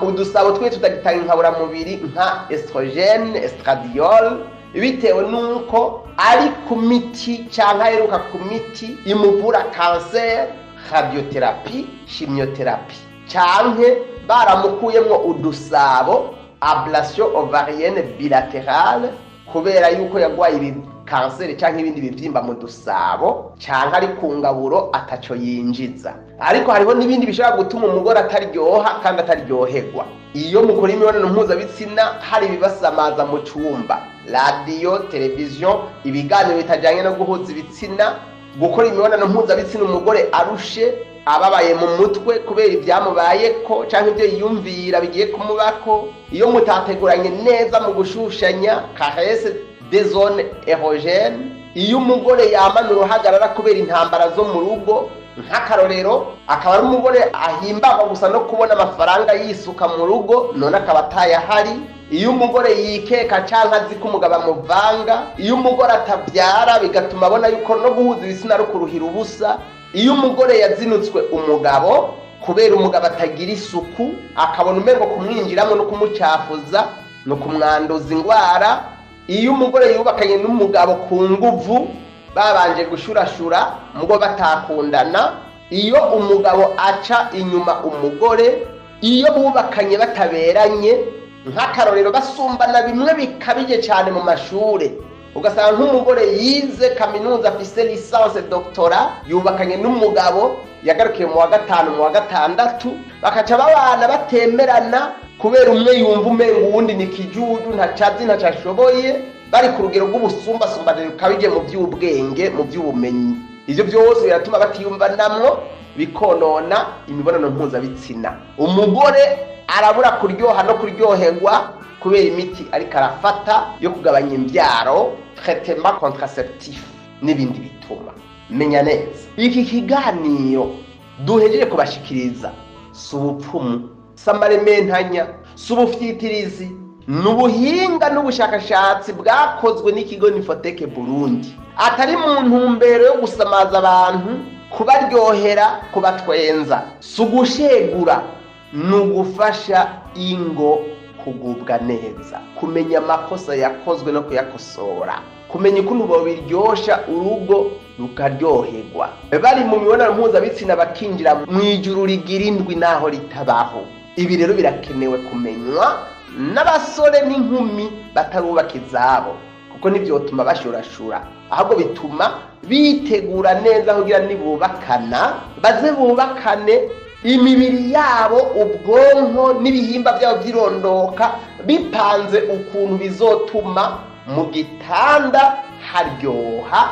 udusabo twe tutagitanga inkaburamubiri nka estrogene, estradiol, bitewe nuko ari ku miti canke aheruka ku miti imuvura kanseri, radiothérapie, chimiothérapie, canke baramukuyemwo udusabo, ablation ovarienne bilatérale, kubera yuko yagwaye kanseri canke ibindi bivyimba mu dusabo, canke ari ku ngaburo ataco yinjiza. Ariko hariho n'ibindi bishobora gutuma umugore ataryoha kandi ataryoherwa. Iyo mukora imibonano mpuzabitsina hari ibibasamaza mu cumba, radio, television, ibiganiro bitajanye no guhuza ibitsina, gukora imibonano mpuzabitsina umugore arushe, ababaye mu mutwe kubera ibyamubayeko canke ibyo yiyumvira bigiye kumubako, iyo mutateguranye neza mu gushushanya, caresse des zones érogènes, iyo umugore yamana uruhagarara kubera intambara zo mu rugo, nk'akarorero akaba ari umugore ahimbagwa gusa no kubona amafaranga yisuka mu rugo none akaba atayahari, iyo umugore yikeka canke azi ko umugabo amuvanga, iyo umugore atavyara bigatuma abona yuko no guhuza ibitsina ari ukuruhira ubusa, iyo umugore yazinutswe umugabo kubera umugabo atagira isuku, akabona umengo kumwinjiramo no kumucafuza no kumwanduza ingwara, iyo umugore yubakanye n'umugabo ku nguvu babanje gushurashura mugo batakundana, iyo umugabo aca inyuma umugore, iyo bubakanye bataberanye, nk'akarorero basumbana bimwe bikabije cyane mu mashure, ugasanga nk'umugore yize kaminuza afise licence doctorat yubakanye n'umugabo yagarukiye mu wa gatanu mu wa gatandatu, bakaca babana batemerana kubera umwe yumva umengo uwundi ni kijuju ntacazi ntacashoboye, bari ku rugero rw'ubusumbasumbane bukabije mu by'ubwenge, mu by'ubumenyi. Ivyo byose biratuma batiyumvanamwo, bikonona imibonano mpuzabitsina. Umugore arabura kuryoha no kuryoherwa kubera imiti ariko arafata yo kugabanya imbyaro, traitement contraceptif n'ibindi bituma. Menya neza iki kiganiro duhejeje kubashikiriza subupfumu, samarementanya, subufyitirizi, n'ubuhinga n'ubushakashatsi bwakozwe n'ikigo Nifoteke Burundi, atari mu ntumbero yo gusamaza abantu, kubaryohera, kubatwenza, si ugushegura, ni ugufasha ingo kugubwa neza, kumenya amakosa yakozwe no kuyakosora, kumenya ukuntu bobiryosha urugo rukaryoherwa, bari mu mibonano mpuzabitsina bakinjira mu ijuru rigira indwi naho ritabaho. Ibi rero birakenewe kumenywa n'abasore n'inkumi batarubaka izabo, kuko ntibyotuma bashurashura, ahubwo bituma bitegura neza kugira nibubakana baze bubakane imibiri yabo, ubwonko n'ibihimba byabo byirondoka bipanze ukuntu bizotuma mu gitanda haryoha,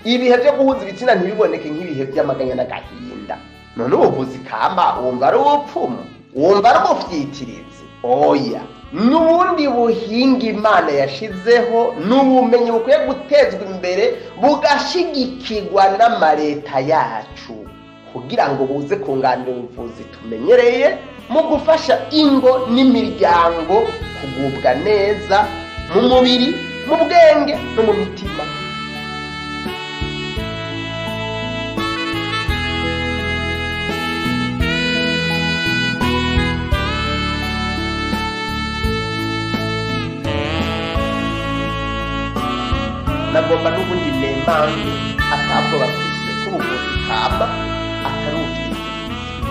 ibihe byo guhuza ibitsina ntibiboneke nk'ibihe by'amaganya n'agahinda. None ubuvuzi kamba wumva ari ubupfumu, wumva ari ubufyitirizi? Oya, n'ubundi buhinga Imana yashizeho n'ubumenyi bukwiye gutezwa imbere bugashigikirwa n'amareta yacu, kugira ngo buze kunganira ubuvuzi tumenyereye mu gufasha ingo n'imiryango kugubwa neza mu mubiri, mu bwenge no mu mitima. Nagomba n'ubundi nemange atabwo bafise k'ubuvuzi kamba atari ubwiza,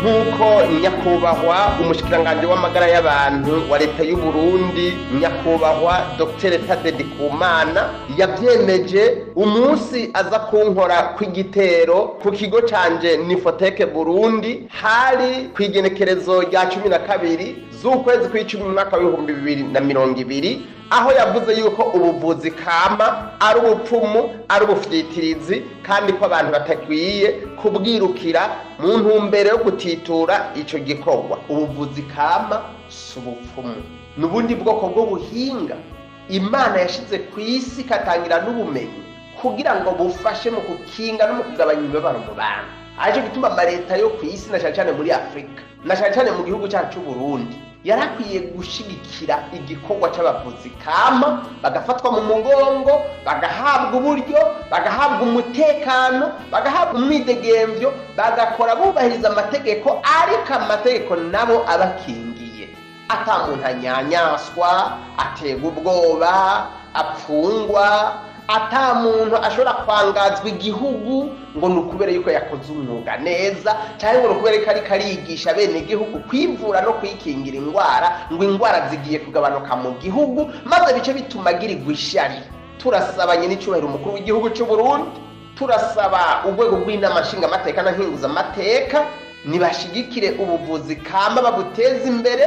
nk'uko nyakubahwa umushikiranganji w'amagara y'abantu wa leta y'u Burundi, nyakubahwa Dr. Tade Ndikumana yavyemeje umunsi aza kunkora kw'igitero ku kigo canje Nifoteke Burundi, hari kw'igenekerezo rya 12 z'ukwezi kw'icumi mu mwaka w'ibihumbi 2020, aho yavuze yuko ubuvuzi kama ari ubupfumu, ari ubufyitirizi, kandi ko abantu batakwiye kubwirukira mu ntumbero yo gutitura ico gikorwa. Ubuvuzi kama si ubupfumu, n'ubundi bwoko bw'ubuhinga Imana yashize ku isi ikatangira n'ubumenyi kugira ngo bufashe mu kukinga no mu kugabanya imibabaro mu bantu. Aje gutuma amareta yo ku isi, na cyane muri Afrika, na cyane mu gihugu cyacu Burundi, yarakwiye gushigikira igikorwa cy'abavuzi kama, bagafatwa mu mugongo, bagahabwa uburyo, bagahabwa umutekano, bagahabwa umwidegemvyo, bagakora bubahiriza amategeko, ariko amategeko nabo abakingiye, ata muntu anyanyaswa, aterwa ubwoba, apfungwa, ata muntu ashobora kwangazwa igihugu ngo nukubera yuko yakoze umwuga neza, cyangwa ngo nukubera ko ari karigisha bene igihugu kwivura no kwikingira indwara, ngo indwara zigiye kugabanuka mu gihugu, maze bice bituma girirwa ishari. Turasabanye n'icyubahiro umukuru w'igihugu cy'u Burundi, turasaba urwego rw'inama nshingamateka na nkenguzamateka nibashigikire ubuvuzi kama, babuteze imbere,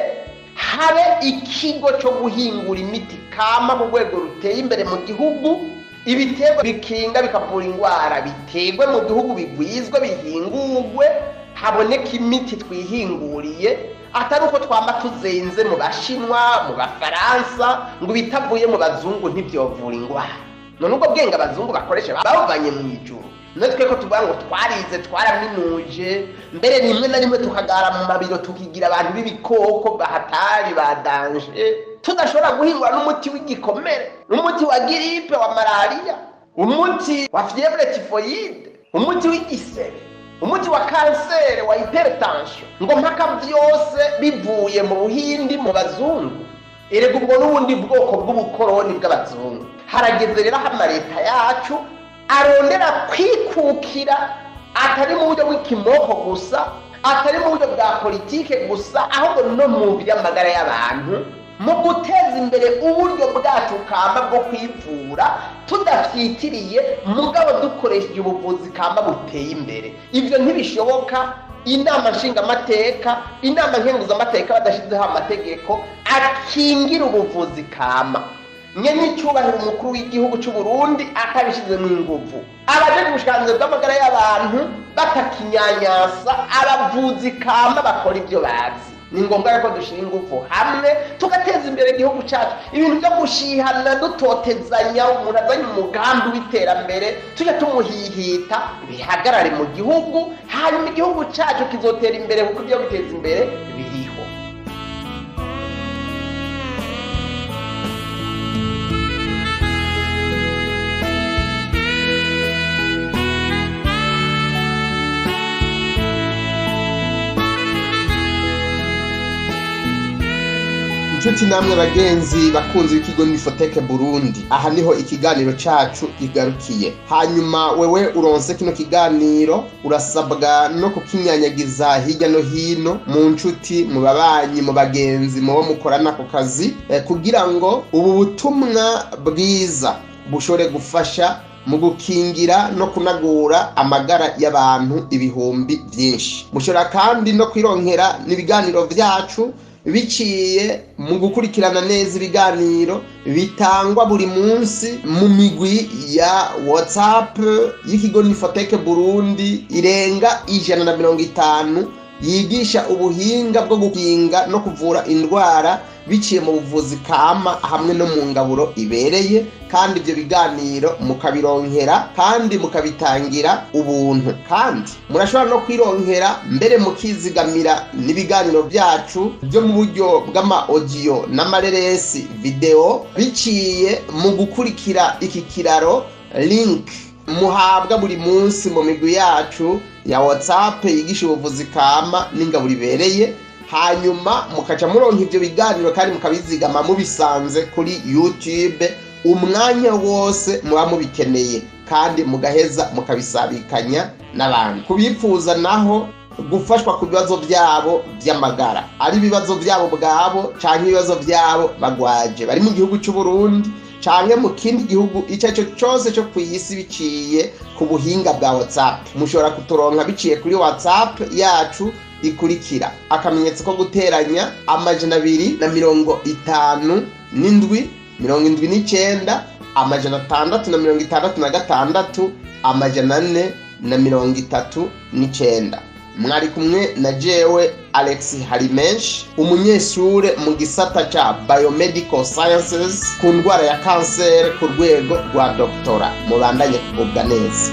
habe ikigo cyo guhingura imiti kama mu rwego ruteye imbere mu gihugu, ibiterwa bikinga bikavura indwara biterwe mu gihugu, bigwizwe, bihingurwe, haboneka imiti twihinguriye, atari uko twamba tuzenze mu Bashinwa, mu Bafaransa, ngo bitavuye mu bazungu ntibyovura indwara. None ubwo bwenge abazungu bakoresha babuvanye mu ijuru, natwe ko tuvuga ngo twarize, twaraminuje, mbere rimwe na rimwe tukagara mu mabiro tukigira abantu b'ibikoko bahatari badanje, tudashobora guhingura n'umuti w'igikomere, umuti wa grippe, wa malaria, umuti wa fièvre typhoïde, umuti w'igisebe, umuti wa kanseri, wa hypertension, ngo mpaka byose bivuye mu Buhindi, mu bazungu. Erega ubwo n'ubundi bwoko bw'ubukoroni bw'abazungu. Harageze rero amareta yacu arondera kwikukira, atari mu buryo bw'ikimoko gusa, atari mu buryo bwa politike gusa, ahubwo no mu by'amagara y'abantu, mu guteza imbere uburyo bwacu kamba bwo kwivura tudafyitiriye, mugabo dukoresheje ubuvuzi kamba buteye imbere. Ibyo ntibishoboka inama nshingamateka, inama nkenguzamateka badashizeho amategeko akingira ubuvuzi kama. N'icyubahiro umukuru w'igihugu cy'u Burundi akabishize mu inguvu, abajeje ubushikiranganji bw'amagara y'abantu batakinyanyasa abavuzi kama bakora ibyo bazi. Ni ngombwa ko dushira ingufu hamwe tugateza imbere igihugu cyacu. Ibintu byo gushihana dutotezanya, umuntu azanye umugambi w'iterambere tujye tumuhihita, bihagarare mu gihugu, hanyuma igihugu cyacu kizotera imbere kuko ibyo guteza imbere biriho. Nshuti namwe bagenzi bakunze ikigo Nifotech Burundi, aha niho ikiganiro cacu kigarukiye. Hanyuma wewe uronse kino kiganiro urasabwa no kukinyanyagiza hirya no hino mu nshuti, mu babanyi, mu bagenzi, mu bo mukorana ku kazi, kugira ngo ubu butumwa bwiza bushobore gufasha mu gukingira no kunagura amagara y'abantu ibihumbi byinshi. Mushobora kandi no kwironkera n'ibiganiro vyacu biciye mu gukurikirana neza ibiganiro bitangwa buri munsi mu migwi ya WhatsApp y'ikigo Nifotech Burundi irenga 150 yigisha ubuhinga bwo gukinga no kuvura indwara biciye mu buvuzi kama hamwe no mu ngaburo ibereye, kandi ibyo biganiro mukabironkera kandi mukabitangira ubuntu. Kandi murashobora no kwironkera mbere mukizigamira n'ibiganiro byacu byo mu buryo bw'ama audio n'amareresi video biciye mu gukurikira iki kiraro link muhabwa buri munsi mu migwi yacu ya WhatsApp yigisha ubuvuzi kama n'ingaburo ibereye. Hanyuma mukaca muronka ivyo biganiro kandi mukabizigama mubisanze kuri YouTube umwanya wose muba mubikeneye, kandi mugaheza mukabisabikanya n'abandi. Kubifuza naho gufashwa ku bibazo byabo by'amagara, ari ibibazo byabo bwabo canke ibibazo byabo bagwaje bari mu gihugu cy'u Burundi canke mu kindi gihugu icyo cyose cyo kw'isi biciye ku buhinga bwa WhatsApp, mushobora kuturonka biciye kuri WhatsApp yacu ikurikira: akamenyetso ko guteranya 257 79 666 439. Mwari kumwe na jewe Alex Harimenshi, umunyeshure mu gisata ca Biomedical Sciences ku ndwara ya kanseri ku rwego rwa doktora. Mubandanye kugubwa neza.